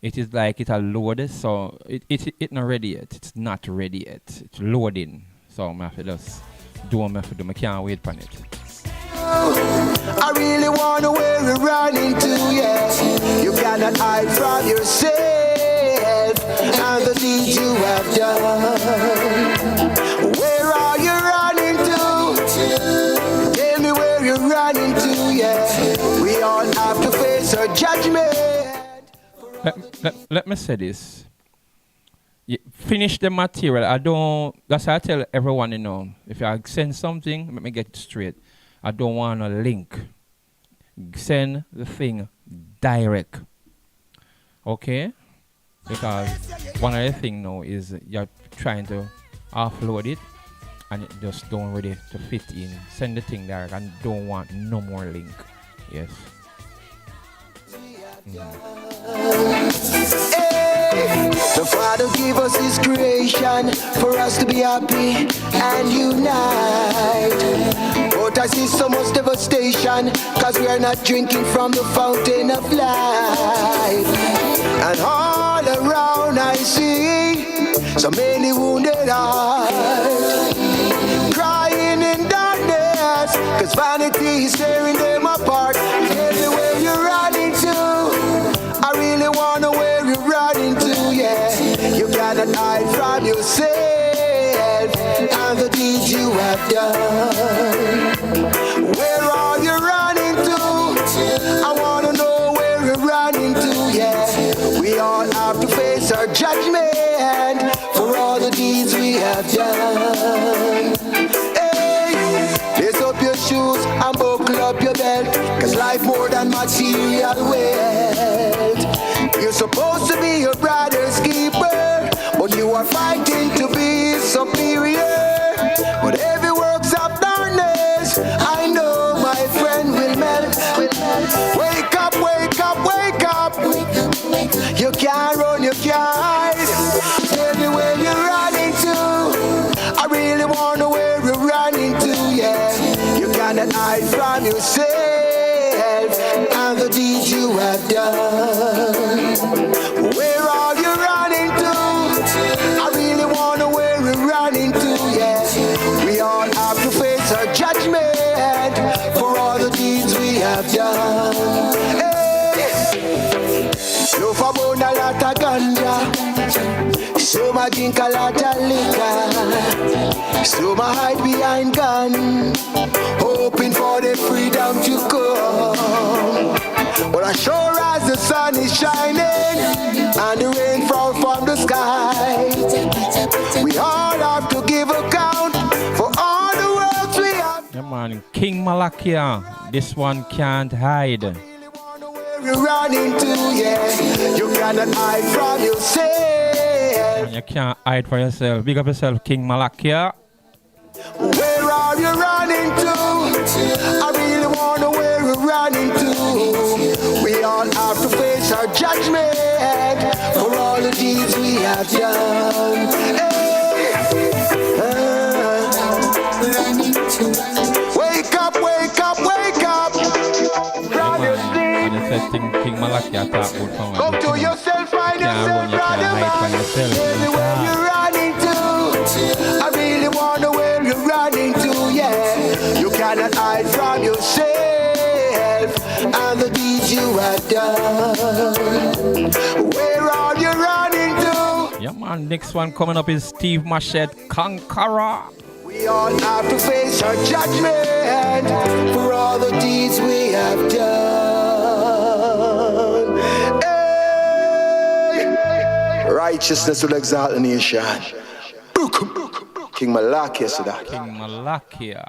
It is like it are loaded, so it not ready yet. It's not ready yet. It's loading. So I have to just do what I have to do. I can't wait for it. I really wanna where we're running to, yeah. You cannot hide from yourself and the deeds you have done. Where are you running to? Tell me where you're running to, yeah. We all have to face our judgment. Let me say this. Finish the material. That's why I tell everyone, you know, if I send something, let me get it straight. I don't want a link. Send the thing direct. Okay? Because one of the things now is you're trying to offload it and it just don't ready to fit in. Send the thing direct and don't want no more link. Yes. Hey, the Father gave us His creation for us to be happy and unite. But I see so much devastation, cause we are not drinking from the fountain of life. And all around I see so many wounded hearts crying in darkness, cause vanity is tearing them apart. Everywhere you're running to, I really wanna where you're running to, yeah. You cannot hide from yourself and the deeds you have done. Where are you running to? I wanna know where you're running to, yeah. We all have to face our judgment for all the deeds we have done. Hey, lace up your shoes and buckle up your belt, cause life more than material wealth. You're supposed to be your brother's keeper, but you are fighting to be superior. But every works of darkness, I know my friend will melt. Wake up, wake up, wake up. You can't run, you can't hide. Tell me where you're running to. I really wanna where you're running to, yeah. You cannot hide from yourself and the deeds you have done. Where are you running to? I really wanna where you're running to, yeah. We all have to face our judgment for all the deeds we have done. Hey, so for burn a lot of ganja, so I drink a lot of liquor, so I hide behind gun, hoping for the freedom to come. But as sure as the sun is shining and the rain falls from the sky, we all have to give account for all the works we have. Yeah, man. King Malakia. This one can't hide. You're running to, yeah. You cannot hide from yourself. You can't hide for yourself. Big up yourself, King Malakia. Where are you running to? I really wanna where you're running to. We all have to face our judgment for all the deeds we have done. Hey, wake up, wake up, wake up. King Malakia talk about from come to yourself, find yourself, brother. Anywhere you're running to, I really wanna where you're running to, yeah. You cannot hide from yourself and the deeds you have done. Where are you running to? Yeah, man. Next one coming up is Steve Machette, Conqueror. We all have to face our judgment for all the deeds we have done. Hey. Righteousness will exalt the nation. King Malakia said that. King Malakia.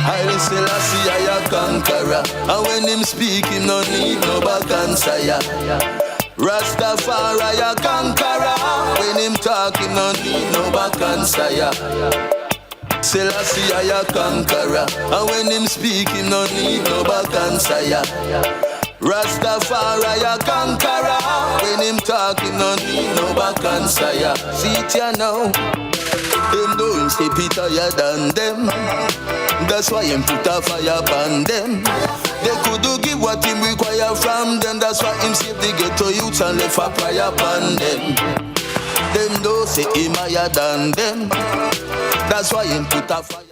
Haile Selassie, I a conqueror. And when him speak, him no need no back answer, yeah. Rastafari a conqueror. When him talking, no need no back answer. Selassie a conqueror. And when him speak, him no need no back answer. Rastafari a conqueror. When him talking, no need no back answer. See it ya now. Them don't step it higher than them. That's why him put a fire upon them. They could do give what him require from them. That's why him save the ghetto youths and left a prayer upon them. Them don't say him higher than them. That's why him put a fire.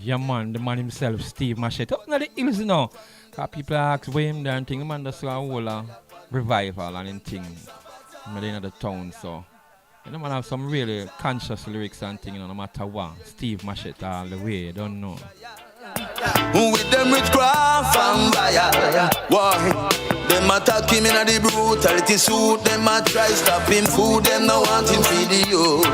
Yeah man, the man himself, Steve Machete. Up in the hills now. Cause people ask where him there and thing. The man does a whole revival and in thing. In the town, so. You know, man have some really conscious lyrics and things, you know, no matter what. Steve Machete all the way, you don't know. With them rich craft and fire. Why? Them attack him in the brutality suit. Them a try stop him food. Them no want him feed the youth.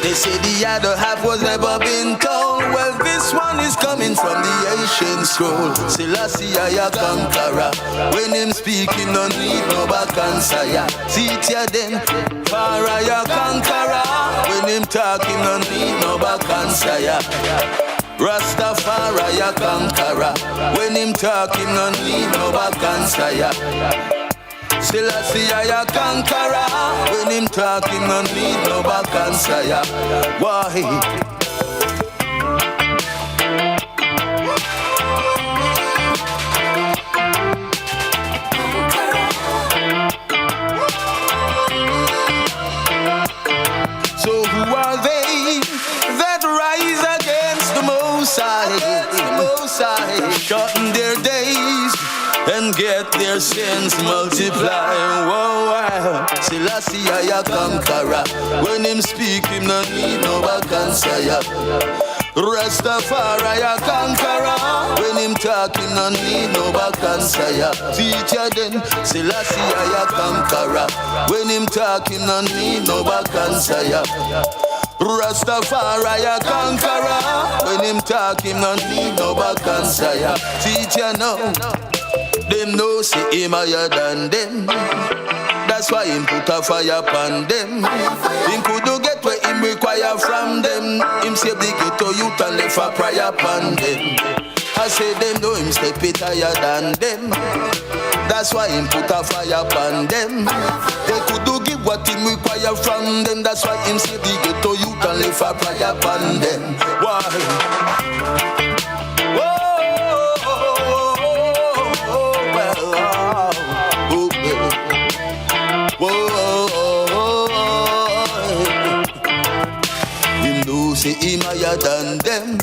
They say the other half was never been told. Well, this one is coming from the ancient scroll. Selassie a conqueror. When him speaking, no need no back answer. See it ya then. Faraya conqueror. When him talking, no need no back answer. Rastafari a conqueror. When him talking, no need no back answer. Selassie a conqueror. When him talking, no need no back answer. Why? So who are they that rise against the Most High? Shorten their days and get their sins multiplied. Whoa, Selassie a conqueror. When him speak, him no need no back answer. Rastafari a conqueror. When him talk, him no need no back answer. Teacher then, Selassie a conqueror. When him talk, him no need no back answer. Rastafari a conqueror. When him talk, him no need no back answer. Teacher now, them know say him higher than them. That's why him put a fire upon them. Him could do get what him require from them. Him save the ghetto youth and left a prayer upon them. I say them know him step it higher than them. That's why him put a fire upon them. They could do give what him require from them. That's why him save the ghetto youth and left a prayer upon them. Why? Him know say him higher than them.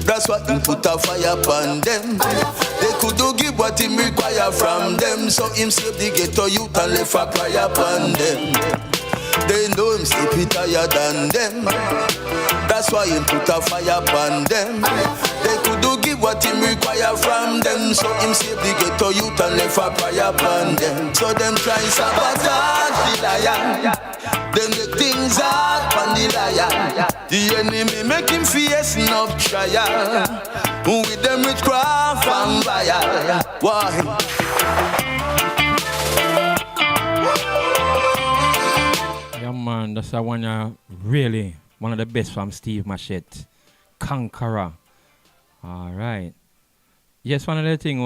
That's why him put a fire upon them. They could do give what him require from them. So him save the ghetto youth and left a prayer upon them. They know him step it higher than them. That's why him put a fire upon them. They could do give what him require from them. So him save the ghetto youth and left a prayer upon them. So them try sabotage the lion. Them the things hard on the lion. The enemy make him face enough trial. With them witchcraft and fire. Why? Yeah man, that's the one really one of the best from Steve Machete. Conqueror. Alright. Yes, one other thing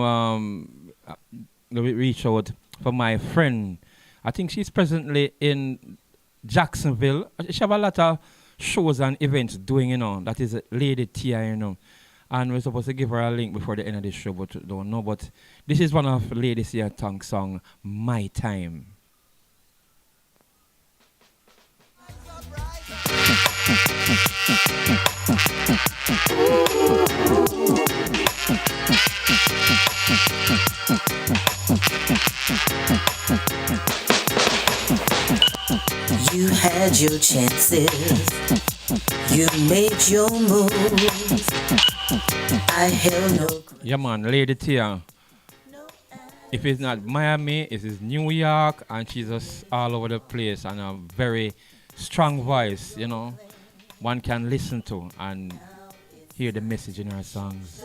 we reach out for my friend. I think she's presently in Jacksonville. She have a lot of shows and events doing, you know. That is Lady Tia, you know. And we're supposed to give her a link before the end of the show, but don't know. But this is one of Lady Tia Tongue song, My Time. You had your chances, you made your moves. I held no. Yeah man, Lady Tia. If it's not Miami, it is New York, and she's just all over the place and a very strong voice, you know. One can listen to and hear the message in her songs.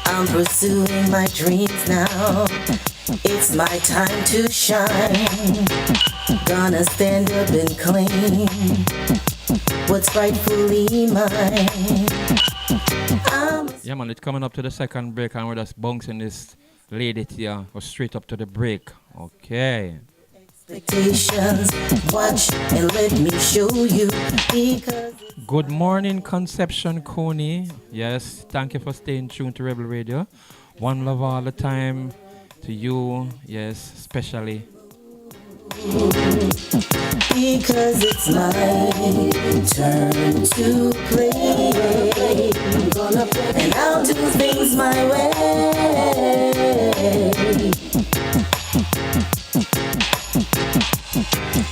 I'm I'm pursuing my dreams now. It's my time to shine. Gonna stand up and claim what's rightfully mine. Yeah, man, it's coming up to the second break, and we're just bouncing this lady here straight up to the break. Okay. Expectations, watch and let me show you. Because good morning, Conception Coney. Yes, thank you for staying tuned to Rebel Radio. One love all the time to you, yes, especially. Because it's my turn to play. And I'll do things my way.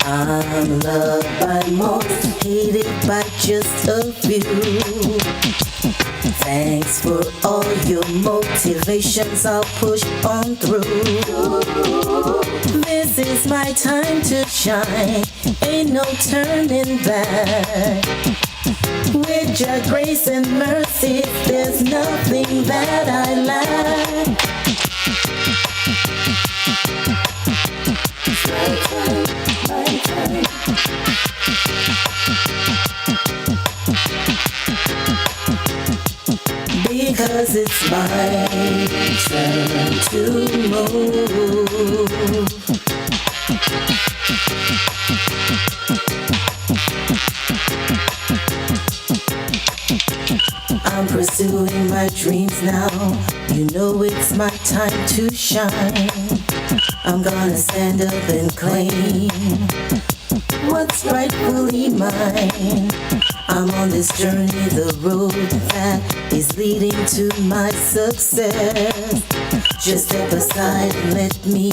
I'm loved by most, hated by just a few. Thanks for all your motivations, I'll push on through. This is my time to shine, ain't no turning back. With your grace and mercy, there's nothing that I lack. My time. Because it's my turn to move. I'm pursuing my dreams now. You know it's my time to shine. I'm gonna stand up and claim what's rightfully mine. I'm on this journey, the road that is leading to my success. Just step aside and let me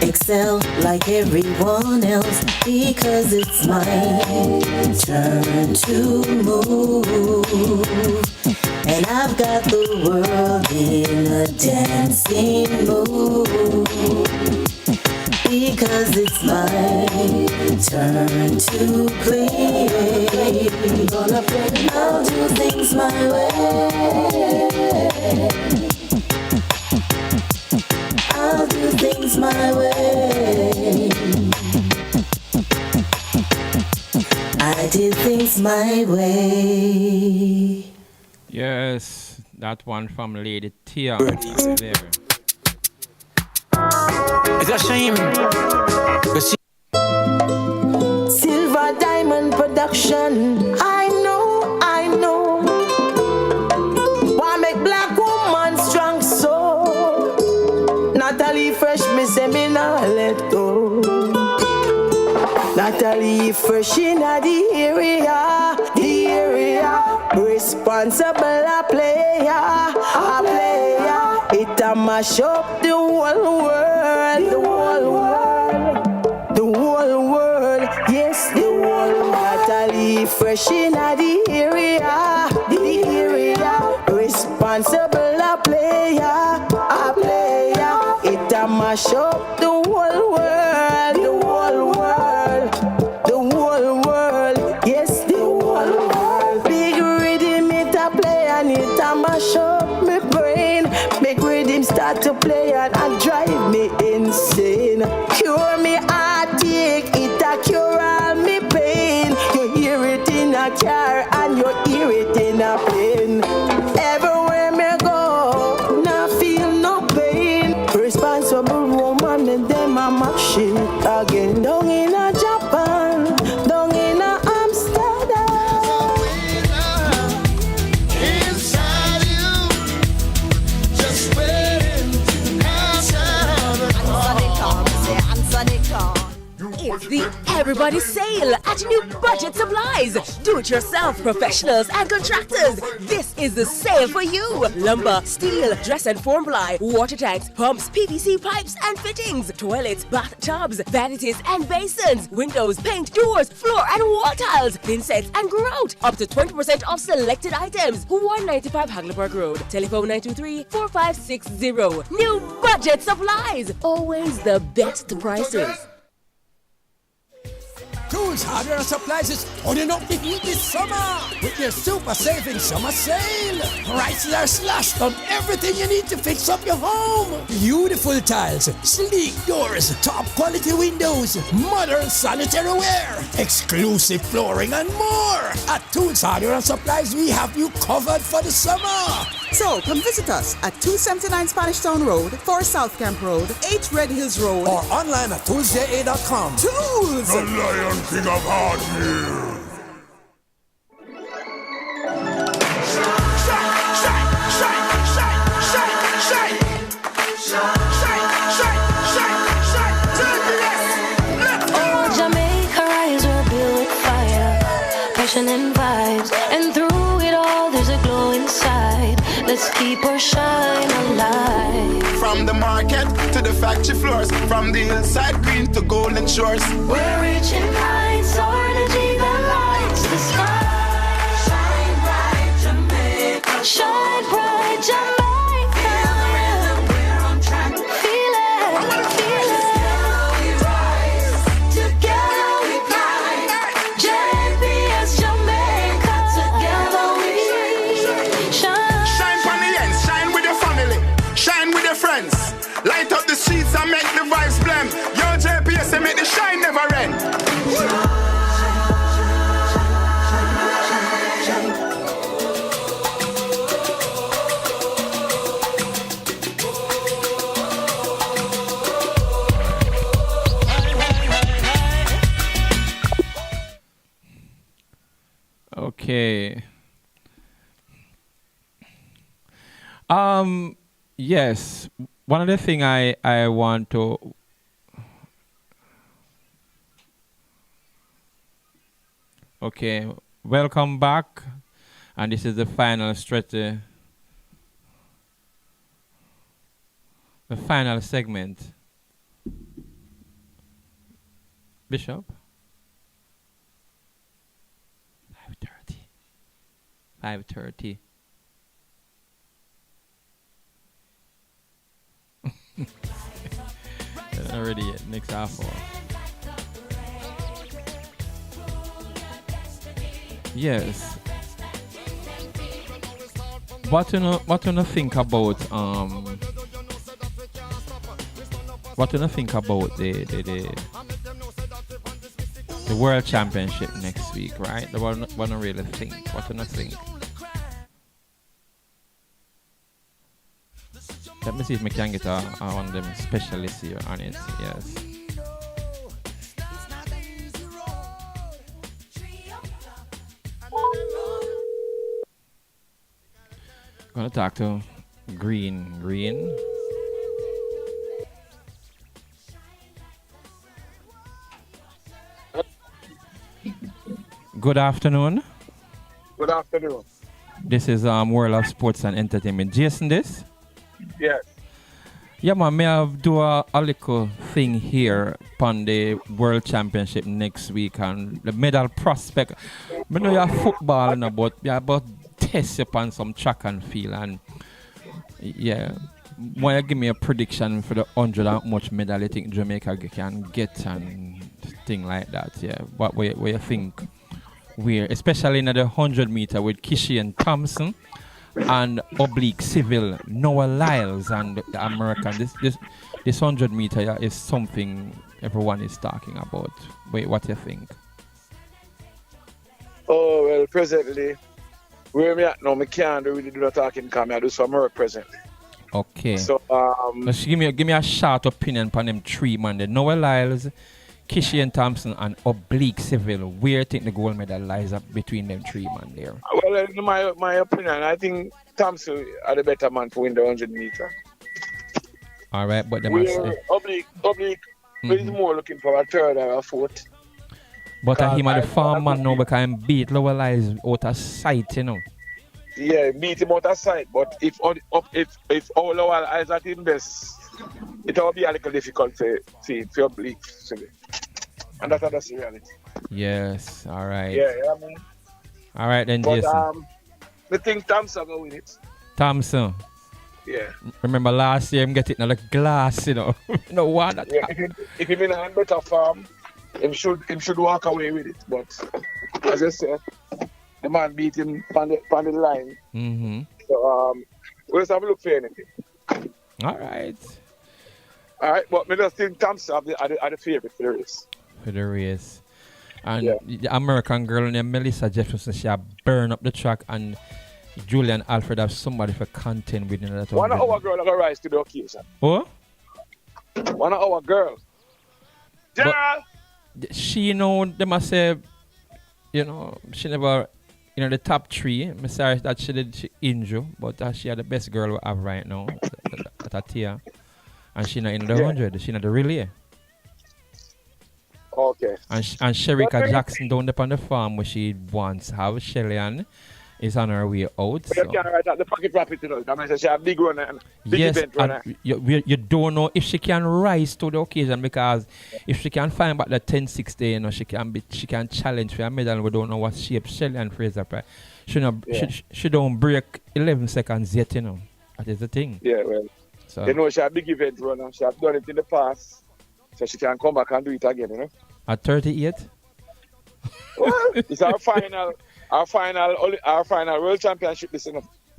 excel like everyone else. Because it's my turn to move. And I've got the world in a dancing mood. Because it's my turn to play. I'll do things my way. I'll do things my way. I did things my way. Yes, that one from Lady Tia there. It's a shame. Silver Diamond Production. I know. Why make black woman strong so? Natalie Fresh, me say me nah let go. Natalie Fresh inna the area. Responsible a player. It a mash up the whole world, yes, the whole world. Natalie Fresh inna the area. Responsible a player. It a mash up the whole world, yes, the whole world. Big rhythm it a play and it a mash up me brain. Make rhythm start to play and drive me insane. Cure me heartache, it a cure all me pain. You hear it in a car and you hear it in a plane. Everywhere me go, nah feel no pain. Responsible woman and them a mash shit again. Down in a Japan, down in a Amsterdam. Inside you, just waiting to Answer the call. It's the Everybody Sale at New Budget Supplies. Do-it-yourself professionals and contractors. This is the sale for you. Lumber, steel, dress and form ply, water tanks, pumps, PVC pipes and fittings, toilets, bathtubs, vanities and basins, windows, paint, doors, floor and wall tiles, thin sets and grout. Up to 20% off selected items. 195 Hagleyburg Road. Telephone 923-4560. New Budget Supplies. Always the best prices. Tools, Hardware and Supplies is holding up the heat this summer with their super saving summer sale. Prices are slashed on everything you need to fix up your home. Beautiful tiles, sleek doors, top quality windows, modern sanitary ware, exclusive flooring and more. At Tools, Hardware and Supplies, we have you covered for the summer. So come visit us at 279 Spanish Town Road, 4 South Camp Road, 8 Red Hills Road, or online at toolsja.com. Tools! The Lion King of Hardware. Oh, Jamaica rise, we're built with fire, passion and vibes, and through it all there's a glow inside. Let's keep our shine alive. From the market to the factory floors, from the hillside green to golden shores. We're reaching heights, soaring energy that lights the sky. Shine bright, Jamaica. Shine bright, Jamaica. Feel the rhythm, we're on track. Feel it, feel it. Together we rise, together we climb. JPS Jamaica, together we shine. Shine from the ends, shine with your family, shine with your friends. Light up the streets and make the vibes blend. Yo, JPS and make the shine never end. Okay. Yes. One of the thing I want to Okay, welcome back. And this is the final stretch, the final segment. Bishop? 5:30. Already yet, next half hour. Yes. What you know think about what you know think about the World Championship next week, right? The one to really think. What you know think? Let me see if we can get one of them specialists here on it. Yes. Gonna talk to Green. Good afternoon. Good afternoon. This is World of Sports and Entertainment. Jason, this? Yes. Yeah, man, may I do a little thing here upon the World Championship next week and the medal prospect. I know you're football, but you're about test upon some track and field. And yeah, want you give me a prediction for the 100 how much medal you think Jamaica can get and thing like that. Yeah, what you think? Where, especially in the 100 meter with Kishi and Thompson and oblique civil Noah Lyles and the American. This 100 meter is something everyone is talking about. Wait, what do you think? Oh well, presently where me at now, me can't really do the talking because I do some work presently. Okay. So just give me a short opinion on them three man. The Noah Lyles, Kishi and Thompson and oblique civil. Where you think the gold medal lies up between them three man there? Well, in my opinion, I think Thompson are the better man to win the 100 meter. All right, but oblique is more looking for a third or a fourth. But him at the farm man now because him beat Lower Lies out of sight, you know. Yeah, beat him out of sight. But if all Lower Eyes at him best, it will be a little difficult for oblique. And that's the reality. Yes, all right. Yeah, I mean. All right then, but, Jason. I think Thompson will win it. Thompson. Yeah. Remember last year him get it in the glass, you know. No one. Yeah, if he in a better form, him should walk away with it. But as I said, the man beat him on the line. Mm-hmm. So we'll just have a look for anything. All right. All right, but me just think Thompson are the favorite for the race. For the race. And the American girl named Melissa Jefferson, she have burn up the track, and Julian Alfred have somebody for content within that. One of our girl that rise to the occasion. Oh? One of our girls. But she they must say, she never, the top three. I'm sorry that she injured, but she had the best girl we have right now, at Tia. And she not in the 100, she not the relay. Okay. And Sherika Jackson down there on the farm where she once have Shelly is on her way out. But you can't write out the pocket rapid, That means she have big run and big yes, event runner. You don't know if she can rise to the occasion, because if she can find back the 10-60, she can challenge for a medal. We don't know what shape Shelly and Fraser Price. She don't break 11 seconds yet, That is the thing. Yeah, well. So. She have big event runner. She have done it in the past. So she can come back and do it again, At 38? Well, it's our final world championship,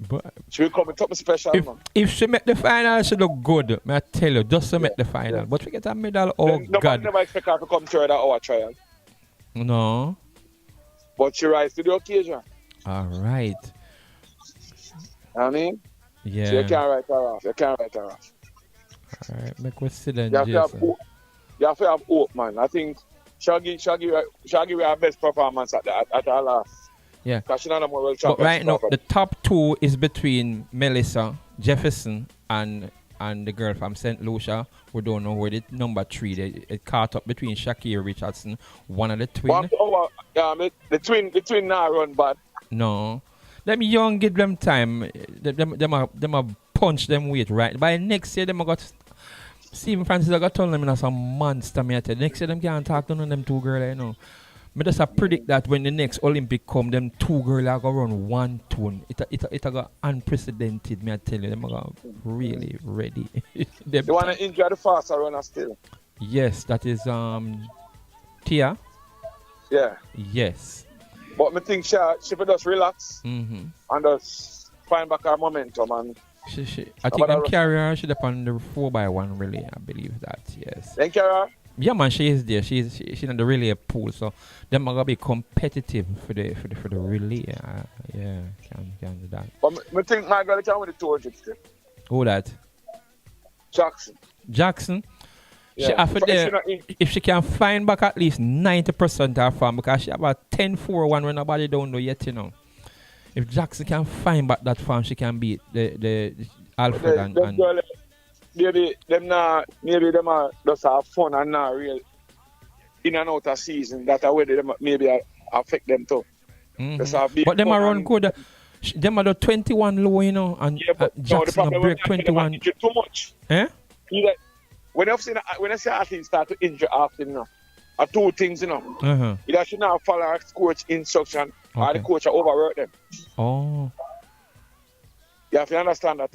But she will come and top special, man. If she make the final, she look good. May I tell you, just to make the final. But we get a medal, God. Never expect her to come through our trial. No. But she rise to the occasion. All right. I mean? Yeah. So you can't write her off. All right, make we sit then, you have to have hope, man. I think she'll give her best performance at her last. Yeah. Because she's not a more world But champion. right now, the top two is between Melissa Jefferson and the girl from St. Lucia. We don't know where the number 3. It caught up between Shakira Richardson, one of the twin. The twin now run bad. No. Let me young give them time. Them a punch them weight right. By next year, them got Stephen Francis. I got told them in some monster. Me at next year, them can't talk to none of them two girls. Me just predict that when the next Olympic come, them two girls are gonna run 1 tune. It got unprecedented. Me I tell you, them are really ready. They want to enjoy the faster runner still. Yes, that is Tia. Yeah. Yes. But me think she will just relax and just find back her momentum. And I think them carry her. She's upon the 4x1 relay. I believe that. Yes. Then carry her? Yeah, man, she is there. She's in the relay pool, so them are gonna be competitive for the relay. Yeah, can do that. But me think my girl can win the 200 still. Who that? Jackson. Yeah. She after if she can find back at least 90% of her farm, because she have a 10-4-1 when nobody don't know yet, If Jackson can find back that farm, she can beat the Alfred and girl, maybe them are just have fun and not real in and out of season. That way them maybe affect them too. But them are run good. Them are the 21 low, and Jackson break 21. Too much. Eh? When I see athletes start to injure often, are two things, Either should not follow our coach instruction or the coach overwork them. Oh. You have to understand that,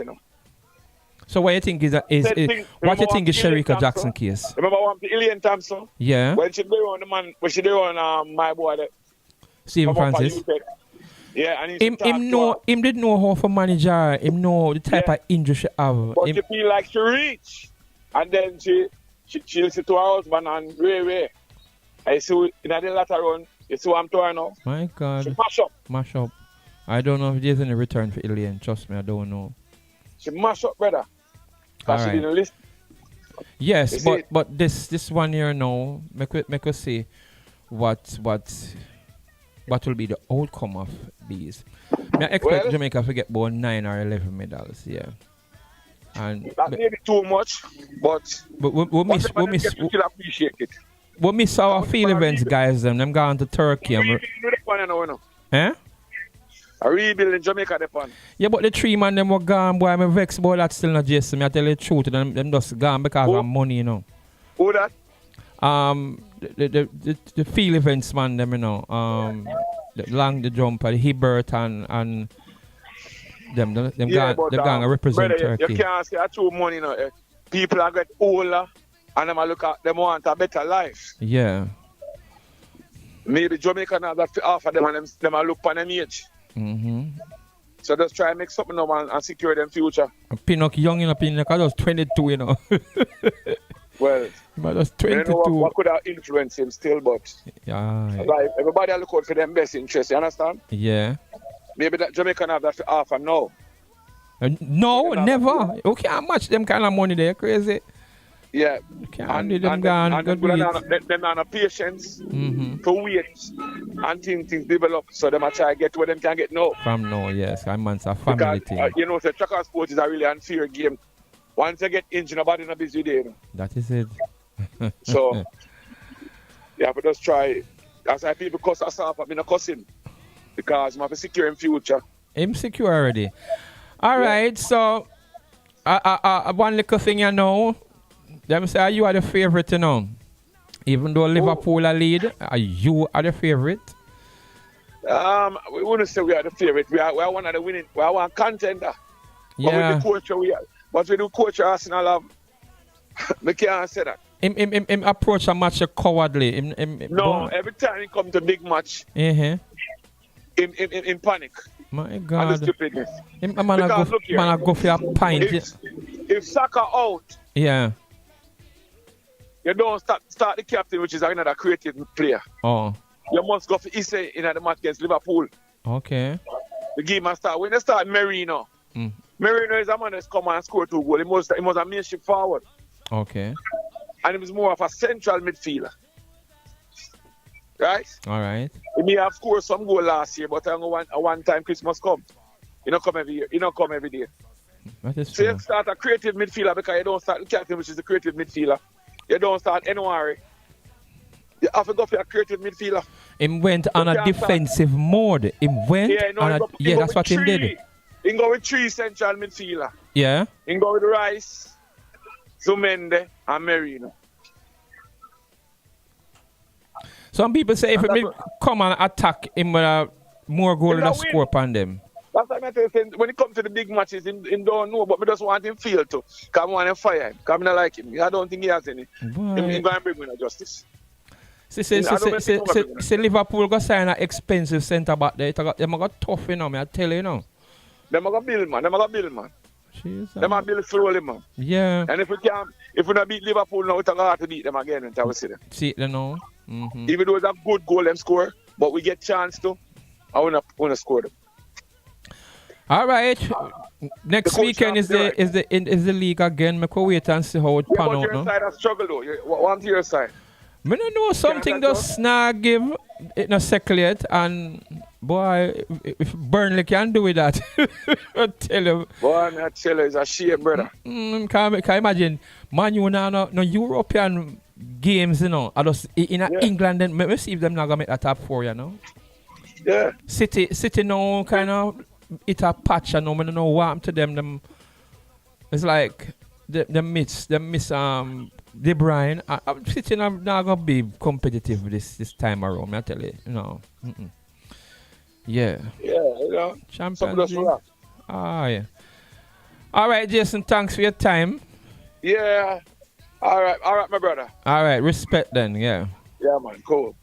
So what you think is Sherika Jackson case? Remember one Ilian Thompson? Yeah. When she did on my boy Stephen Francis. Yeah, and him didn't know how to manage her. Him know the type of injury she have. But she feel like she reach. And then she listen to her husband and Ray. I see in the latter run, you see what I'm doing now? My God. She mash up. I don't know if there's any return for Ilian. Trust me, I don't know. She mash up, brother. Because she didn't listen. Yes, but this one here now, make us see what will be the outcome of these. I expect Jamaica to get about 9 or 11 medals, yeah. And that may be too much, but we miss our field events, guys. Them gone to Turkey. A rebuild in Jamaica, depend. Yeah, but the 3 man them were gone, boy. I'm vexed about that still not Jason. I tell you the truth, them just gone because of money, Who that? The field events man, them, the jumper, the Hibbert and them gonna represent brother, Turkey. You can't say true money, People are get older and them look at them want a better life. Yeah. maybe Jamaica now that half of them and them are look on them age. Mm-hmm. So just try and make something now and secure them future. Pinnock young, Pinnock was 22, you know. Well, but was I don't 22. know what could have influenced him still, but Yeah. like everybody look out for them best interest, you understand? Yeah. Maybe that Jamaica have that half and no. No, never. You can't match them kind of money there, crazy. Yeah. And them gone. And them are patience to wait and things develop. So them are try to get where them can get now. From now, yes. I'm a family Because, thing. you know, the tracker sport is a really unfair game. Once you get injured, nobody not busy there. You know? That is it. So, yeah, but just try. As I people cuss us off, I've been a cussing. Because I'm have a secure in future. I'm secure already. All right, so one little thing you know. Them say you are the favorite, you know. Even though Liverpool are lead, you are the favorite. We wouldn't say we are the favorite. We are one of the winning. We are one contender. Yeah. But with the coach we are. But with the coach Arsenal have, we can't say that. Him approach a match cowardly. No, every time he come to big match, in panic. My God. And the stupidness. Man go for a pint. If Saka out, yeah. You don't start the captain, which is another creative player. Oh. You must go for Isse in the match against Liverpool. Okay. The game must start. When they start Merino, Merino is a man that's come and score 2 goals. He must a mainstream forward. Okay. And he was more of a central midfielder. Right? All right. He may have scored some goal last year, but I know one time Christmas come. He don't come every year. He don't come every day. That is so true. you start a creative midfielder because you don't start the captain, which is the creative midfielder. You don't start anywhere. You have to go for a creative midfielder. He went on a defensive mode. He went that's what he did. He go with 3 central midfielder. Yeah. He go with Rice, Zumende, and Merino. Some people say if we come and attack him with a more goal than a score upon them. That's why I tell you, when it comes to the big matches, he don't know, but I just want him feel to. Because I want him fire him. Because I don't like him. I don't think he has any. He's going to bring me justice. See, Liverpool go sign an expensive centre back there. They got tough, you know, I tell you, you know. They got build, man. They got build slowly, man. Yeah. And if we don't beat Liverpool now, we have to beat them again until we see them. See, you know. Even though it's a good goal them score, but we get chance to, I want to score them. All right. Next weekend is the league again. We can wait and see how it pan out. Your side has struggled though. What's your side? I don't know something does snag give it not settle yet, and boy, if Burnley can do with that, I tell you. Boy, I tell you, it's a shame, brother. Can imagine, Man U no European games, you know. I just in England, then maybe see if them not gonna make a top 4, you know. Yeah. City now kind of it a patch, and I don't know what happened to them. It's like they miss De Bruyne. City not gonna be competitive this time around. I tell you, you know. Yeah. Yeah, you know. Champions League. Yeah. All right, Jason. Thanks for your time. Yeah. All right, my brother. All right, respect then. Yeah. Yeah, man. Cool.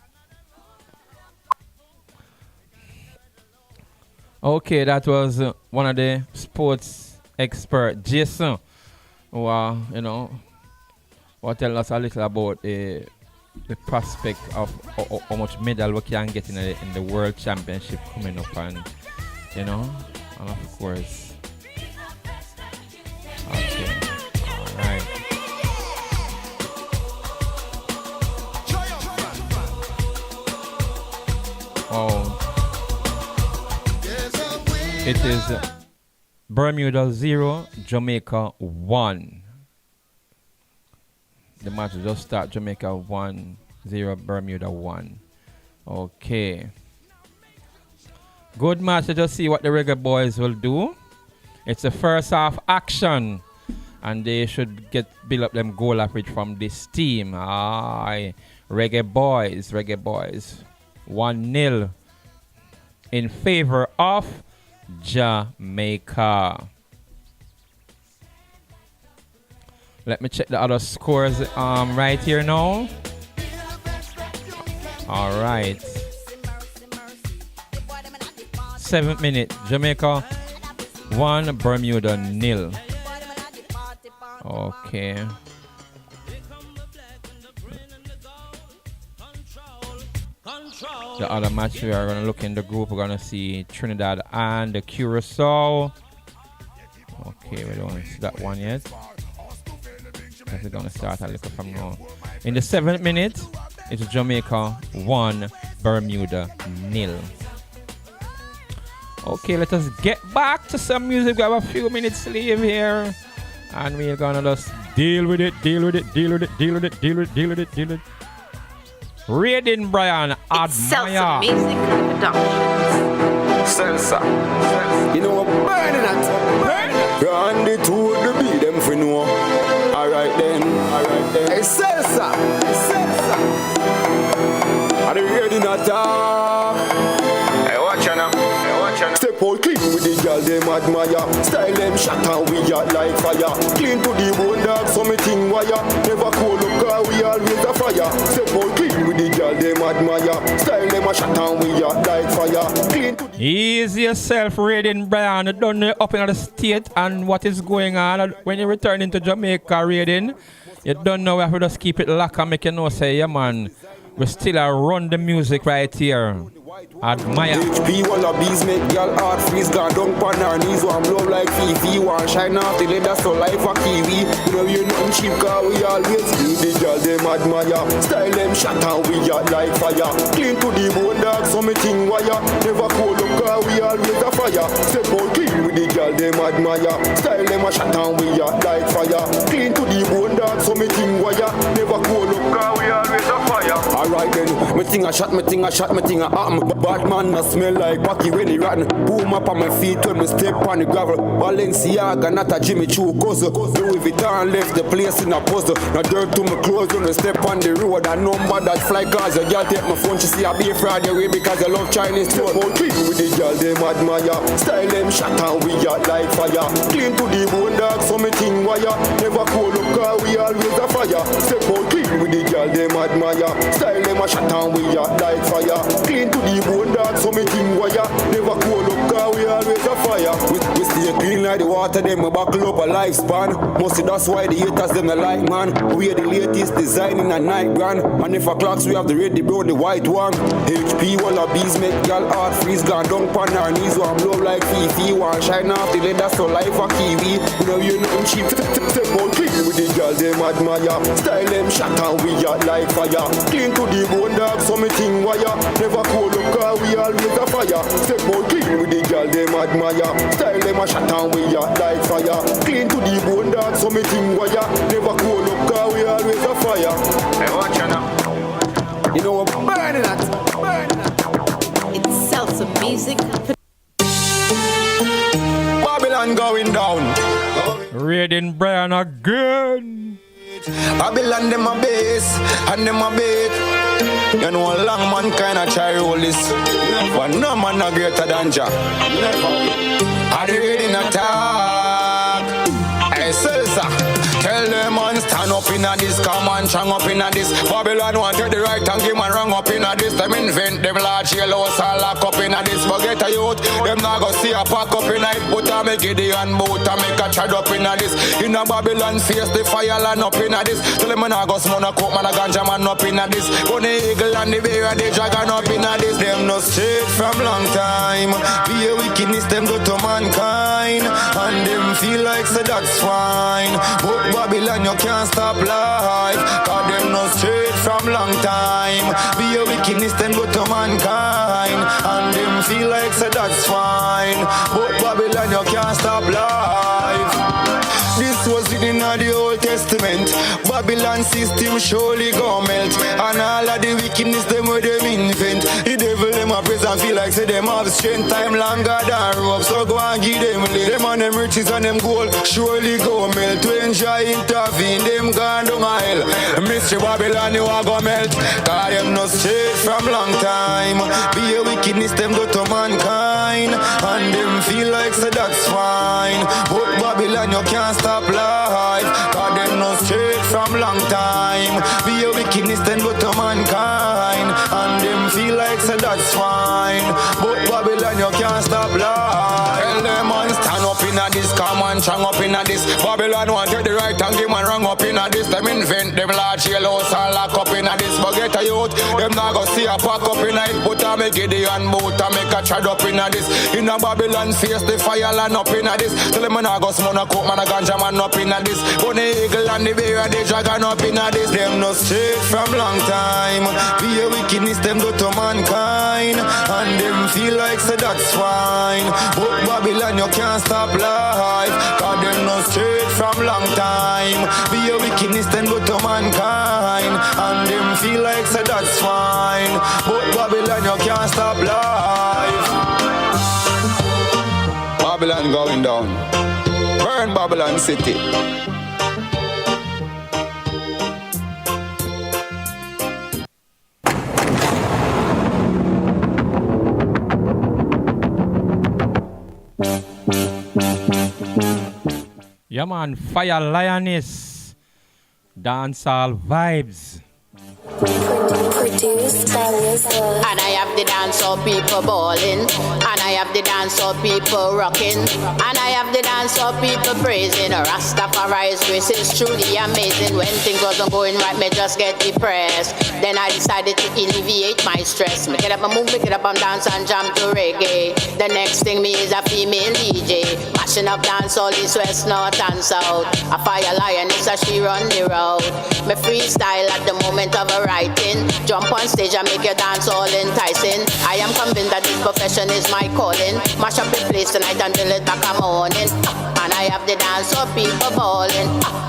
Okay, that was one of the sports expert, Jason, who you know, will tell us a little about the prospect of how much medal we can get in the World Championship coming up, and you know, and of course. Okay. All right. Oh. It is Bermuda 0, Jamaica 1. The match will just start. Jamaica 1-0, Bermuda 1. Okay. Good match. Let's just see what the Reggae Boys will do. It's the first half action, and they should build up them goal average from this team. Aye. Reggae Boys. 1-0 in favor of Jamaica. Let me check the other scores right here now. All right. 7th minute. Jamaica 1, Bermuda 0. Okay. The other match we are going to look in the group. We're going to see Trinidad and the Curacao. Okay, we don't see that one yet. We're going to start a little from now. In the 7th minute, it's Jamaica 1, Bermuda 0. Okay, let us get back to some music. We have a few minutes to leave here. And we're going to just deal with it. Raiden Brian, Admire. Salsa. You know what? Burning it. Run it to the beat them for no. Alright then. Hey, Salsa. Are they ready not talk? Hey, watch you now. Step out clean with the girl them admire. Style them shot and we are like fire. Clean to the bone dog, so me ting wire. Never cool up car, we always a fire. Step out clean with the girl them admire. Style them a shot and we are like fire. Clean to the... Ease yourself, Raiden Brian. You don't know up in the state and what is going on. When you return into Jamaica, Raiden, you don't know if we just keep it locked and make you know say, yeah man, we still run the music right here. Admire. HP wallabies make girl heart freeze. Gone down on her knees. One blow like Fifi. One shine off the leather so life a kiwi. You know you nothing cheap car we always leave the girl them admire. Style them shot and we are like fire. Clean to the bone dog so me ting wire. Never cold up car we always a fire. Step out clean with the girl them admire. Style them a shot and we are like fire. Clean to the bone dog so me ting wire. Never cold up car we always a fire. Alright then, me ting a shot, me ting a happen. Bad man a smell like Bucky when he rotten. Boom up on my feet when me step on the gravel. Balenciaga, not a Jimmy Choo cousin. Louis Vuitton left the place in a puzzle. Now dirt to my clothes when I step on the road. A number that fly cars. A girl take my phone, she see I be a Friday way because I love Chinese food. Step out clean with the girl them admire. Style them shot and we are like fire. Clean to the bone dog so me ting wire. Never cool up car we always a fire. Step out clean with the girl them admire. Style them a shot and we are like fire. Clean to the bone dog so me ting wire. Never cool up car we always a fire. We stay clean like the water them a buckle up a lifespan. Mostly that's why the haters them a like man. We are the latest design in a night brand. And if a clocks we have the red, the brown, the white one. HP wallabies make girl heart freeze. Gone down on her knees. One blow like Fifi. One shine off the leather so life a kiwi. You know you nothing cheap. Step out clean with the girl them admire. Style them shot and we are like fire. Clean to the bone dog so me ting wire. Never cool up car we always a fire. Step out clean with the girl them admire. Style them a shot and we are like fire. Clean to the bone dog so me ting wire. Never cool up car we always a fire. Hey, watch you now. You know what? Burning it. It's salsa music. Babylon going down. Raiden Brian again. Babylon them a base and them a bait. You know a long man kinda try roll this, but no man a greater than Jah. Are they ready to attack? Hey Salsa, tell them man stand up in a this, come on strong up in a this. Babylon want take the right and give man wrong up in a this. Them invent them large yellow and lock up in a this. Forget a youth, them not go see a pack up in a it. But I make it and boat and make a trad up in a this. In a Babylon face the fire land up in a this. Tell them man I go smoke a coke man a ganja man up in a this. Go the eagle and the bear and the dragon up in a this. Them no straight from long time. Be a wickedness them do to mankind. And them feel like so that's fine. But Babylon you can't stop life. Cause them no straight from long time. Be a wickedness them go to mankind. And them feel like so that's fine. But Babylon you can't stop life. This was written in the Old Testament. Babylon system surely go melt. And all of the wickedness them where them invent. The devil them a praise and feel like say them have strength time longer than rope. So go and give them live. Them and them riches and them gold surely go melt. To enjoy intervene them gone down a hell. Mystery Babylon you a go melt. Cause them no straight from long time. Be a wickedness them go to mankind. And them feel like say that's fine. But Babylon you can't stop life. Cause them no straight from long time. Be a wickedness then go to mankind. And this. Come on, strong up in this. Babylon want take the right and give man wrong up in this. Them invent them large yellows and lock up in this. Forget a youth, them not go see a pack up in it. Put a make Gideon boot and make a trad up in this. In a Babylon face the fire land up in this. Tell them man a go smoke a coke man a ganja man up in this. Bunny eagle and the bear and the dragon up in this. Them no straight from long time. Be a wickedness them do to mankind. And them feel like say that's fine. But Babylon you can't stop life. Cause them no straight from long time. Be a wickedness them do to mankind. And them feel like say that's fine. But Babylon you can't stop life. Babylon going down. Burn Babylon city. Yeah man, Fire Lioness, dancehall vibes. And I have the dancehall people balling, and I have the dancehall people rocking, and I have the dancehall people praising. Rastafari's grace is truly amazing. When things wasn't going right, me just get depressed. Then I decided to alleviate my stress. Make it up and move, make it up and dance and jump to reggae. The next thing me is a female DJ, mashing up dancehall east, west, north and south. A fire lioness as she run the road. Me freestyle at the moment of a writing. Jump on stage and make your dance all enticing. I am convinced that this profession is my calling. Mash up the place tonight until it's back a morning. And I have the dance of people balling.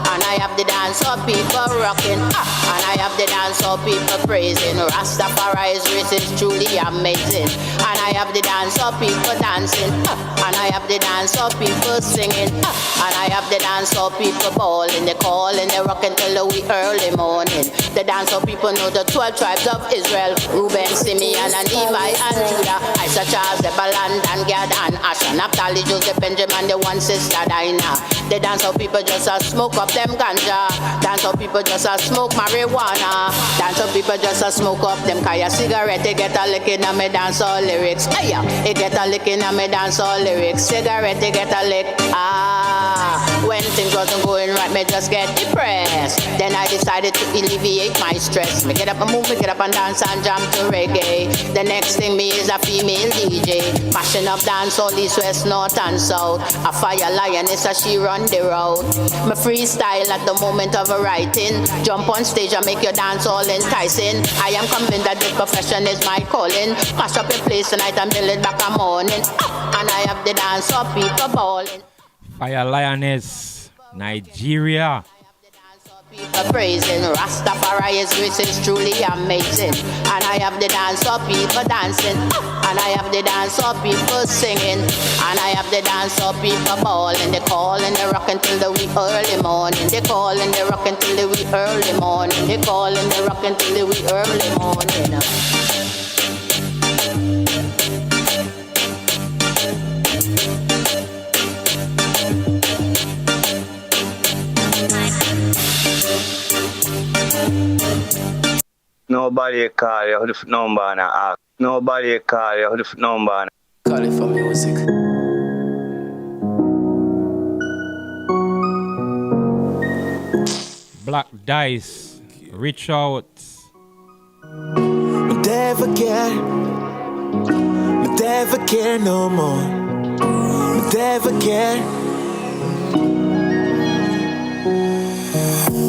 And I have the dance of people rocking. And I have the dance of people praising. Rastafari's race is truly amazing. And I have the dance of people dancing. And I have the dance of people singing. And I have the dance of people balling. They call and they rocking till the wee early morning. The dance of people know the 12 tribes of Israel. Reuben, Simeon, and Levi, and Judah. Isaac, Charles, Zebulun, Dan, Gad, and Asher. Naphtali, Joseph, Benjamin, the one sister Dinah. The dance of people just smoke up them ganja. Dance of people just smoke marijuana. Dance of people just smoke up them kaya cigarette. They get a lick in a me dance all lyrics. Hey, they get a lick in a me dance all lyrics. Cigarette, they get a lick. When things wasn't going right, me just get depressed. Then I decided to alleviate my stress. Me get up and move, me get up and dance and jump to reggae. The next thing me is a female DJ, mashing up dance all east, west, north and south. A fire lioness as she run the road. Me freestyle at the moment of a writing. Jump on stage and make your dance all enticing. I am convinced that this profession is my calling. Mash up your place tonight and build it back a morning. And I have the dance of people balling. Fire Lioness, Nigeria. People praising Rastafari's grace is truly amazing. And I have the dance of people dancing. And I have the dance of people singing. And I have the dance of people balling. They call and they rock until the wee early morning. They call and they rock until the wee early morning. They call and they rock until the wee early morning. Nobody call you the number and ask. Nobody call you the number and call it for music. Black Dice, reach out. Never care no more. Never care.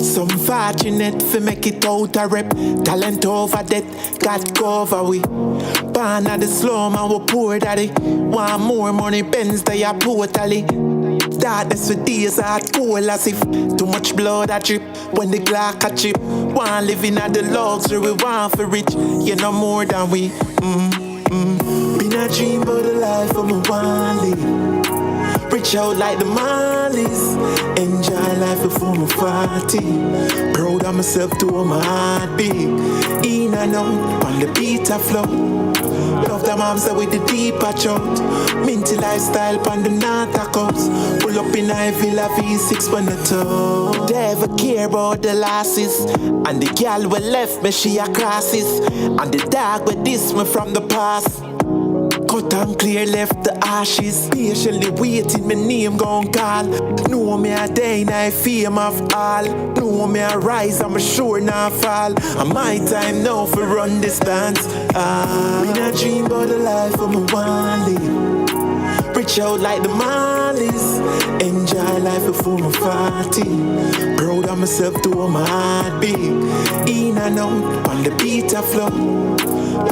Some fortunate fi make it out a rep. Talent over death, God cover we. Born at the slum and we poor daddy. Want more money, Benz they are totally. Darkness for days hard cold as if too much blood a drip. When the Glock a chip, want living at the luxury we want for rich. You know more than we. Been a dream about the life of my want live. Reach out like the Marleys. Enjoy life before my 40. Proud of myself to all my heart beat. In and out, on the beat I flow. Love the moms with the deeper throat. Minty lifestyle on the north coast. Pull up in I Villa V6 on the toe. Never care about the losses. And the girl we left me, she a crosses. And the dog with this me from the past. Cut and clear, left the ashes. Patiently waiting, my name gon' call. Know me a day, I fame of all. Know me a rise, I'm sure not fall. And my time now for run this dance. Me not dream about the life of my one live. Reach out like the Marleys. Enjoy life before my 40. Proud of myself to my heartbeat. In and out, on the beat of flow.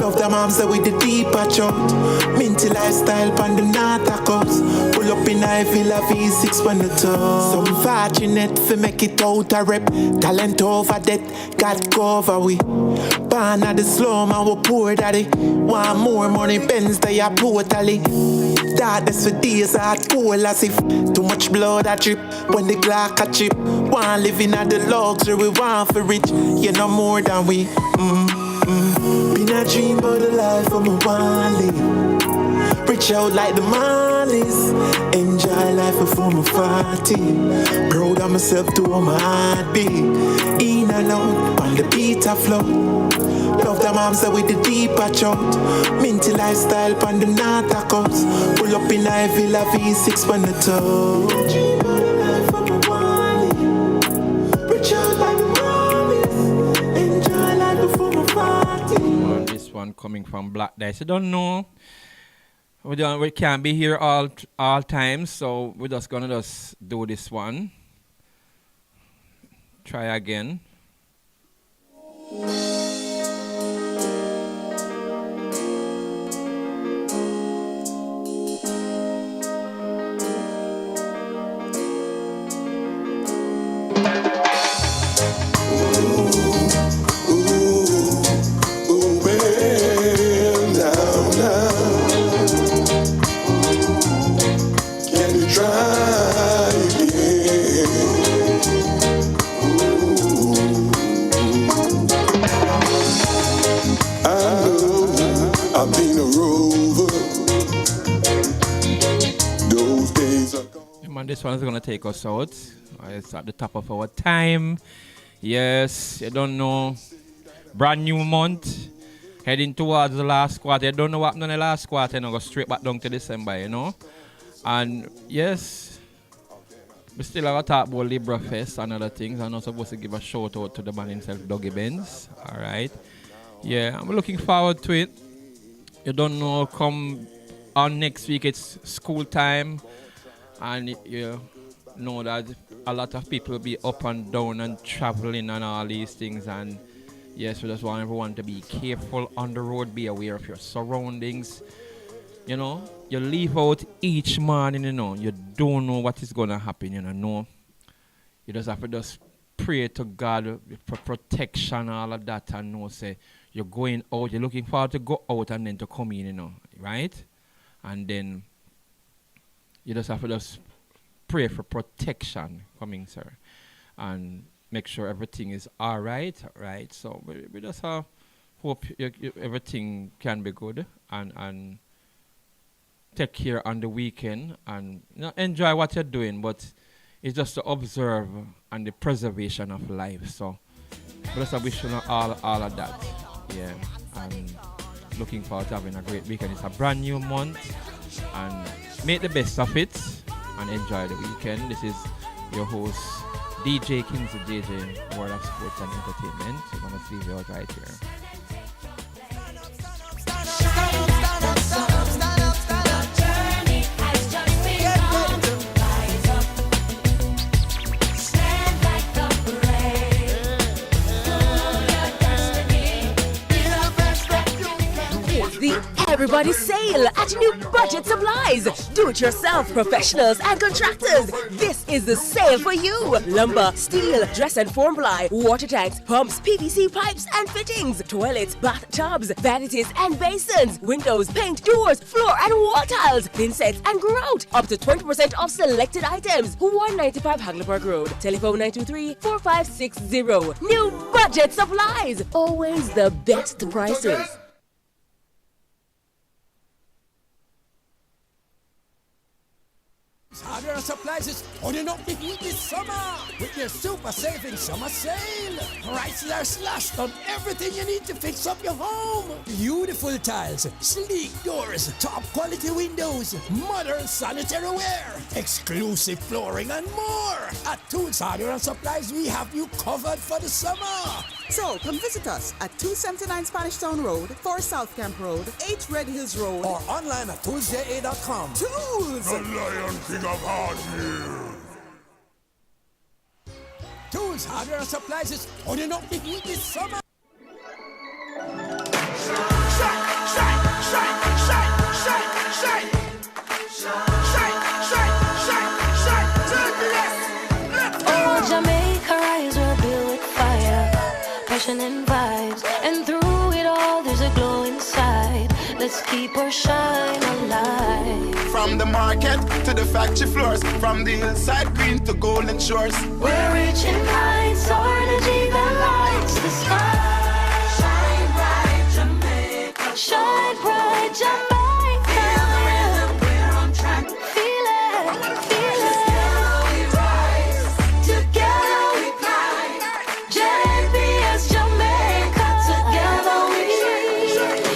Love the moms that with the deeper chunk. Minty lifestyle on the North coast. Pull up in I Villa V6 on the toe. Some fortunate for make it out a rep. Talent over death, God cover we. Born at the slum and we poor daddy. Want more money, Benz they are totally. Darkness for days hard cold as if too much blood a drip when the Glock a chip. Want living at the luxury we want for rich. You know more than we. Been a dream about the life of my one live. Reach out like the Marleys. Enjoy life before my 40. Proud of myself to my heartbeat. In and out on the beat of flow. Love the moms that with the deeper chunk. Minty lifestyle on the North coast. Pull up in I Villa V6 on the toe. Dream about the life of my one live. Reach out like the Marleys. Enjoy life before my 40. This one coming from Black Dice. I don't know. We can't be here all times, so we're just gonna do this one. Try again. I've been a rover. Those days are gone. Yeah, man, this one is gonna take us out. It's at the top of our time. Yes, you don't know. Brand new month. Heading towards the last quarter. You don't know what happened in the last quarter, and go straight back down to December, you know. And yes, we still have a talk about Libra Fest and other things. I'm not supposed to give a shout out to the man himself, Dougie Benz. Alright. Yeah, I'm looking forward to it. You don't know, come on next week, it's school time, and you know that a lot of people will be up and down and traveling and all these things. And yes, we just want everyone to be careful on the road, be aware of your surroundings. You know, you leave out each morning, you know, you don't know what is going to happen, you know. You just have to just pray to God for protection, all of that, and know, say, you're going out, you're looking forward to go out and then to come in, you know, right? And then you just have to just pray for protection coming, sir. And make sure everything is all right, right? So we just hope everything can be good and take care on the weekend and enjoy what you're doing, but it's just to observe and the preservation of life. So just a wish you all of that. Yeah, and looking forward to having a great weekend. It's a brand new month, and make the best of it and enjoy the weekend. This is your host, DJ Kinsey JJ, World of Sports and Entertainment. We're going to see you out right here. Everybody sale at New Budget Supplies. Do-it-yourself professionals and contractors. This is the sale for you. Lumber, steel, dress and form ply, water tanks, pumps, PVC pipes and fittings, toilets, bathtubs, vanities and basins, windows, paint, doors, floor and wall tiles, thin sets and grout. Up to 20% off selected items. 195 Hagleyburg Road. Telephone 923-4560. New Budget Supplies. Always the best prices. Hardware Supplies is holding up the heat this summer with their super saving summer sale. Prices are slashed on everything you need to fix up your home. Beautiful tiles, sleek doors, top quality windows, modern sanitary ware, exclusive flooring and more. At Tools Hardware and Supplies, we have you covered for the summer. So come visit us at 279 Spanish Town Road, 4 South Camp Road, 8 Red Hills Road, or online at toolsja.com. Tools! The Lion King of Hardware. Tools Hardware and Supplies is holding up the heat this summer. Oh, Jamaica rise, we're built with fire, passion and vibes, and through it all there's a glow inside. Let's keep our shine alive. From the market to the factory floors, from the hillside green to golden shores. We're rich in kind, so energy that lights the sky. Shine bright, Jamaica. Shine bright, Jamaica. Feel the rhythm, we're on track. Feel it, feel it. Together we rise, together we climb. JPS Jamaica, together we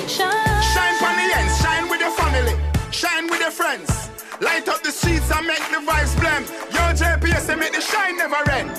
shine. Shine from the ends, shine with your family, shine with your friends. Light up the streets and make the vibes blend. Yo, JPS and make the shine never end.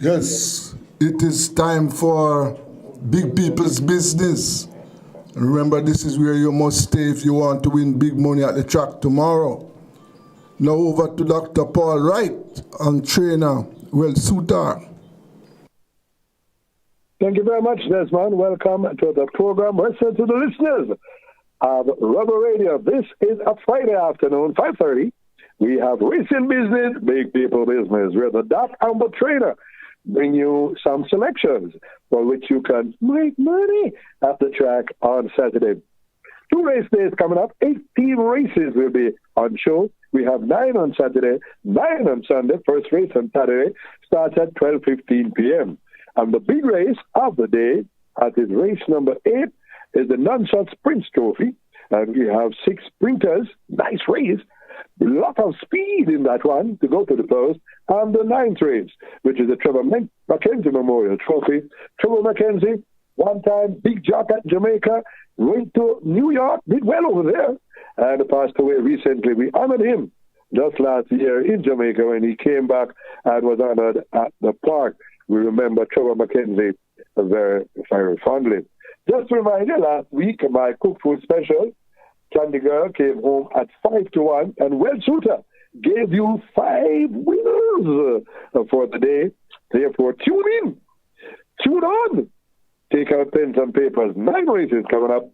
Yes, it is time for Big People's Business. And remember, this is where you must stay if you want to win big money at the track tomorrow. Now over to Dr. Paul Wright and trainer Will Suter. Thank you very much, Desmond. Welcome to the program. Listen to the listeners of Rubber Radio. This is a Friday afternoon, 5:30. We have Racing Business, Big People Business. We're the Doc and the trainer. Bring you some selections for which you can make money at the track on Saturday. 2 race days coming up. 18 races will be on show. We have 9 on Saturday, 9 on Sunday. First race on Saturday starts at 12:15 p.m. And the big race of the day, that is race number 8, is the Non-Shot Sprints Trophy. And we have 6 sprinters. Nice race. A lot of speed in that one to go to the post. And the 9th race, which is the Trevor Mackenzie Memorial Trophy. Trevor Mackenzie, one-time big jock at Jamaica, went to New York, did well over there, and passed away recently. We honored him just last year in Jamaica when he came back and was honored at the park. We remember Trevor Mackenzie very, very fondly. Just to remind you, last week, my cooked food special, Candy Girl, came home at 5-1, and Will Suter gave you 5 winners for the day. Therefore, tune in, tune on, take out pens and papers. 9 races coming up,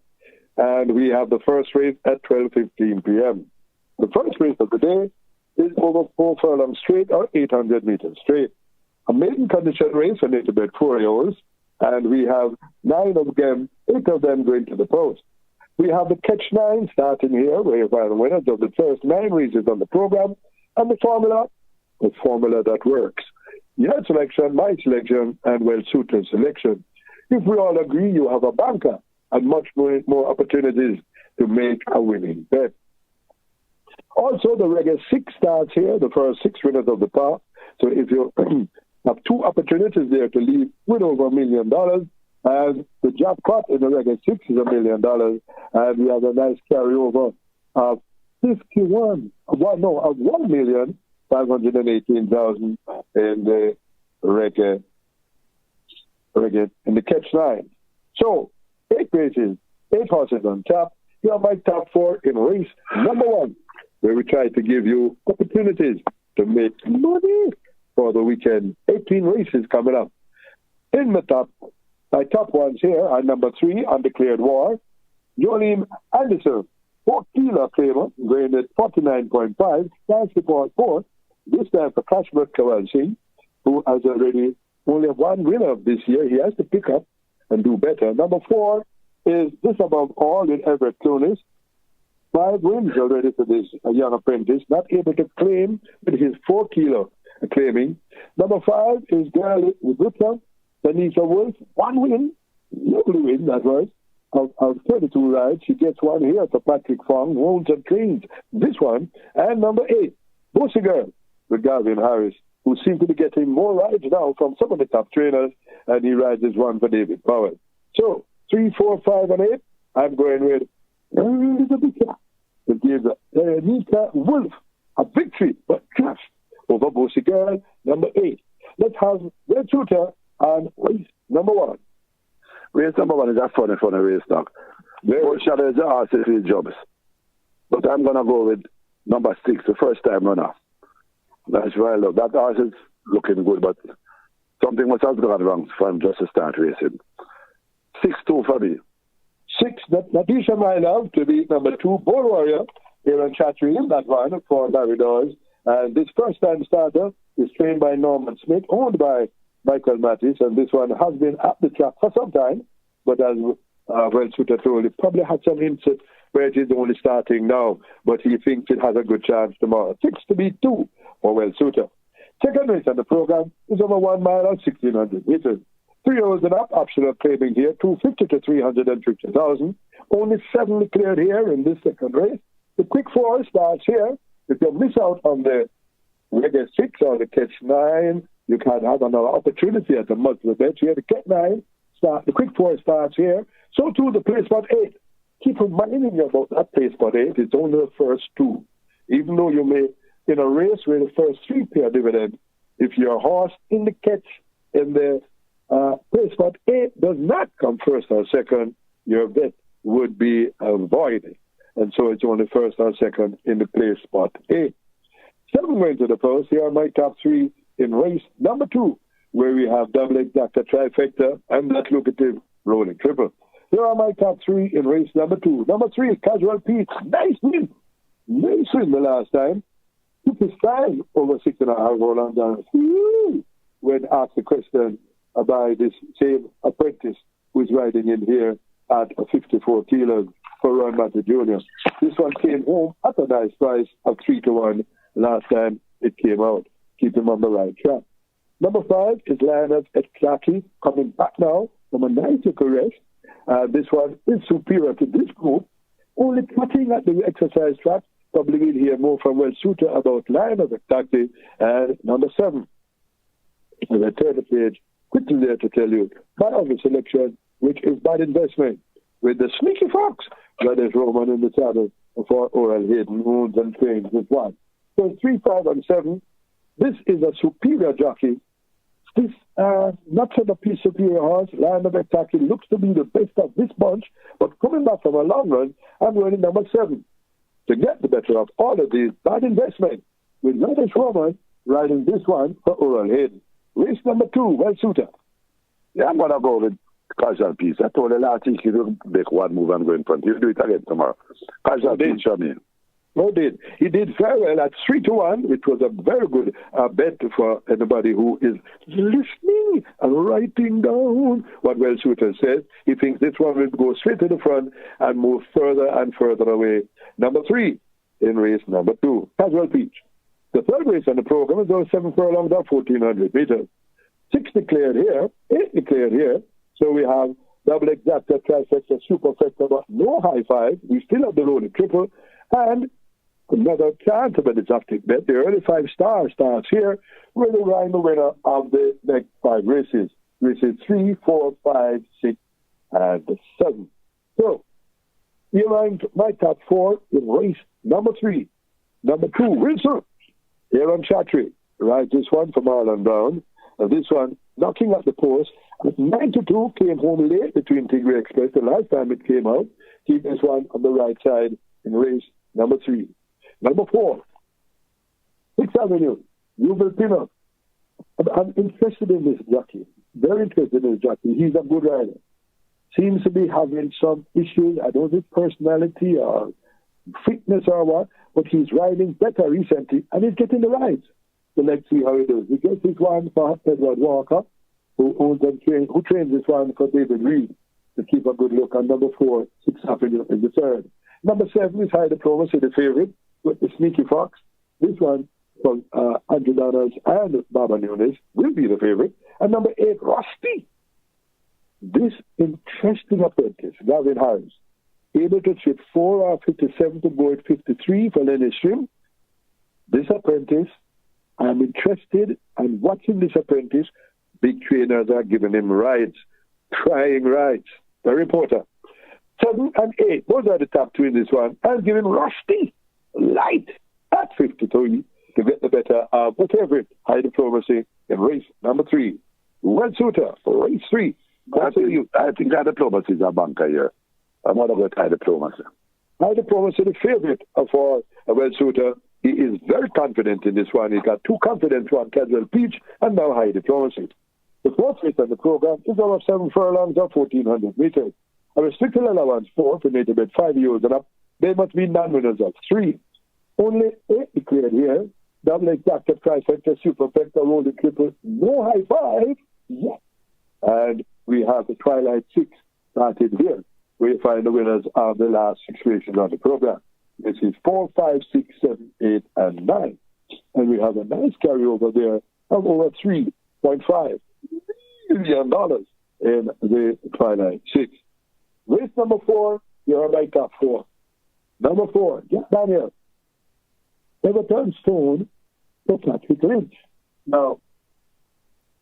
and we have the first race at 12:15 p.m. The first race of the day is over 4 furlongs straight or 800 meters straight. A maiden condition race for native bred 4-year-olds, and we have 9 of them, 8 of them going to the post. We have the Catch 9 starting here, where you find the winners of the first 9 races on the program, and the formula that works. Your selection, my selection, and Will Suter's selection. If we all agree, you have a banker and much more opportunities to make a winning bet. Also, the Reggae 6 starts here, the first 6 winners of the par. So if you have 2 opportunities there to leave with over $1 million, and the jackpot in the Reggae 6 is $1 million, and we have a nice carryover of 1,518,000 in the Reggae in the Catch 9. So 8 races, 8 horses on top, Here are my top 4 in race number 1, where we try to give you opportunities to make money for the weekend. 18 races coming up. In my top ones here are number 3, Undeclared War. Jolene Anderson, 4-kilo claimer, going at 49.5. Stands report 4. This time for Kashmir Kawansi, who has already only one winner this year. He has to pick up and do better. Number 4 is This Above All in Everett Clunis. 5 wins already for this young apprentice, not able to claim with his 4-kilo claiming. Number 5 is Girl Ripper, Tanisha Wolf, 1 win, lovely win, that was, of 32 rides. She gets 1 here for Patrick Fong, wounds and cleans, this one. And number 8, Bossy Girl, with Gavin Harris, who seems to be getting more rides now from some of the top trainers, and he rides as one for David Powell. So, 3, 4, 5, and 8, I'm going with to give Nika Wolf a victory, but just over Bossy Girl, number 8. Let's have Red Shooter on race number 1. Race number 1 is a funny race, Doc. Old Shadow is the RCC jobs. But I'm going to go with number 6, the first time runner. That's why I love that horse is looking good, but something must have gone wrong for him just to start racing. 6-2 for me. 6, Natisha My Love to be number 2, Bull Warrior, here on Chattery, that one for Larry Dawes. And this first-time starter is trained by Norman Smith, owned by Michael Mattis, and this one has been at the track for some time, but as Suter told, it probably had some hints at where it is only starting now, but he thinks it has a good chance tomorrow. 6 to be 2 for Suter. Second race on the program is over 1 mile and 1,600 meters. 3 hours and up, optional claiming here, 250 to 350,000. Only 7 cleared here in this second race. The quick 4 starts here. If you miss out on the Reggae 6 or the Catch 9, you can have another opportunity at the multiple bet. Here, the Catch 9, the quick 4 starts here. So too the place spot 8. Keep reminding you about that place spot 8. It's only the first 2. Even though you may, in a race where the first 3 pay a dividend, if your horse in the catch in the place spot 8 does not come first or second, your bet would be avoided. And so it's only first or second in the place spot 8. 7 going to the post. Here are my top 3 in race number 2, where we have double exacta trifecta and that lucrative rolling triple. Here are my top 3 in race number 2. Number 3 is Casual Pete. Nice win. Nice win the last time. Took his time over 6.5 Roland down. When asked the question by this same apprentice who is riding in here at 54 kilos for Ron Matter Jr. This one came home at a nice price of 3-1 last time it came out. Keep him on the right track. Number 5 is Lionel Etlaki, coming back now from a nice little rest. This one is superior to this group. Only putting at the exercise track, probably we'll hear more from Well Suter about Lionel Etlaki. And number 7, as I turn the page, quickly there to tell you my other selection, which is Bad Investment, with the Sneaky Fox, that is Roman in the saddle for Oral Hayden, Wounds and Trains with 1. So 3, 5, and 7. This is a superior jockey. This not so the superior horse, Lion of Etlaki, looks to be the best of this bunch, but coming back from a long run, I'm running number 7 to get the better of all of these. Bad Investment with Radish Roman riding this one for Oral Hayden. Race number 2, Well Suter. Yeah, I'm going to go with Casual Piece. I told you last week he will make one move and go in front. He'll do it again tomorrow. Casual Piece for me. No, he did very well at 3-1, which was a very good bet for anybody who is listening and writing down what Well Suter says. He thinks this one will go straight to the front and move further and further away. Number 3 in race number 2, Casual Peach. The third race on the program is over 7 furlongs or 1,400 meters. 6 declared here, 8 declared here. So we have double exacta, trifecta, superfecta, but no high 5. We still have the loaded triple. And another chance of an exotic bet. The early 5 star starts here, where they rhyme the winner of the next 5 races. Races 3, 4, 5, 6, and 7. So, here are my top 4 in race number 3. Number 2, Wilson, here on Chattery. Rides this one from Marlon Brown. And this one, knocking at the post. At 9-2, came home late between Tigray Express. The last time it came out, Keep this one on the right side in race number 3. Number 4, 6th Avenue, Rubel Pinner. I'm interested in this jockey. Very interested in this jockey. He's a good rider. Seems to be having some issues. I don't know if personality or fitness or what, but he's riding better recently and he's getting the rides. So let's see how he does. We get this one for Edward Walker, who owns and who trains this one for David Reed to keep a good look. And number 4, 6th Avenue is the third. Number 7 is High Diplomacy, the favorite, with the Sneaky Fox. This one from Andrew Donalds and Baba Nunes will be the favorite. And number 8, Rusty. This interesting apprentice, Gavin Harris, able to trip 4 out of 57 to go at 53 for Restream. This apprentice, I'm interested in watching this apprentice. Big trainers are giving him rides, trying rides. Very important. 7 and 8, those are the top 2 in this one. I'm giving Rusty light at 53 to get the better of the favorite, High Diplomacy, in race number 3. Red Suitor for race 3. I think High Diplomacy is a banker here. I'm not going to High Diplomacy. High Diplomacy, the favorite of our Red Suitor. He is very confident in this one. He's got 2 confident one, Casual Peach, and now High Diplomacy. The 4th race on the program is over 7 furlongs or 1,400 meters. A restricted allowance 4 for native bet 5 years and up. They must be non-winners of 3. Only 8 declared here. Double exacted trifecta, superfecta, rolling triple, no high 5 yet. And we have the Twilight 6 started here. We find the winners of the last 6 races on the program. This is 4, 5, 6, 7, 8, and 9. And we have a nice carryover there of over $3.5 million in the Twilight 6. Race number 4, here are my top 4. Number 4, Jack Daniel. Everton Stone for Patrick Lynch. Now,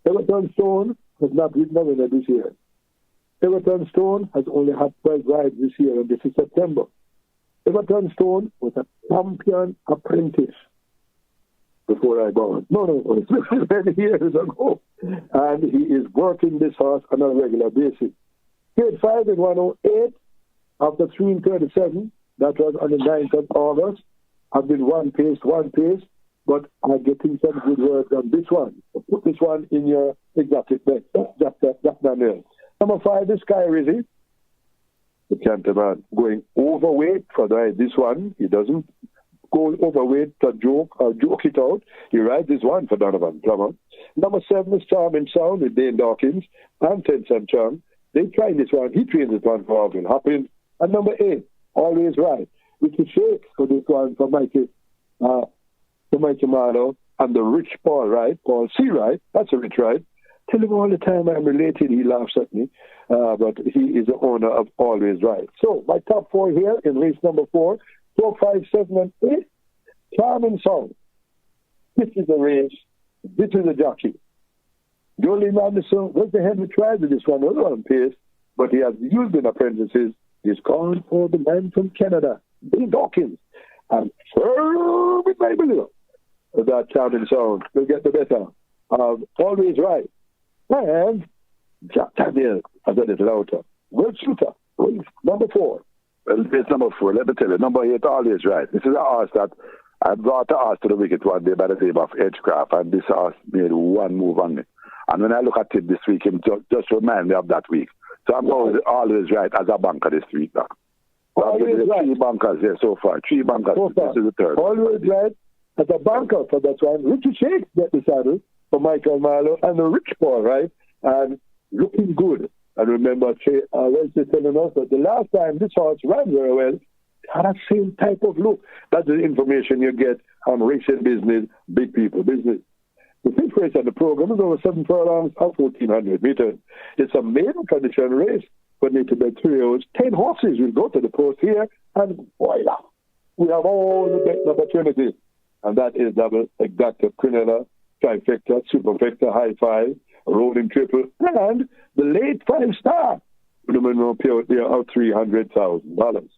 Everton Stone has not ridden a winner this year. Everton Stone has only had 12 rides this year, and this is September. Everton Stone was a champion apprentice before I born. No, many years ago. And he is working this horse on a regular basis. Grade 5 in 108 after 3 in 37. That was on the 9th of August. I've been one pace, but I'm getting some good work on this one. So put this one in your exotic bet. Jack Daniel. Number 5 is Sky Rizzy. The gentleman going overweight for this one. He doesn't go overweight to joke it out. He rides this one for Donovan Plummer. Number 7 is Charming Sound with Dane Dawkins and Tenson Chung. They tried this one. He trains this one for Alvin Hopkins. And number 8, Always Right, which is shake for this one for Mikey Marlowe and the Rich Paul Wright, Paul C. Wright. That's a rich ride. Tell him all the time I'm related, he laughs at me. But he is the owner of Always Right. So my top 4 here in race number 4, 4, 5, 7, and 8. Charming Sound. This is a race. This is a jockey. Jolie Madison was the head of tried with this one, was on pace, but he has used in apprentices. He's gone for the man from Canada, Bill Dawkins. And firm with my believer that Charming Sound will get the better of Always Right. And Jack Daniel has a little outer. World Shooter, race number 4. Well, race number 4, let me tell you, number 8, Always Right. This is a horse that I brought the horse to the wicket one day by the name of Edgecraft, and this horse made one move on me. And when I look at it this week, it just remind me of that week. So I'm always right as a banker this week. Now. Always right. 3 bankers here so far. 3 bankers. So far. This is the third. Always right as a banker for that one. Richie Shake get the saddle for Michael Marlowe and the Rich Paul, right? And looking good. And remember, Wednesday telling us that the last time this horse ran very well, it had that same type of look. That's the information you get on racing business, big people business. The 5th race on the program is over 7 furlongs of 1,400 meters. It's a maiden condition race for native bet 3 hours. 10 horses will go to the post here, and voila, we have all the betting opportunities. And that is double, exacta, quinella, trifecta, superfecta, high 5, rolling triple, and the late 5-star. The minimum payout there of $300,000.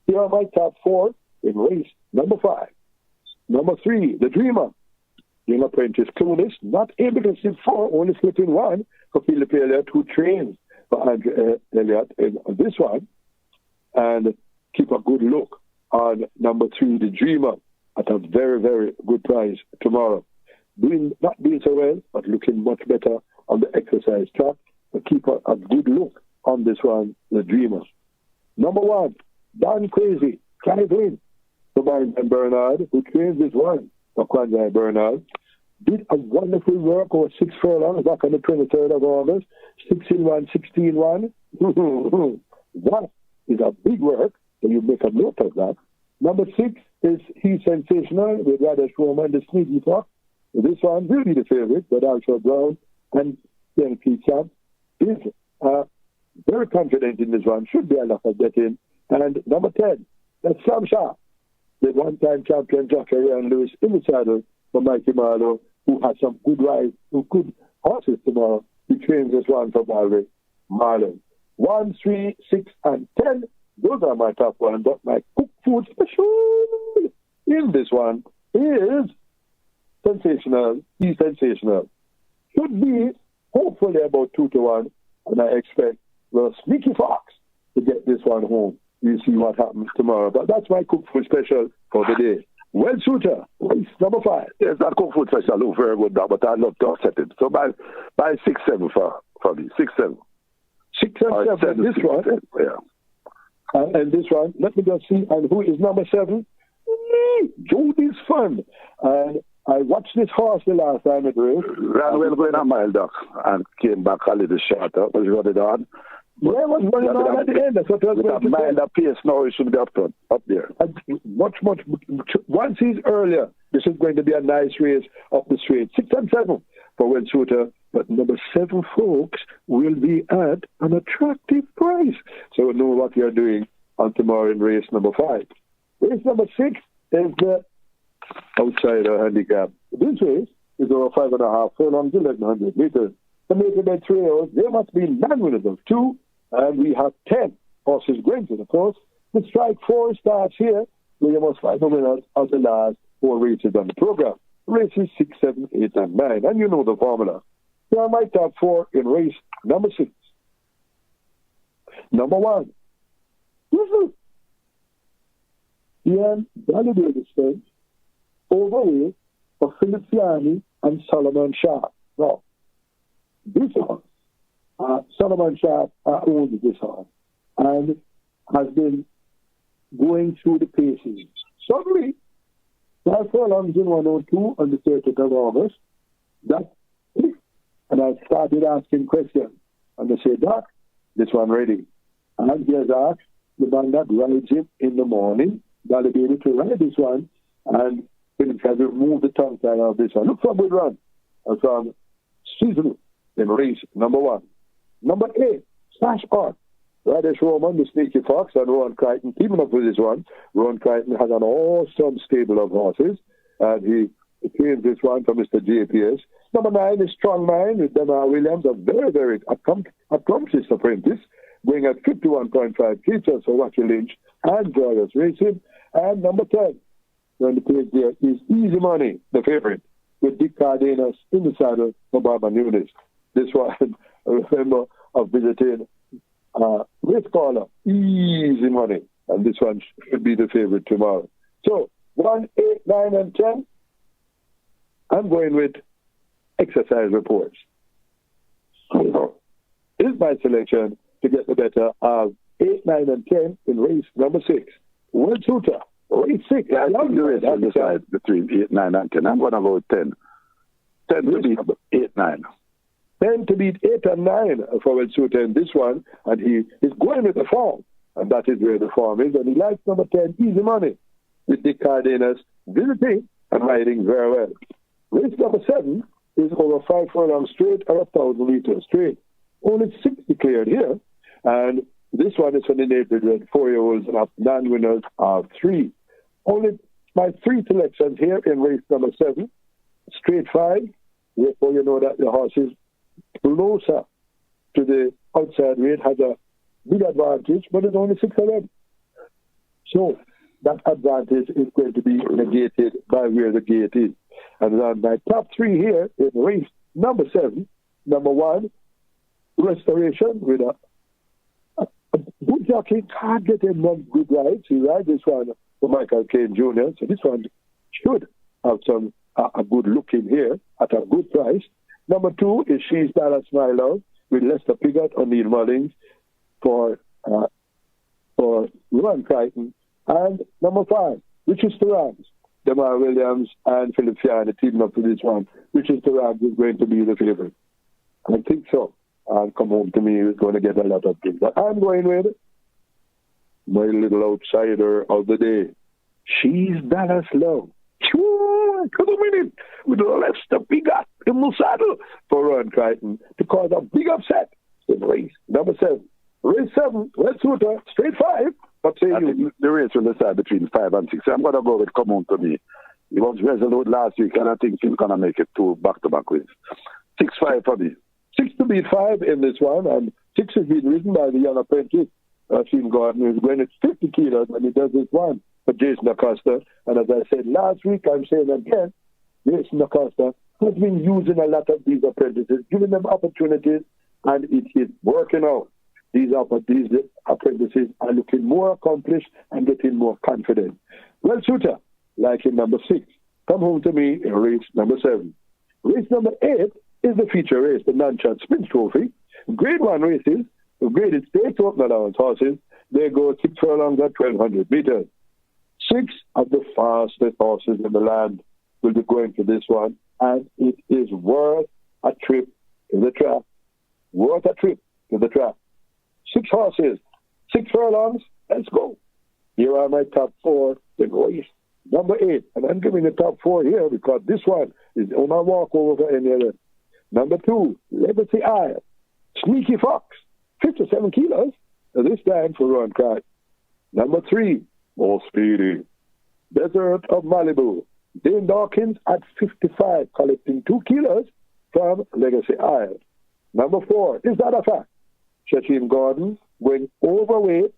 Here are my top 4 in race number 5. Number 3, The Dreamer. Young apprentice Clueless, not able to sit 4, only slipping 1 for Philip Elliott, who trains for Andrew Elliott in this one. and keep a good look on number 3, the Dreamer, at a very, very good price tomorrow. Not doing so well, but looking much better on the exercise track. But keep a good look on this one, the Dreamer. Number 1, Don Crazy, Clive Lynn, combined and Bernard, who trains this one, Kwanzaa Bernard, did a wonderful work over 6 furlongs back on the 23rd of August, 16-1, 16-1. That is a big work, so you make a note of that. Number 6 is He's Sensational with Radish Roman, the Sneaky Fox. This one will be the favorite, but also Brown and then Pete Sam is very confident in this one, should be a lot of betting. And number 10, that's Sam Shaw, the one-time champion jockey Ryan Lewis in the saddle for Mikey Marlowe, who has some good rides, good horses tomorrow. He trains this one for Marlon. 1, 3, 6, and 10. Those are my top one, but my cook food special in this one is Sensational. He's Sensational. Should be hopefully about 2-1, and I expect the Sneaky Fox to get this one home. We'll see what happens tomorrow. But that's my cook food special for the day. Well, Shooter, race number 5. Yes, that cook food special look very good now, but I'd love to offset it. So by 6-7 for me. 6-7. 6 and 7. This one. Yeah. And this one, let me just see. And who is number 7? Jody's Fun. And I watched this horse the last time it raced. Ran well going a mile, Doc, and came back a little shorter, but he got it on. Yeah, what's going on at the end? That's what I was going to say. Mile of pace now, he should be up there. And much. Once he's earlier, this is going to be a nice race up the straight. 6 and 7 for Will Shooter. But number 7, folks, will be at an attractive price. So know what you're doing on tomorrow in race number 5. Race number 6 is the outsider handicap. This race is over 5.5 furlongs, 1,100 meters. The maiden by 3 hours, there must be 9 winners of 2, and we have 10 horses going to the course. The strike 4 starts here, where you must find the winners of the last 4 races on the program. Races 6, 7, 8, and 9, and you know the formula. Here are my top 4 in race number 6. Number 1. Ian validated stage, overweight for Philip Fiani and Solomon Sharp. Now, this horse, Solomon Sharp owns this horse and has been going through the paces. Suddenly, 5 furlongs in 102 on the 30th of August. That and I started asking questions. And they said, Doc, this one ready. And he has asked the man that rides him in the morning, validated to ride this one, and Philip has removed the tongue tie of this one. Look for a good run from Seasonal in race number 1. Number 8, Slash Art. Radish Roman, the Sneaky Fox, and Rowan Crichton teaming up with this one. Rowan Crichton has an awesome stable of horses, and he trains this one for Mr. JPS. Number 9 is Strong Mind with Demar Williams, a very, very accomplished apprentice, going at 51.5 features for Watcher Lynch and Joyous Racing. And number 10, on the page there, is Easy Money, the favorite, with Dick Cardenas in the saddle for Barbara Nunes. This one, I remember of visiting race caller, Easy Money, and this one should be the favorite tomorrow. So, 1, 8, 9, and 10, I'm going with exercise reports. Is my selection to get the better of 8, 9, and 10 in race number 6. Well, Shooter, race 6. Yeah, I think the race will decide between 8, 9, and 10. I'm going to go with 10. 10 to beat 8, 9. 10 to beat 8 and 9 for Will Shooter in this one, and he is going with the form, and that is where the form is, and he likes number 10, Easy Money, with Dick Cardenas visiting and riding very well. Race number 7 is over 5 furlongs straight or 1,000 meters straight. Only 6 declared here, and this one is for the native red 4-year-olds and up, non-winners of 3. Only my 3 selections here in race number 7, straight 5, therefore you know that the horse is closer to the outside weight, has a big advantage, but it's only 6 of them. So that advantage is going to be negated by where the gate is. And then my top 3 here in race number 7, number 1, Restoration with a Good jockey can't get him one good rides. He rides this one for Michael Caine Jr. So this one should have some a good look in here at a good price. Number 2 is She's Dallas Smile Out with Lester Piggott, O'Neill Mullins for Ron Crichton. And number 5, Richard Starrams, Demar Williams and Philip Fiana teaming up for this one. Richard Starrams is going to be the favorite. I think so. And Come Home to Me is going to get a lot of things. But I'm going with my little outsider of the day. She's Dallas Love. Sure, could have win it with Lester Piggott in the saddle for Ron Crichton to cause a big upset in race number 7. Race 7, Red Suitor, straight 5. What say you? The race will decide between 5 and 6. I'm going to go with Come On to Me. He was resolute last week, and I think he's going to make it 2 back-to-back wins. 6-5 for me. 6 to beat 5 in this one, and 6 is being ridden by the young apprentice, Rasheen Gordon, who's going at 50 kilos, and he does this one for Jason Acosta. And as I said last week, I'm saying again, Jason Acosta has been using a lot of these apprentices, giving them opportunities, and it is working out. These apprentices are looking more accomplished and getting more confident. Well, Suitor, like in number 6, Come Home to Me in race number 7. Race number 8 is the feature race, the Nanchad Sprint Trophy. Grade 1 races, the graded state open allowance horses, they go 6 furlongs at 1,200 meters. 6 of the fastest horses in the land will be going to this one, and it is worth a trip to the track. Worth a trip to the track. 6 horses, 6 furlongs, let's go. Here are my top 4 in race number 8. And I'm giving the top 4 here because this one is on my walkover for any other. Number 2, Legacy Isle. Sneaky Fox, 57 kilos, this time for Ron Crichton. Number 3, More Speedy. Desert of Malibu. Dane Dawkins at 55, collecting 2 kilos from Legacy Isle. Number 4, Is That a Fact? Rasheen Gordon going overweight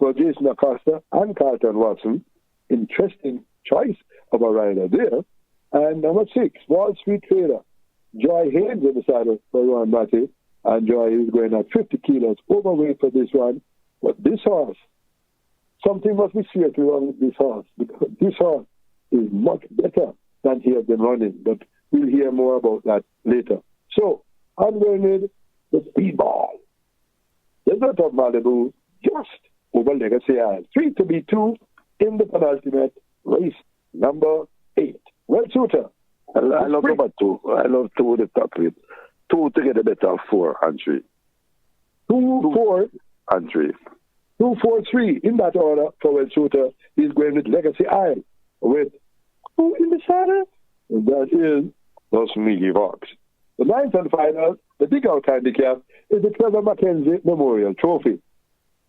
for Jason Acosta and Carlton Watson. Interesting choice of a rider there. And number 6, Wall Street Trader. Joy Haynes in the saddle for Ron Matty. And Joy is going at 50 kilos overweight for this one. But this horse, something must be seriously wrong with this horse, because this horse is much better than he has been running. But we'll hear more about that later. So, I'm going with the Speedball. Desert of Malibu, just over Legacy Isle. 3 to be 2 in the penultimate race number 8. Well, Suitor. I love number 2. I love 2 with the top with 2 to get a better of 4 and 3. 2, 4, and 3. 2, 4, 3 in that order for Well Suitor. He's going with Legacy Isle with 2 in the saddle. And that is the Sneaky Fox. The 9th and final, the big out handicap, is the Trevor Mackenzie Memorial Trophy.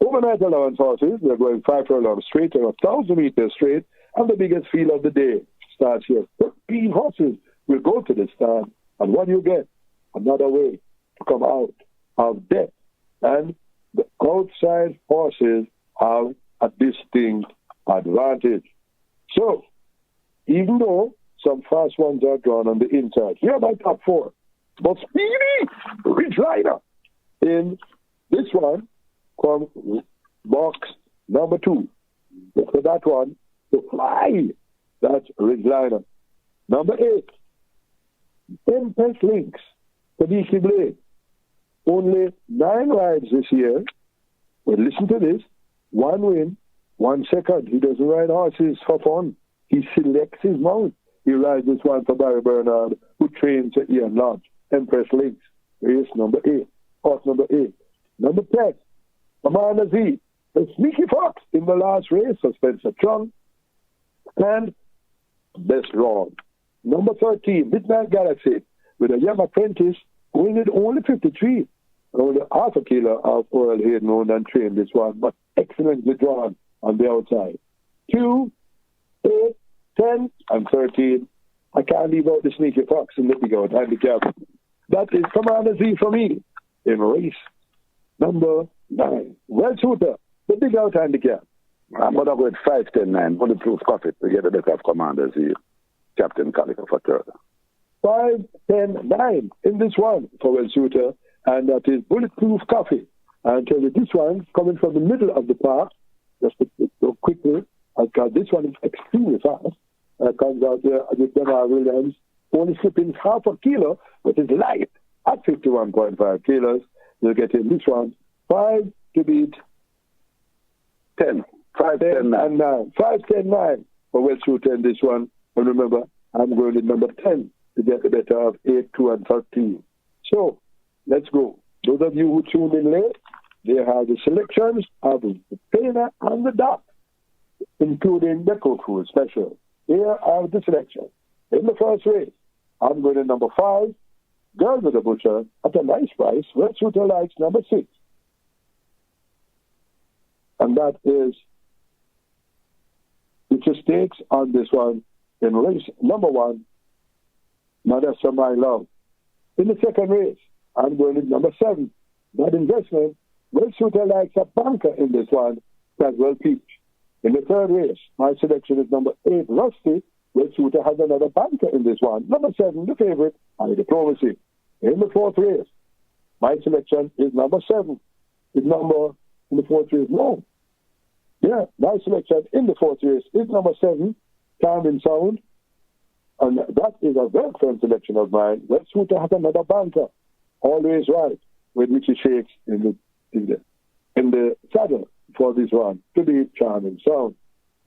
Overnight allowance horses, they're going 5 furlongs straight or 1,000 meters straight, and the biggest field of the day starts here. 13 horses will go to the start, and what you get? Another way to come out of debt. And the outside horses have a distinct advantage. So, even though some fast ones are drawn on the inside, here are my top 4. But Speedy Ridgeliner in this one from box number 2. Look for that one to fly. That's Ridgeliner. Number 8, Empress Links, Kadiki Blade. Only 9 rides this year. But listen to this. 1 win, 1 second. He doesn't ride horses for fun. He selects his mount. He rides this one for Barry Bernard, who trains at Ian Lodge. Empress Links, race number 8. Horse number 8. Number 10, Amanda Z, the Sneaky Fox in the last race for Spencer Chung. And Best Wrong. Number 13, Midnight Galaxy, with a young apprentice going at only 53. Only half a kilo of Earl Hayden owned and trained this one, but excellently drawn on the outside. 2, 8, 10, and 13. I can't leave out the Sneaky Fox and let me go handicap. That is Commander Z for me in race number 9. Well, Suitor, the big out handicap. I'm going to go with 5, 10, 9. Bulletproof profit to get a better of Commander Z. Captain Calico for third. 5, 10, 9 in this one for Well Suitor. and that is Bulletproof Coffee. And tell you this one coming from the middle of the park, just to quickly, because this one is extremely fast. Comes out there with Demar Williams, only slipping half a kilo, but it's light at 51.5 kilos. You'll get in this one 5 to beat 10. 5, 10, 9. 5, 10, 9 for West Shooter in this one. And remember, I'm going with number 10 to get the better of 8, 2, and 13. So, let's go. Those of you who tuned in late, they have the selections of the Painter and the Doc, including the Cook Food Special. Here are the selections. In the first race, I'm going to number 5, Girl with the Butcher, at a nice price. Red Shooter likes number 6. And that is, it's a stakes on this one in race number 1, Madassa My Love. In the second race, I'm going with number 7, That Investment. Red Shooter likes a banker in this one, Caswell Peach. In the third race, my selection is number 8, Rusty. Red Shooter has another banker in this one. Number 7, the favorite, High Diplomacy. In the fourth race, my selection is number 7. In the fourth race, no. Yeah, my selection in the fourth race is number 7, Calming Sound. And that is a very firm selection of mine. Red Shooter has another banker, always right, with which he shakes in the saddle for this one, to be Charming Sound.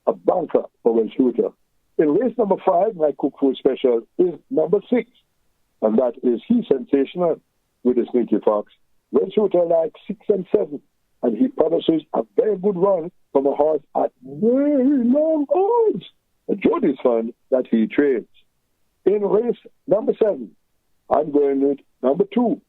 A banker for Red Shooter. In race number 5, my Cook Food Special is number 6. And that is He Sensational with the Sneaky Fox. Red Shooter likes 6 and 7. And he promises a very good run from a horse at very long odds. A Jody's fund that he trades. In race number 7, I'm going with number 2,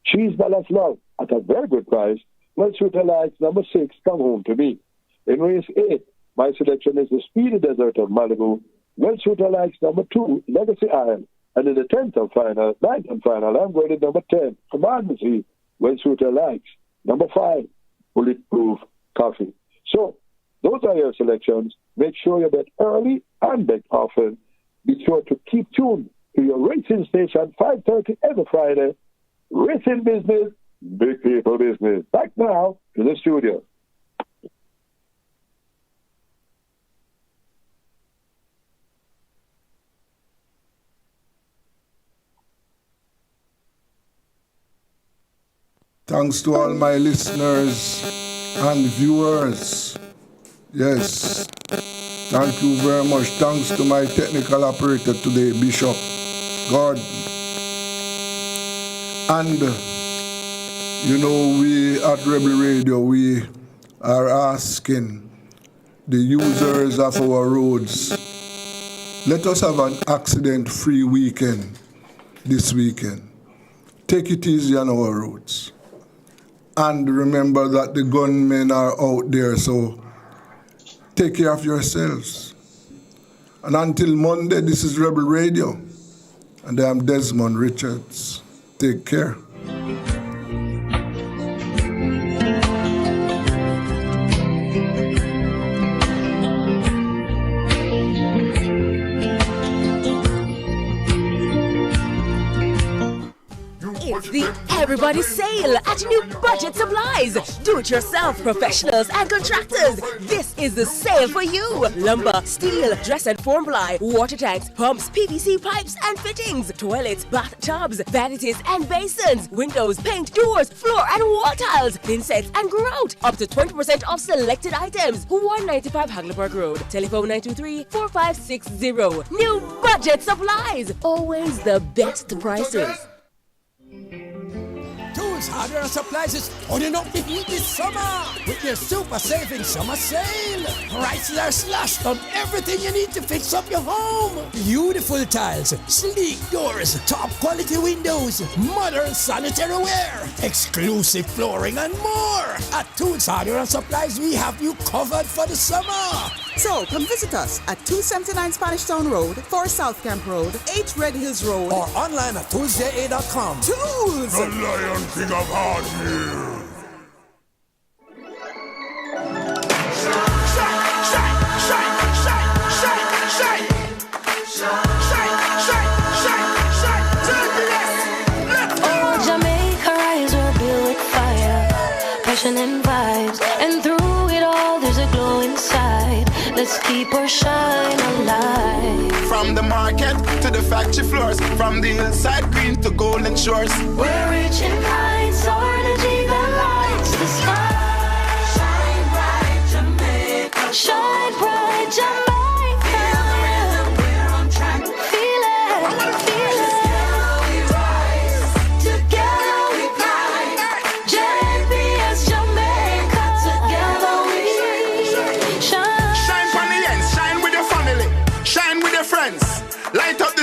Cheese Balance Love at a very good price. Red Shooter likes number 6, Come Home to Me. In race 8, my selection is the Speedy Desert of Malibu. Red Shooter likes number 2, Legacy Isle. And in the 9th and final, I'm going to number 10, Command Sea. Red Shooter likes number 5, Bulletproof Coffee. So, those are your selections. Make sure you bet early and bet often. Be sure to keep tuned to your racing station, 5:30 every Friday. Racing business, big people business. Back now to the studio. Thanks to all my listeners and viewers. Yes. Thank you very much. Thanks to my technical operator today, Bishop God. And, we at Rebel Radio, we are asking the users of our roads, let us have an accident-free weekend this weekend. Take it easy on our roads. And remember that the gunmen are out there, so take care of yourselves. And until Monday, this is Rebel Radio, and I'm Desmond Richards. Take care. It's the Everybody Sale at New Budget Supplies. Do-it-yourself professionals and contractors. This is the sale for you. Lumber, steel, dress and form ply, water tanks, pumps, PVC pipes and fittings, toilets, bathtubs, vanities and basins, windows, paint, doors, floor and wall tiles, thin sets and grout. Up to 20% off selected items. 195 Hagleyburg Road. Telephone 923-4560. New Budget Supplies. Always the best prices. Tools, hardware, and supplies is holding up the heat this summer with their super saving summer sale. Prices are slashed on everything you need to fix up your home. Beautiful tiles, sleek doors, top quality windows, modern sanitary ware, exclusive flooring, and more. At Tools, hardware, and supplies, we have you covered for the summer. So, come visit us at 279 Spanish Town Road, 4 South Camp Road, 8 Red Hills Road, or online at toolsja.com. Tools! The Lion King of Hardware. Oh, Let's keep our shine alive. From the market to the factory floors, from the hillside green to golden shores. We're reaching heights, our energy that lights the sky. Shine bright, Jamaica. Shine bright, Jamaica. Feel the rhythm, we're on track. Feel it, feel it. Together we rise, together we climb. JPS Jamaica, together we shine. Shine from the ends, shine with your family, shine with your friends. Light up